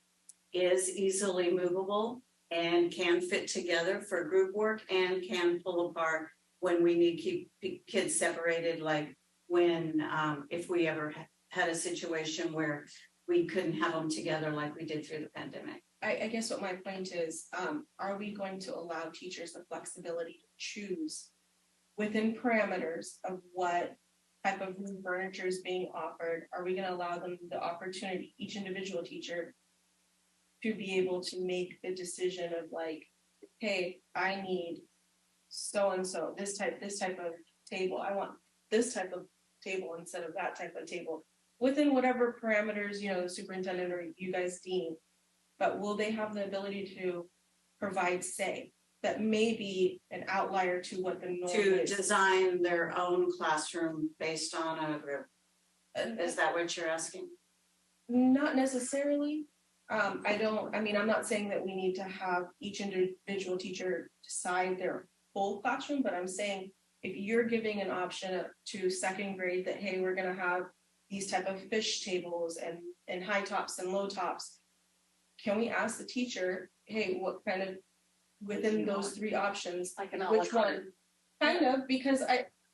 is easily movable and can fit together for group work and can pull apart when we need to keep kids separated, like when if we ever had a situation where we couldn't have them together like we did through the pandemic. I guess what my point is, are we going to allow teachers the flexibility to choose within parameters of what type of room furniture is being offered? Are we going to allow them the opportunity, each individual teacher, to be able to make the decision of like, hey, I need so-and-so, this type of table. I want this type of table instead of that type of table, within whatever parameters, you know, the superintendent or you guys deem. But will they have the ability to provide say that may be an outlier to what the norm To is? design their own classroom based on a group. Is that what you're asking? Not necessarily. I'm not saying that we need to have each individual teacher decide their whole classroom, but I'm saying if you're giving an option to second grade that, hey, we're gonna have these type of fish tables and high tops and low tops, can we ask the teacher, hey, what kind of, within those three options, Like an which one? Kind of, because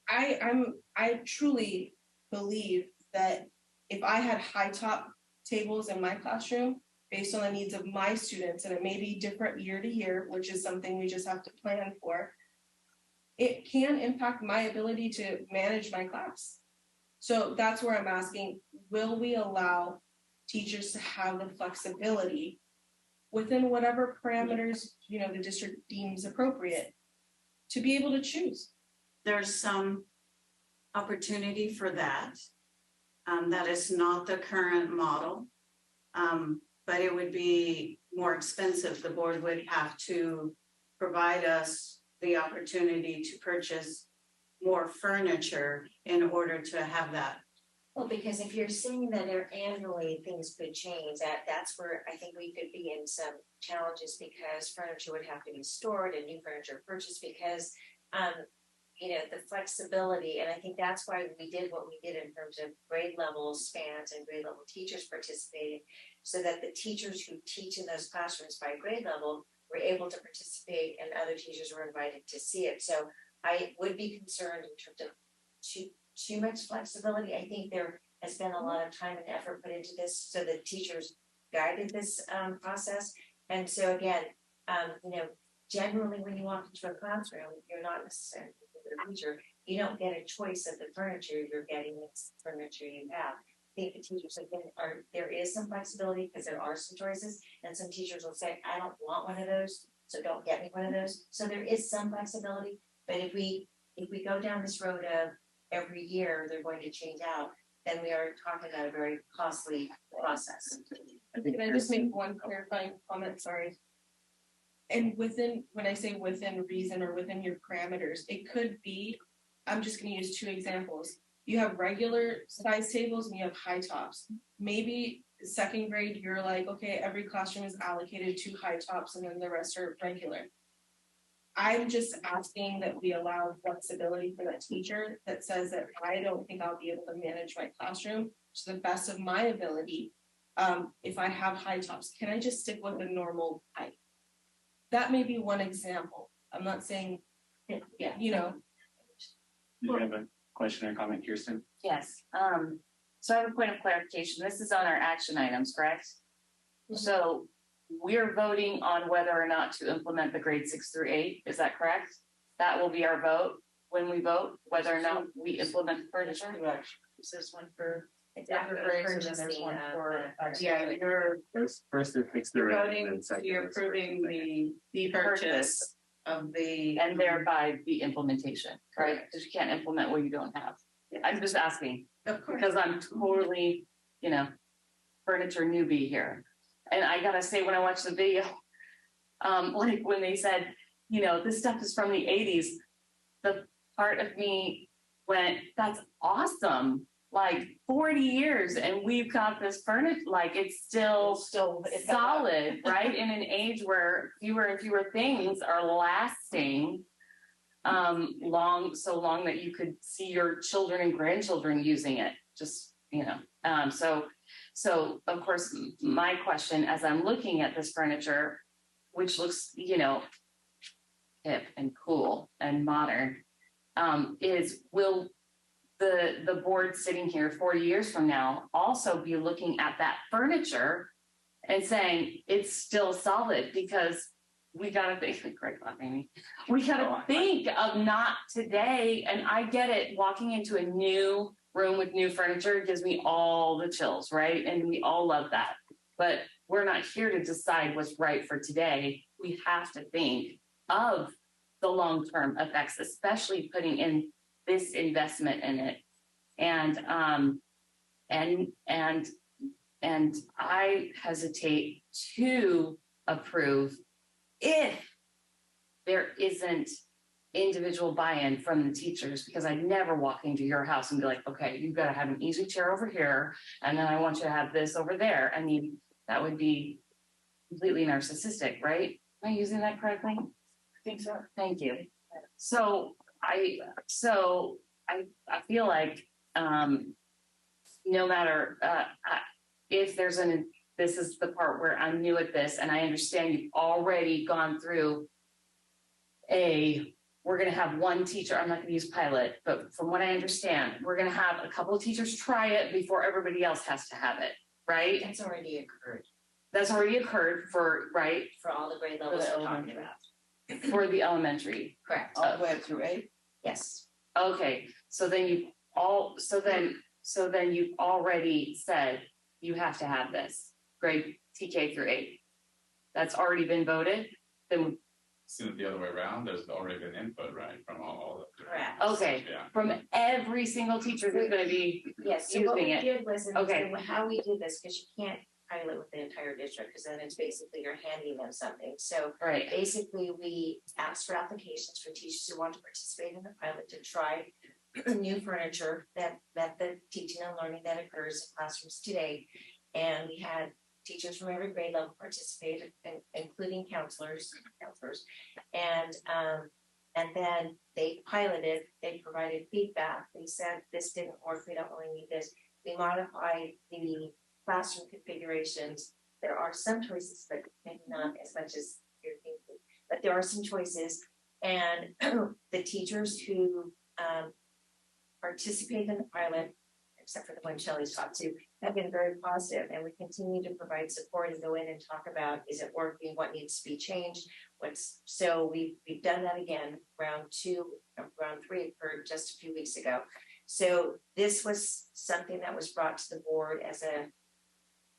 I truly believe that if I had high top tables in my classroom, based on the needs of my students, and it may be different year to year, which is something we just have to plan for, it can impact my ability to manage my class. So that's where I'm asking, will we allow teachers to have the flexibility within whatever parameters, you know, the district deems appropriate to be able to choose? There's some opportunity for that. That is not the current model. But it would be more expensive. The board would have to provide us the opportunity to purchase more furniture in order to have that. Well, because if you're saying that annually things could change, that's where I think we could be in some challenges, because furniture would have to be stored and new furniture purchased, because you know, the flexibility, and I think that's why we did what we did in terms of grade level spans and grade level teachers participating, so that the teachers who teach in those classrooms by grade level were able to participate and other teachers were invited to see it. So I would be concerned in terms of too much flexibility. I think there has been a lot of time and effort put into this, so the teachers guided this process. And so again, you know, generally when you walk into a classroom, you're not necessarily the teacher. You don't get a choice of the furniture you're getting. It's furniture you have. I think the teachers have been, there is some flexibility because there are some choices, and some teachers will say, I don't want one of those, so don't get me one of those. So there is some flexibility, but if we go down this road of every year they're going to change out, then we are talking about a very costly process. Can I just make one clarifying comment? Sorry. And within, when I say within reason or within your parameters, it could be, I'm just going to use two examples. You have regular size tables and you have high tops. Maybe second grade, you're like, okay, every classroom is allocated to high tops and then the rest are regular. I'm just asking that we allow flexibility for that teacher that says that I don't think I'll be able to manage my classroom to the best of my ability. If I have high tops, can I just stick with a normal height? That may be one example. I'm not saying, yeah, you know. Do you have a question or comment, Kirsten? Yes, so I have a point of clarification. This is on our action items, correct? Mm-hmm. So we're voting on whether or not to implement the grade 6 through 8. Is that correct? That will be our vote when we vote, whether or not we implement the furniture. Is this one for Exactly. grades, and then there's one for Yeah, you're First it fixed the voting, and second you're is approving the purchase of the. And thereby the implementation, right? Because you can't implement what you don't have. I'm just asking, because I'm totally, you know, furniture newbie here. And I gotta say, when I watched the video, like when they said, you know, this stuff is from the 80s, the part of me went, that's awesome. Like 40 years and we've got this furniture, like it's still solid, right? In an age where fewer and fewer things are lasting so long that you could see your children and grandchildren using it, just, you know. So of course, my question as I'm looking at this furniture, which looks, you know, hip and cool and modern, is will the board sitting here 40 years from now also be looking at that furniture and saying it's still solid? Because we got to think, Greg laughing me. We got to think of not today. And I get it. Walking into a new room with new furniture gives me all the chills, right? And we all love that. But we're not here to decide what's right for today. We have to think of the long-term effects, especially putting in this investment in it. And I hesitate to approve if there isn't individual buy-in from the teachers, because I'd never walk into your house and be like, okay, you've got to have an easy chair over here, and then I want you to have this over there. I mean, that would be completely narcissistic, right? Am I using that correctly? I think so. Thank you. So I feel like no matter if there's this is the part where I'm new at this, and I understand you've already gone through we're going to have one teacher, I'm not going to use pilot, but from what I understand, we're going to have a couple of teachers try it before everybody else has to have it, right? That's already occurred. That's already occurred for all the grade levels we're talking about. For the elementary. Correct. All the way up through 8? Yes. Okay, so then you've already said you have to have this grade TK through 8. That's already been voted. Then Seen it the other way around. There's already been input, right, from all the. Correct. okay, Yeah. from every single teacher who's going to be Yes. So what we using it. did was, Okay. how we did this, because you can't pilot with the entire district, because then it's basically you're handing them something. So Right. basically, we asked for applications for teachers who want to participate in the pilot to try new furniture that met the teaching and learning that occurs in classrooms today. And we had teachers from every grade level participate, including counselors, and then they piloted. They provided feedback. They said this didn't work. We don't really need this. We modified the classroom configurations. There are some choices, but maybe not as much as you're thinking. But there are some choices, and the teachers who participate in the pilot, except for the one Shelley's talked to, have been very positive, and we continue to provide support and go in and talk about, is it working, what needs to be changed, so we've done that again. Round 3 occurred just a few weeks ago. So this was something that was brought to the board as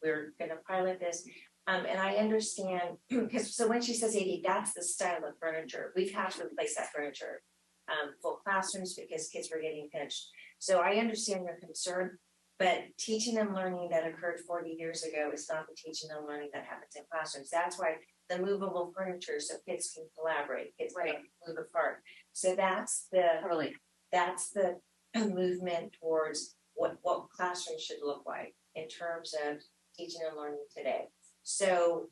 we're going to pilot this. And I understand, because so when she says 80, that's the style of furniture. We've had to replace that furniture, full classrooms, because kids were getting pinched. So I understand your concern, but teaching and learning that occurred 40 years ago is not the teaching and learning that happens in classrooms. That's why the movable furniture, so kids can collaborate, kids can move apart. So that's the movement towards what classrooms should look like in terms of teaching and learning today. So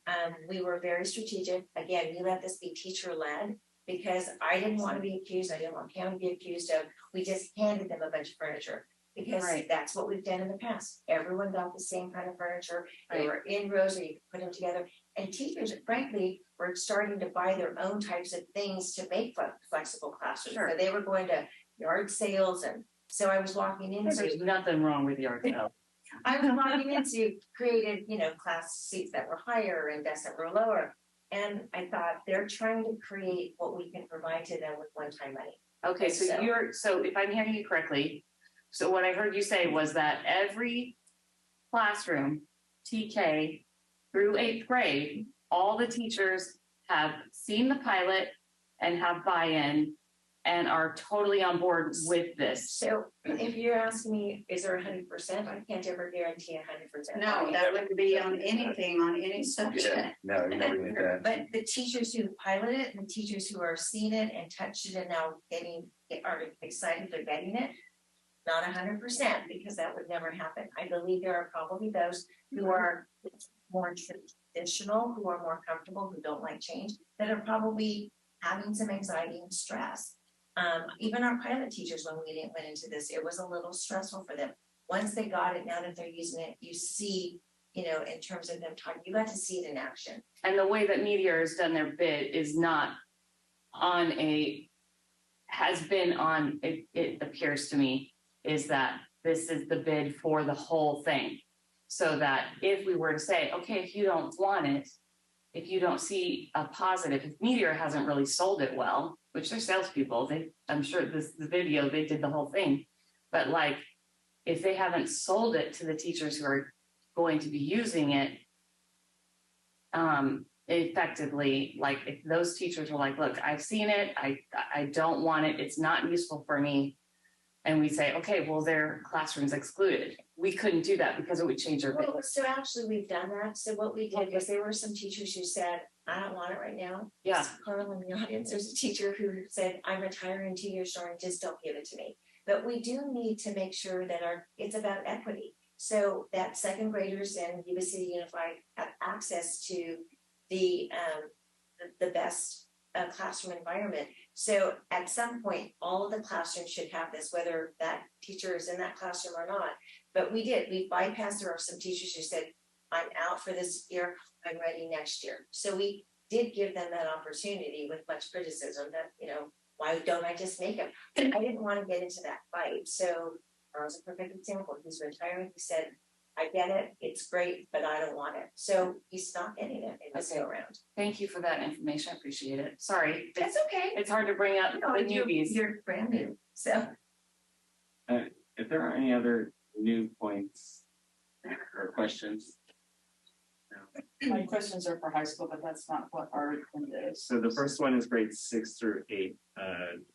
we were very strategic. Again, we let this be teacher-led, because I didn't want to be accused. I didn't want Pam to be accused of, we just handed them a bunch of furniture, because that's what we've done in the past. Everyone got the same kind of furniture. They were in rows, or you could put them together. And teachers, frankly, were starting to buy their own types of things to make flexible classrooms. So they were going to yard sales, and so I was walking into. There's nothing wrong with yard sales. I was walking into created, class seats that were higher and desks that were lower. And I thought they're trying to create what we can provide to them with one-time money. Okay, so if I'm hearing you correctly, so what I heard you say was that every classroom, TK through 8th grade, all the teachers have seen the pilot and have buy-in and are totally on board with this. So if you're asking me, is there 100%? I can't ever guarantee 100%. No, that wouldn't be on anything, on any subject. Yeah. No, you never need that. But the teachers who pilot it and the teachers who are seeing it and touched it and now are excited they're getting it, Not 100%, because that would never happen. I believe there are probably those who are more traditional, who are more comfortable, who don't like change, that are probably having some anxiety and stress. Even our pilot teachers, when we went into this, it was a little stressful for them. Once they got it, now that they're using it, you see, you know, in terms of them talking, you got to see it in action. And the way that Meteor has done their bid is not on has been on, it appears to me, is that this is the bid for the whole thing. So that if we were to say, okay, if you don't want it, if you don't see a positive, if Meteor hasn't really sold it well, which they're salespeople, I'm sure the video, they did the whole thing. But like, if they haven't sold it to the teachers who are going to be using it, effectively, like if those teachers are like, look, I've seen it, I don't want it, it's not useful for me. And we say, okay, well, their classroom's excluded. We couldn't do that because it would change our bid. Well, so actually we've done that. So what we did was there were some teachers who said, I don't want it right now. Yeah. Carl in the audience, there's a teacher who said, I'm retiring in 2 years, Sharon, just don't give it to me. But we do need to make sure that it's about equity. So that second graders in Yuba City Unified have access to the best classroom environment. So at some point, all of the classrooms should have this, whether that teacher is in that classroom or not. But we bypassed. There are some teachers who said, I'm out for this year, I'm ready next year. So we did give them that opportunity with much criticism that, you know, why don't I just make them? I didn't want to get into that fight. So Carl's a perfect example. He's retiring. He said, I get it, it's great, but I don't want it. So he's not getting it in this go around. Thank you for that information. I appreciate it. Sorry. That's okay. It's hard to bring up the newbies. You're brand new, so. If there are any other new points or questions. My questions are for high school, but that's not what our agenda is. So the first one is grades 6 through 8,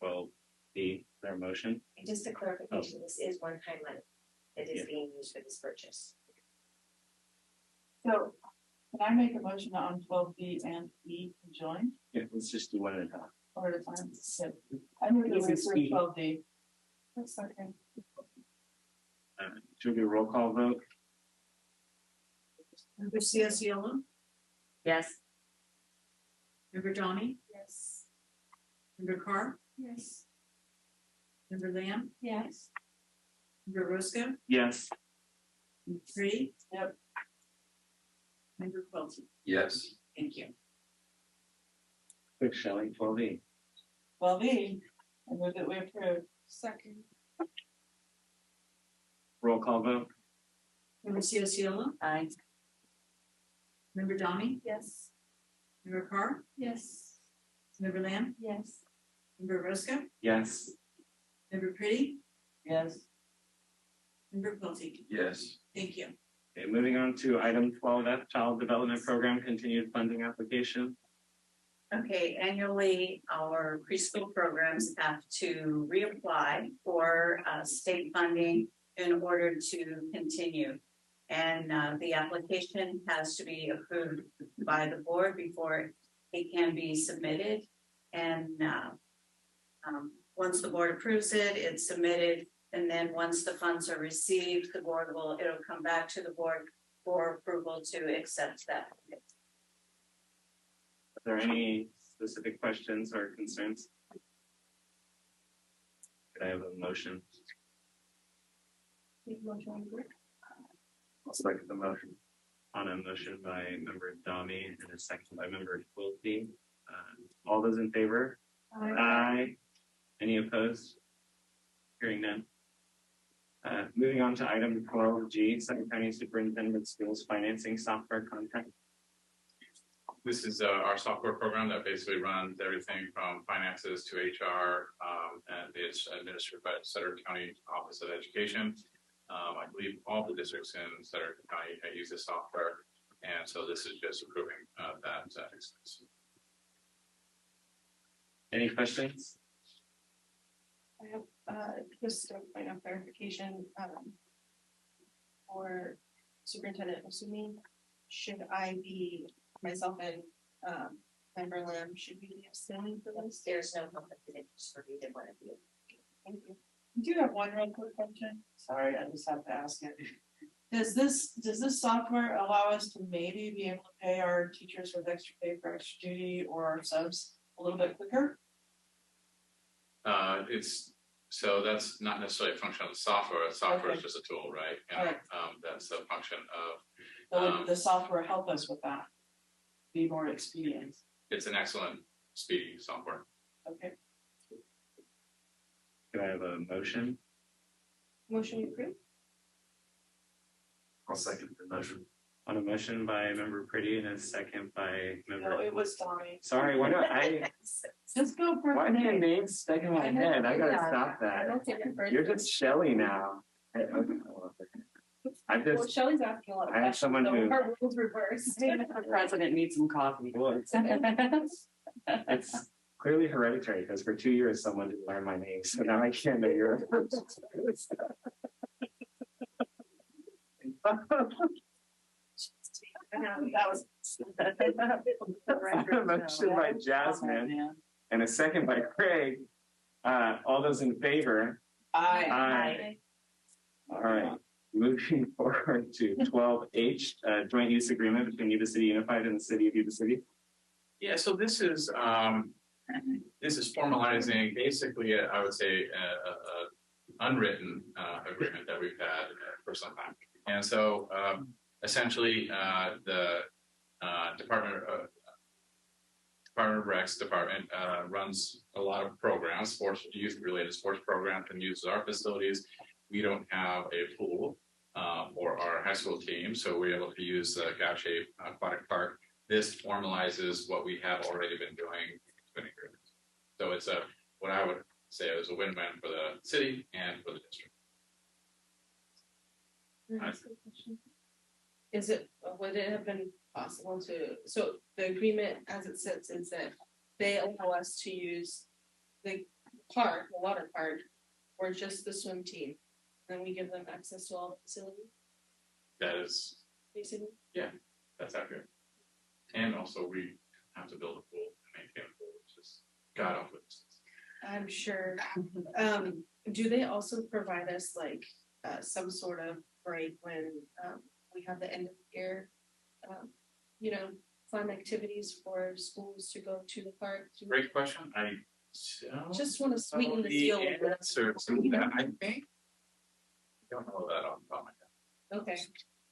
12B, their motion. And just a clarification, this is one-time money that is being used for this purchase. So can I make a motion on 12B and E conjoined? Yeah, let's just do one at a time. Or at a time? So I move that we approve 12D. That's okay. Should we do a roll call vote? Member Ciasiello? Yes. Member Donnie? Yes. Member Carr? Yes. Member Lamb? Yes. Member Roscoe? Yes. Member Free? Yep. Member Quilty? Yes. Thank you. Quick, Shelley, 12E. 12E, I move that we approve. Second. Roll call vote. Member Ciasiello? Aye. Member Donnie? Yes. Member Carr? Yes. Member Lamb? Yes. Member Roscoe? Yes. Member Pretty? Yes. Member Quilty? Yes. Thank you. Okay, moving on to item 12F, Child Development Program Continued Funding Application. Okay, annually, our preschool programs have to reapply for state funding in order to continue. And the application has to be approved by the board before it can be submitted. And once the board approves it, it's submitted. And then once the funds are received, it'll come back to the board for approval to accept that. Are there any specific questions or concerns? Could I have a motion? I'll second the motion. On a motion by member Dami and a second by member Quilty. All those in favor? Aye. Aye. Any opposed? Hearing none. Moving on to item 12G, Sutton County Superintendent Schools Financing Software Contract. This is our software program that basically runs everything from finances to HR, and is administered by the Sutter County Office of Education. I believe all the districts in Sutter County use this software, and so this is just approving that expense. Any questions? I have just a point of clarification for superintendent. Assuming should I be myself and member Lamb, should we be abstaining for this? There's no conflict of interest for either one of you. Thank you. I do have one real quick question. Sorry, I just have to ask it. Does this software allow us to maybe be able to pay our teachers with extra pay for extra duty or our subs a little bit quicker? So that's not necessarily a function of the software. The software Okay. is just a tool, right? Right. That's a function of. So would the software help us with that? Be more expedient. It's an excellent speedy software. Okay. Do I have a motion? Motion approved. I'll second the motion. On a motion by member Pretty and a second by member. No, it was Tommy. Sorry, why don't I? Just go for Why it. are your names stuck in my head? I gotta stop I that. don't take it personally. You're just Shelley now. I Well, just, Shelley's asking a lot of I have questions, someone so who- our rules reversed. The president needs some coffee. well, it's clearly hereditary because for 2 years someone didn't learn my name, so now I can't know your. That was. A motion by Jasmine and a second by Craig. All those in favor? Aye. All right, moving forward to 12H, joint use agreement between Yuba City Unified and the city of Yuba City. Yeah, so this is formalizing basically, I would say, a unwritten agreement that we've had for some time. And so essentially, the Department of Recs department runs a lot of programs, youth-related sports programs, and uses our facilities. We don't have a pool for our high school team, so we're able to use the Gaucher Aquatic Park. This formalizes what we have already been doing. So it's what I would say is a win-win for the city and for the district. Would it have been possible to, so the agreement as it sits is that they allow us to use the park, the water park, or just the swim team? Then we give them access to all the facilities, That is, basically? yeah, that's accurate. And also we have to build a pool and maintain a pool, which is god awful. I'm sure. Do they also provide us like some sort of break when we have the end of the year, fun activities for schools to go to the park? Great question. I just want to sweeten the the deal. a little bit. answer to that, I think. I don't know that off the top of my head. Okay.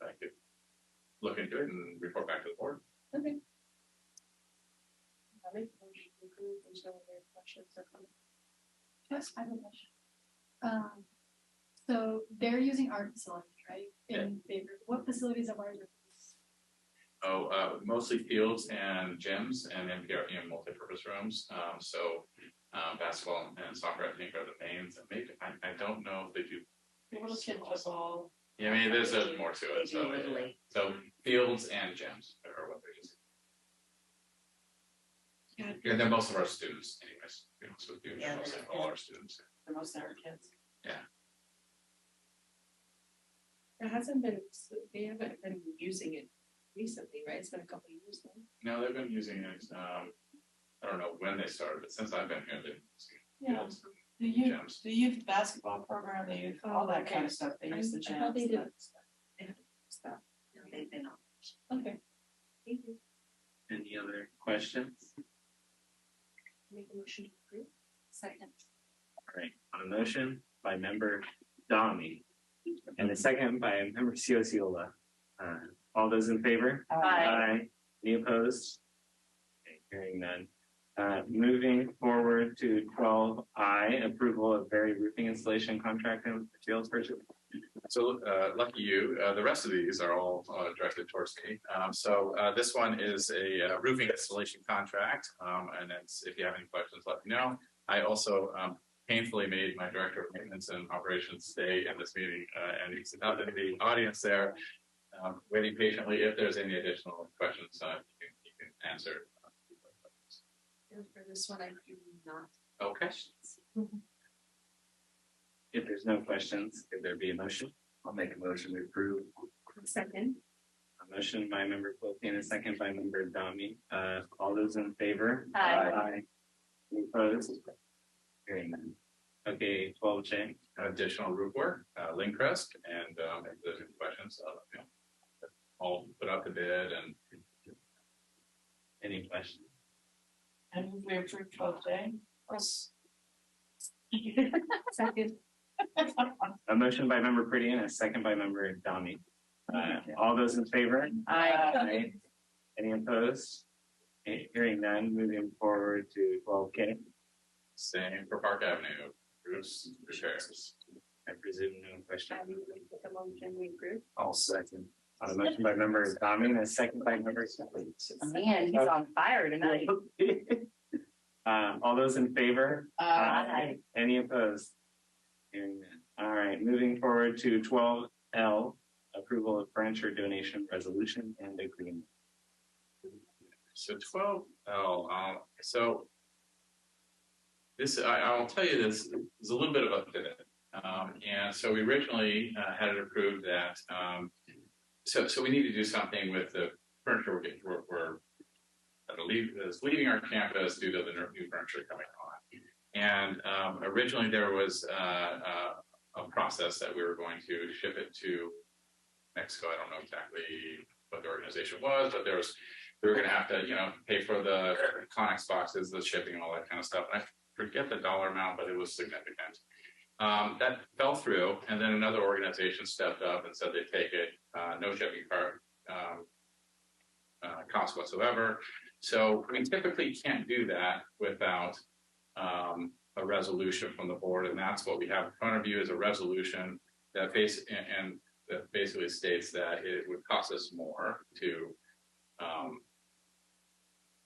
I could look into it and report back to the board. Okay. I make a motion to approve. There's no other questions or comments. Yes, I have a question. So they're using our facilities, right? In favor, what facilities of ours are these? Mostly fields and gyms and MPR, multi-purpose rooms. Basketball and soccer, I think, are the mains. And maybe I don't know if they do. Little kid football. Yeah, I mean, there's more to it. So fields and gyms are what they're using. Yeah, they're most of our students, anyways. Mostly all our students. For most of our kids. Yeah. They haven't been using it recently, right? It's been a couple of years now. No, they've been using it. I don't know when they started, but since I've been here, they've been Yeah. using The youth basketball program, the youth, all that kind of stuff. They use the I thought they gyms. did. They've been on. Okay. Thank you. Any other questions? Make a motion to approve. Second. All right, on a motion by member Domi and a second by member Ciociola. All those in favor? Aye. Any opposed? Okay, hearing none. Moving forward to 12I, approval of Berry roofing installation contract and materials purchase. So lucky you, the rest of these are all directed towards me. This one is a roofing installation contract. And it's, if you have any questions, let me know. I also painfully made my director of maintenance and operations stay in this meeting, and he's out in the audience there, waiting patiently. If there's any additional questions, you can answer. And for this one, I do not. Okay. If there's no questions, could there be a motion? I'll make a motion to approve. Second. A motion by member Quilty and a second by member Domi. All those in favor? Aye. Any opposed? Hearing none. Okay, 12J. Additional roof work, link crest, and if there's any questions, I'll put out the bid and. Any questions? And we approved 12J. Second. A motion by member Pretty and a second by member Dami. All those in favor? Aye. Any opposed? Hearing none, moving forward to 12K. Same for Park Avenue, roofs, repairs. I presume no question. We All second. A motion by member Dami and a second by member. Man, he's on fire tonight. All those in favor? Aye. Any opposed? Hearing none. All right, moving forward to 12L, approval of furniture donation resolution and agreement. So 12L, so this, I'll tell you this is a little bit of a pivot. And so we originally had it approved that, so we need to do something with the furniture is leaving our campus due to the new furniture coming on. And originally there was a process that we were going to ship it to Mexico. I don't know exactly what the organization was, but we were going to have to, pay for the Connex boxes, the shipping, and all that kind of stuff. And I forget the dollar amount, but it was significant. That fell through, and then another organization stepped up and said they'd take it, no shipping cost whatsoever. So we typically can't do that without a resolution from the board, and that's what we have in front of you is a resolution that basically states that it would cost us more to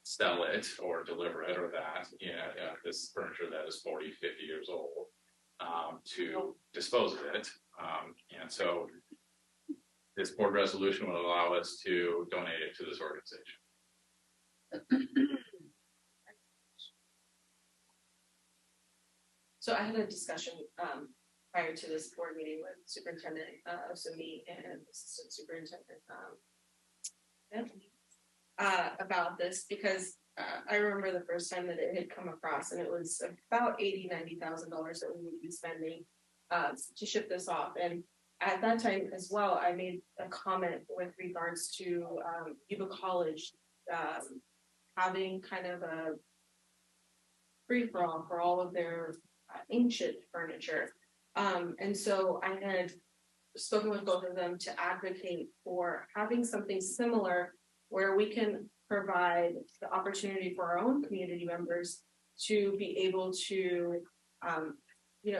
sell it or deliver it or that, this furniture that is 40, 50 years old, to dispose of it. And so this board resolution will allow us to donate it to this organization. So I had a discussion prior to this board meeting with Superintendent Osumi and Assistant Superintendent about this because I remember the first time that it had come across and it was about $80,000-$90,000 that we would be spending to ship this off. And at that time as well, I made a comment with regards to Yuba College having kind of a free-for-all for all of their ancient furniture. And so I had spoken with both of them to advocate for having something similar where we can provide the opportunity for our own community members to be able to,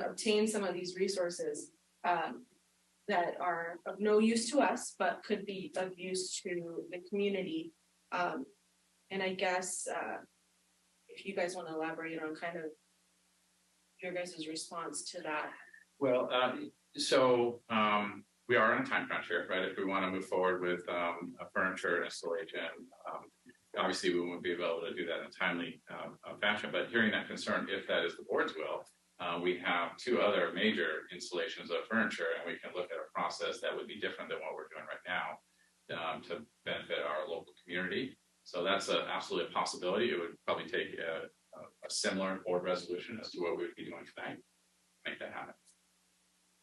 obtain some of these resources that are of no use to us, but could be of use to the community. And I guess if you guys want to elaborate on kind of your guys' response to that. Well, we are on a time crunch here, right? If we want to move forward with a furniture installation, obviously we won't be able to do that in a timely fashion. But hearing that concern, if that is the board's will, we have two other major installations of furniture, and we can look at a process that would be different than what we're doing right now to benefit our local community. So that's absolutely a possibility. It would probably take a similar board resolution as to what we would be doing tonight to make that happen.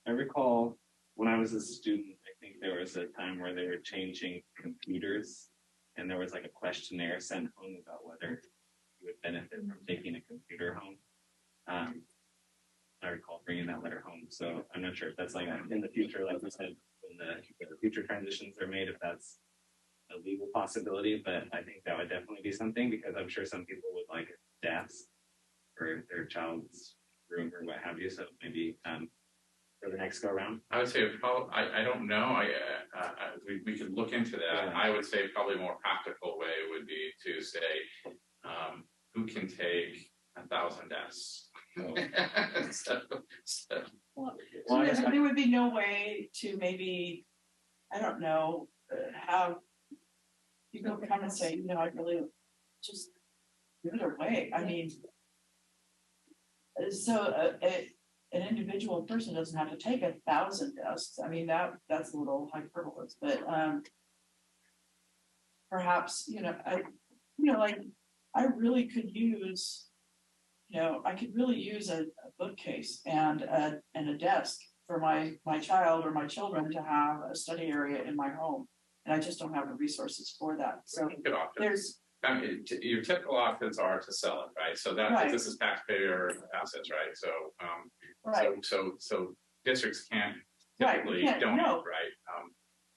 I recall when I was a student, I think there was a time where they were changing computers and there was like a questionnaire sent home about whether you would benefit from taking a computer home. I recall bringing that letter home. So I'm not sure if that's like in the future, like we said, when the future transitions are made, if that's a legal possibility, but I think that would definitely be something because I'm sure some people would like desks for their child's room or what have you. So maybe for the next go around. I would say probably, I don't know. We could look into that. Yeah. I would say probably a more practical way would be to say, who can take 1,000 desks? Well, there would be no way to maybe, I don't know, have you go come and say, I really just give it away. I mean, so an individual person doesn't have to take 1,000 desks. I mean, that's a little hyperbole, but perhaps, I really could use I could really use a bookcase and a desk for my child or my children to have a study area in my home. And I just don't have the resources for that. So there's, your typical options are to sell it, right? So that this is taxpayer assets, right? So, so districts can't typically donate, right?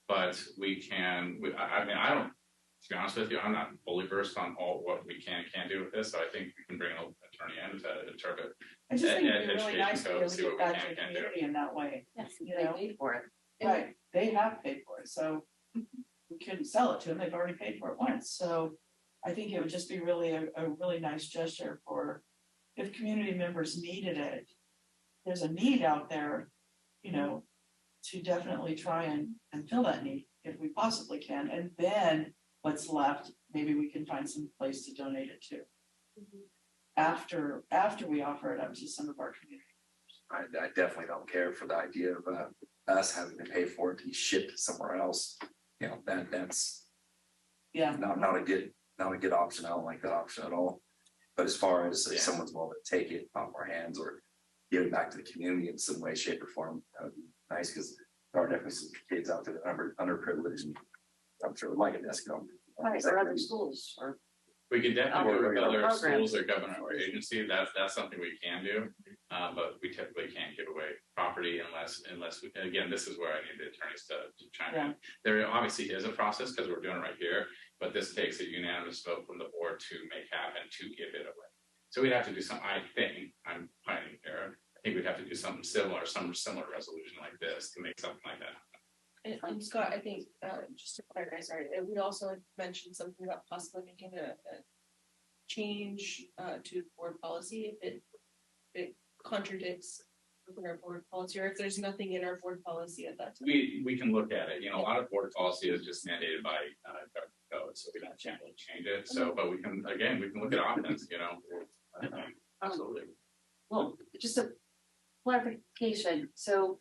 But we can. I mean, I don't. To be honest with you, I'm not fully versed on all what we can and can't do with this. So I think we can bring an attorney in to interpret. I just think it'd be really nice to be able to see what give we back to the community in that way. Yes, they paid for it. Right, they have paid for it, so we couldn't sell it to them. They've already paid for it once. So I think it would just be really a really nice gesture for if community members needed it. There's a need out there, to definitely try and fill that need if we possibly can. And then what's left, maybe we can find some place to donate it to. After we offer it up to some of our community. I definitely don't care for the idea of us having to pay for it to be shipped somewhere else. That's not a good option. I don't like that option at all. But as far as if someone's willing to take it off our hands or give it back to the community in some way, shape, or form, that would be nice, because there are definitely some kids out there that are underprivileged, and I'm sure would like a desk home. Right, or other schools, or we could definitely work with other schools or government or agency. That's something we can do, but we typically can't give away property unless we. Again, this is where I need the attorneys to chime in. There obviously is a process because we're doing it right here, but this takes a unanimous vote from the board to make happen to give it away. So we'd have to do something. I think I'm planning here. I think we'd have to do something similar, some similar resolution like this to make something like that happen. And Scott, I think, just to clarify, sorry, we also mentioned something about possibly making a change to board policy if it contradicts with our board policy, or if there's nothing in our board policy at that time. We can look at it. A lot of board policy is just mandated by government code, so we don't change it. So, but we can look at options. Absolutely. Well, just a clarification. So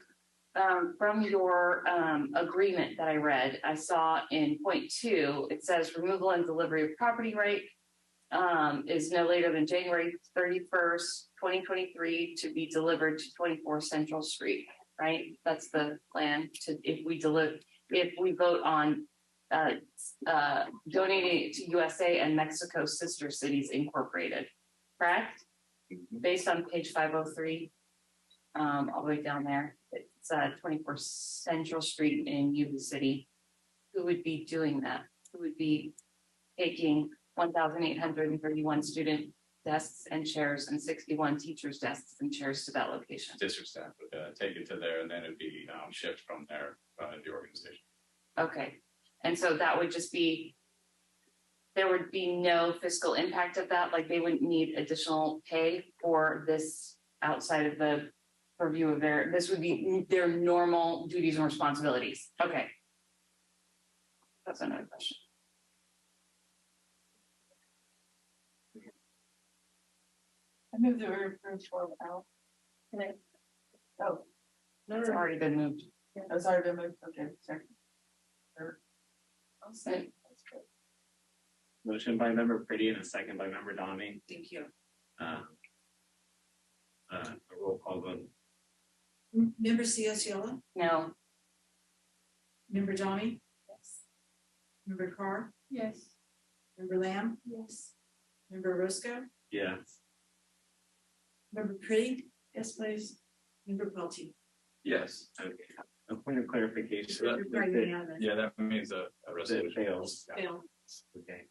from your agreement that I read, I saw in point 2, it says removal and delivery of property right is no later than January 31st, 2023 to be delivered to 24 Central Street, right? That's the plan to, if we vote on donating it to USA and Mexico Sister Cities Incorporated, correct? Based on page 503, all the way down there. It's 24 Central Street in Yuba City. Who would be doing that? Who would be taking 1,831 student desks and chairs and 61 teachers' desks and chairs to that location? District staff would take it to there, and then it'd be shipped from there to the organization. Okay, and so that would just be, there would be no fiscal impact of that, like they wouldn't need additional pay for this outside of the purview of this would be their normal duties and responsibilities. Okay. That's another question. I moved the reference form out. Oh, no, it's already been moved. Oh, it's already been moved. Okay, second. I'll say. Motion by member Pretty and a second by member Donnie. Thank you. A roll call vote. Member Ciocciola? No. Member Donnie? Yes. Member Carr? Yes. Member Lamb? Yes. Member Roscoe? Yes. Member Pretty? Yes, please. Member Peltier? Yes. Okay. A point of clarification. Yeah, that means a resolution fails. Fail. Okay.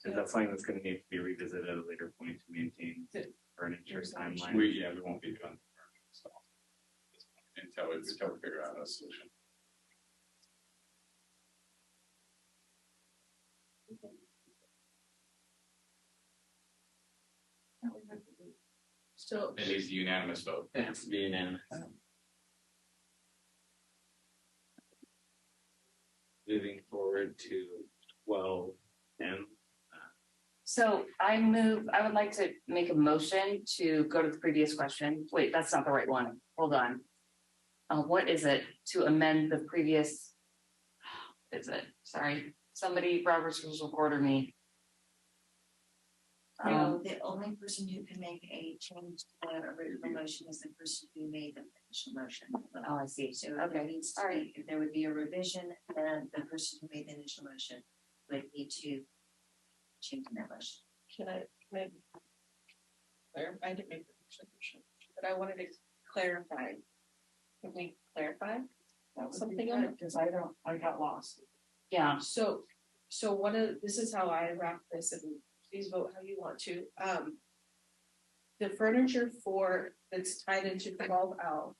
Is that something that's going to need to be revisited at a later point to maintain furniture timeline? We won't be doing so until we figure out a solution. Still, it needs a unanimous vote. It has to be unanimous. Moving forward to 12M. So I would like to make a motion to go to the previous question. Wait, that's not the right one. Hold on. What is it to amend the previous? Is it? Sorry. Somebody, Robert's rules will order me. No, the only person who can make a change to the original motion is the person who made the initial motion. Oh, I see. So there needs to be, if there would be a revision, then the person who made the initial motion would need to change that motion. Can I clarify? I didn't make the motion, but I wanted to clarify. Can we clarify something on it? Because I got lost. Yeah. So this is how I wrap this, and please vote how you want to. The furniture that's tied into 12L,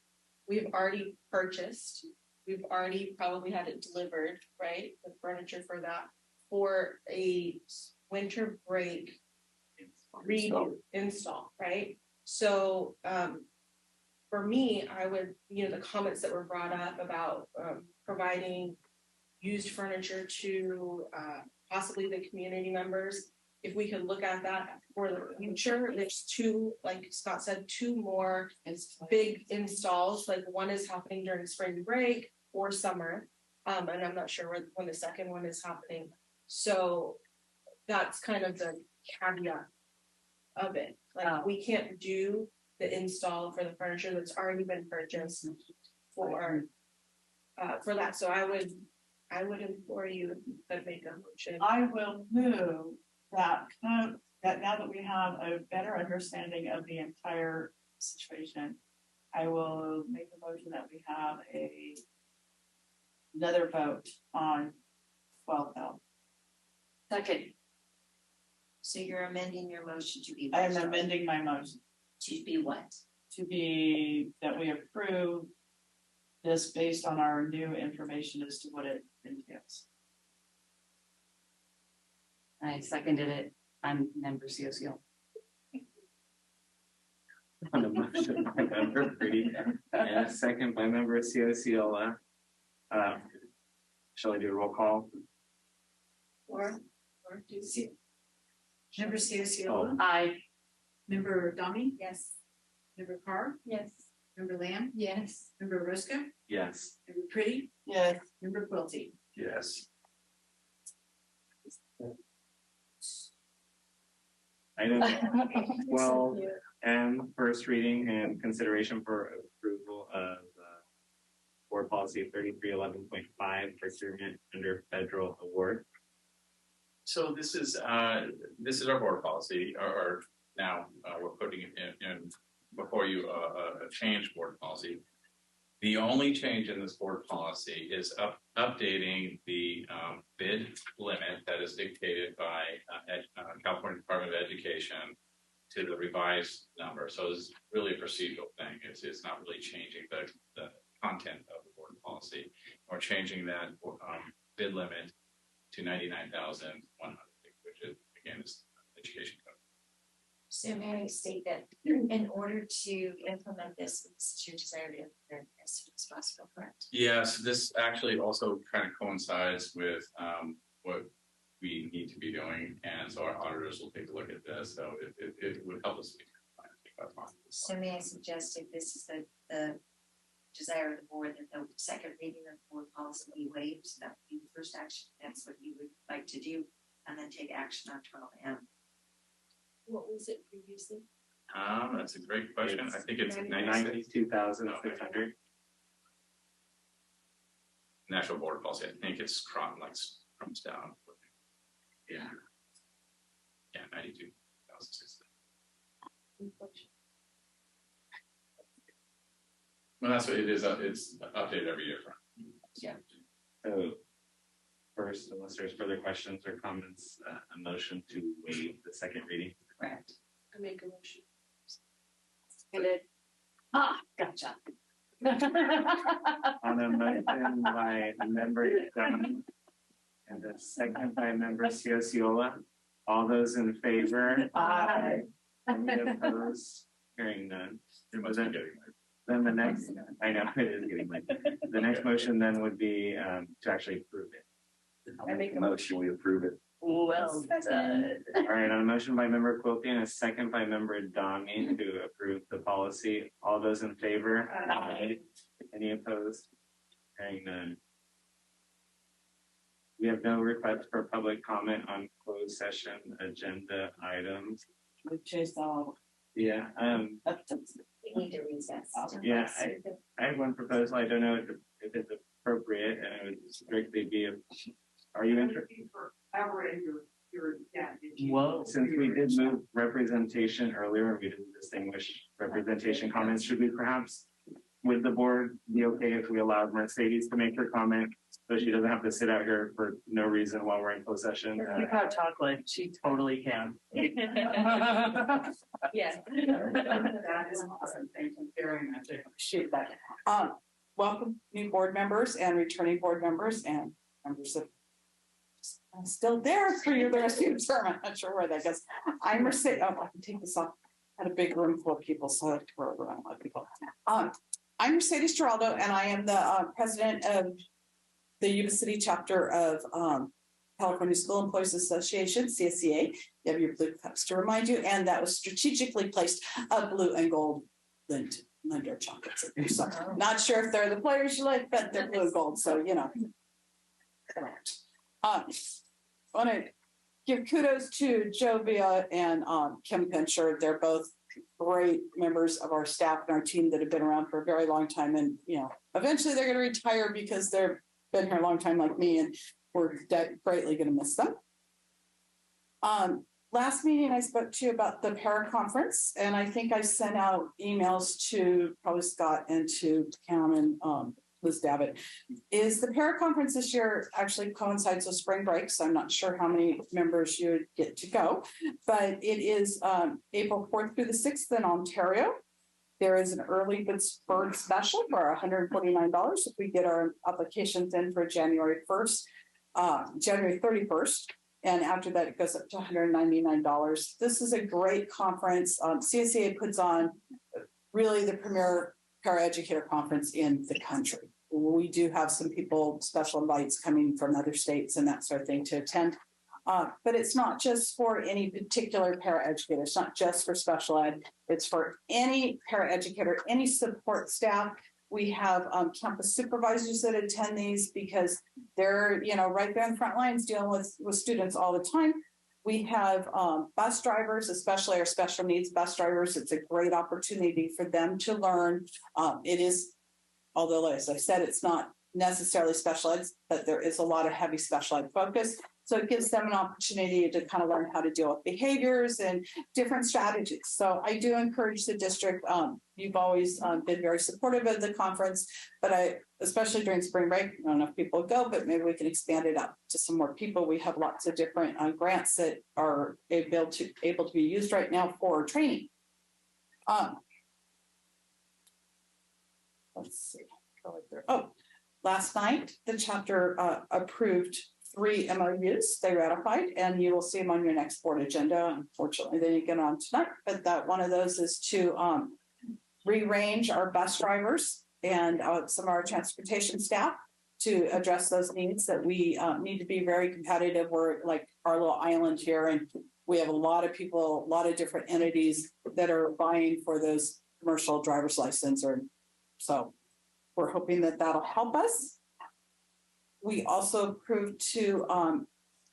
we've already purchased. We've already probably had it delivered, right? The furniture for that, for a winter break install, right? So for me, I would, the comments that were brought up about providing used furniture to possibly the community members. If we could look at that for the future, there's two, like Scott said, two more big installs. Like one is happening during spring break or summer. And I'm not sure when the second one is happening. So that's kind of the caveat of it. Like we can't do the install for the furniture that's already been purchased for that. So I would implore you to make a motion. I will move that now that we have a better understanding of the entire situation, I will make a motion that we have another vote on 12L. Second. So you're amending your motion to be. I am amending my motion. To be what? To be that we approve this based on our new information as to what it entails. I seconded it. I'm member COCL. On the motion by member Pretty and a second by member COCL. Shall I do a roll call? Or do C. Member COCL. Oh. Aye. Member Domi. Yes. Member Carr. Yes. Member Lamb. Yes. Member Roscoe. Yes. Member Pretty. Yes. Member Quilty. Yes. Item 12 M, first reading and consideration for approval of board policy 3311.5 procurement under federal award. So this is our board policy, or now we're putting it in before you a change board policy. The only change in this board policy is updating the bid limit that is dictated by California Department of Education to the revised number. So it's really a procedural thing. It's not really changing the content of the board policy. We're changing that bid limit to $99,100, which is, again, is education code. So may I state that in order to implement this is your desire to implement as soon as possible, correct? Yes, this actually also kind of coincides with what we need to be doing, and so our auditors will take a look at this. So it would help us. So may I suggest if this is the desire of the board that the second reading of the board policy be waived, so that would be the first action. That's what you would like to do, and then take action on 12M. What was it previously? That's a great question. I think it's 92,600. National board policy. I think it's comes down. Yeah. Yeah, 92,600. Well, that's what it is. It's updated every year. Yeah. So first, unless there's further questions or comments, a motion to waive the second reading. Correct. I make a motion. Gotcha. On a motion by member Dunn and a second by member Ciociola. All those in favor? Aye. Any opposed? Hearing none. Then the next, I know it is getting late. The next motion then would be to actually approve it. I make a motion, we approve it. Well done. All right, on a motion by member Quilty and a second by member Domi to approve the policy. All those in favor? Aye. Any opposed? Hearing none. We have no request for public comment on closed closed session agenda items. We chased all. Yeah, We need to recess. yeah, I have one proposal. I don't know if it's appropriate, and it would strictly be are you interested? Whoa. Since we did move representation earlier, and we didn't distinguish representation comments, should we perhaps, would the board be okay if we allowed Mercedes to make her comment, so she doesn't have to sit out here for no reason while we're in closed session? You got chocolate. She totally can. Yes. That is awesome. Thank you very much. I appreciate that. Welcome new board members and returning board members and members of still there for you the rest of your term. I'm not sure where that goes. I'm Mercedes. Oh, I can take this off. I had a big room full of people, so I have to go around a lot of people. I'm Mercedes Geraldo, and I am the president of the Yuba-Sutter chapter of California School Employees Association, CSCA. You have your blue cups to remind you, and that was strategically placed a blue and gold Linder chocolates. So, not sure if they're the players you like, but they're blue and gold, so you know. I want to give kudos to Joe Villa and Kim Pincher. They're both great members of our staff and our team that have been around for a very long time. And, you know, eventually they're going to retire because they've been here a long time like me, and we're greatly going to miss them. Last meeting, I spoke to you about the para conference, and I think I sent out emails to probably Scott and to Cam and Liz Davitt. Is the para conference this year actually coincides with spring break, so I'm not sure how many members you would get to go, but it is April 4th through the 6th in Ontario. There is an early bird special for $149 if we get our applications in for January 31st. And after that, it goes up to $199. This is a great conference. CSCA puts on really the premier paraeducator conference in the country. We do have some people, special invites coming from other states and that sort of thing to attend. But it's not just for any particular paraeducator. It's not just for special ed. It's for any paraeducator, any support staff. We have campus supervisors that attend these because they're, you know, right there in the front lines dealing with students all the time. We have bus drivers, especially our special needs bus drivers. It's a great opportunity for them to learn. It is, although as I said, it's not necessarily special ed, but there is a lot of heavy special ed focus. So it gives them an opportunity to kind of learn how to deal with behaviors and different strategies. So I do encourage the district. You've always been very supportive of the conference, but especially during spring break, I don't know if people go, but maybe we can expand it up to some more people. We have lots of different grants that are able to be used right now for training. Let's see. Oh, last night the chapter approved 3 MOUs they ratified, and you will see them on your next board agenda. Unfortunately, they didn't get on tonight, but that one of those is to rearrange our bus drivers and some of our transportation staff to address those needs that we need to be very competitive. We're like our little island here, and we have a lot of people, a lot of different entities that are vying for those commercial driver's license, or so we're hoping that that'll help us. We also approved to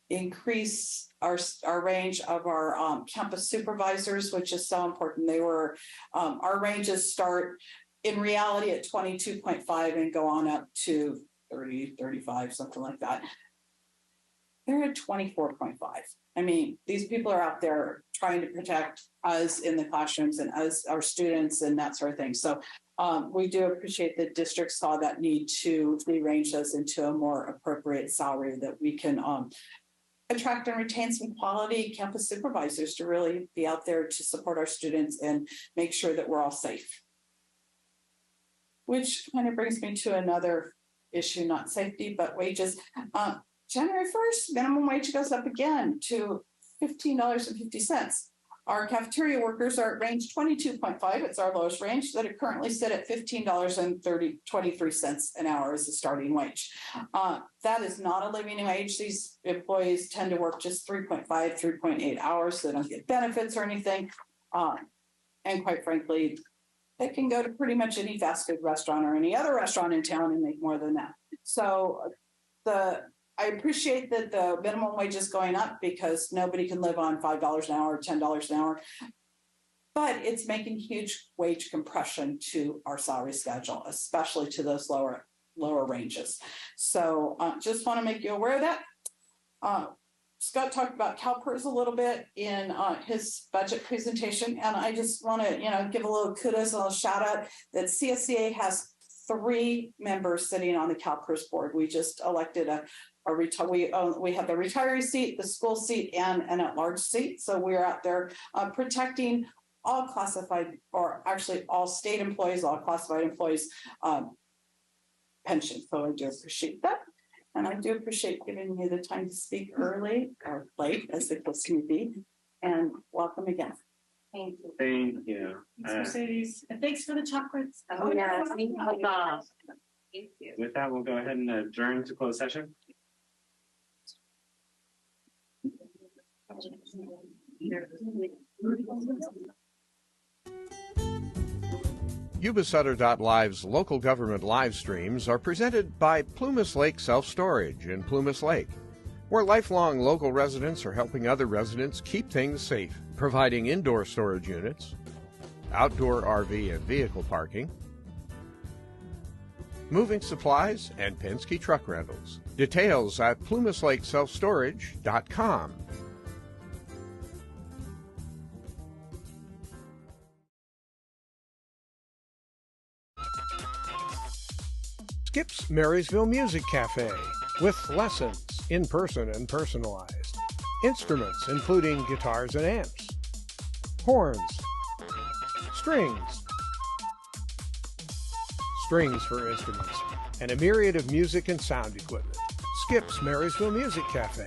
increase our range of our campus supervisors, which is so important. They were, our ranges start in reality at 22.5 and go on up to 30, 35, something like that. They're at 24.5. I mean, these people are out there trying to protect us in the classrooms and us, our students, and that sort of thing. So we do appreciate that districts saw that need to rearrange us into a more appropriate salary that we can attract and retain some quality campus supervisors to really be out there to support our students and make sure that we're all safe. Which kind of brings me to another issue, not safety, but wages. January 1st, minimum wage goes up again to $15.50. Our cafeteria workers are at range 22.5. It's our lowest range that it currently sit at $15.23 an hour as the starting wage. That is not a living wage. These employees tend to work just 3.5, 3.8 hours. So they don't get benefits or anything. And quite frankly, they can go to pretty much any fast food restaurant or any other restaurant in town and make more than that. So the I appreciate that the minimum wage is going up because nobody can live on $5 an hour, $10 an hour. But it's making huge wage compression to our salary schedule, especially to those lower ranges. So just want to make you aware of that. Scott talked about CalPERS a little bit in his budget presentation, and I just want to, give a little kudos and a little shout out that CSCA has 3 members sitting on the CalPERS board. We just elected we have the retiree seat, the school seat, and an at-large seat. So we're out there protecting all classified, or actually all state employees, all classified employees pension. So I do appreciate that. And I do appreciate giving you the time to speak early or late, as the case may be. And welcome again. Thank you. Thank you. Thanks, Mercedes. And thanks for the chocolates. Oh, yeah. Thank you. With that, we'll go ahead and adjourn to closed session. Yuba-Sutter.live's local government live streams are presented by Plumas Lake Self-Storage in Plumas Lake, where lifelong local residents are helping other residents keep things safe, providing indoor storage units, outdoor RV and vehicle parking, moving supplies, and Penske truck rentals. Details at plumaslakeselfstorage.com. Skip's Marysville Music Cafe, with lessons, in person and personalized. Instruments including guitars and amps, horns, strings for instruments, and a myriad of music and sound equipment. Skip's Marysville Music Cafe.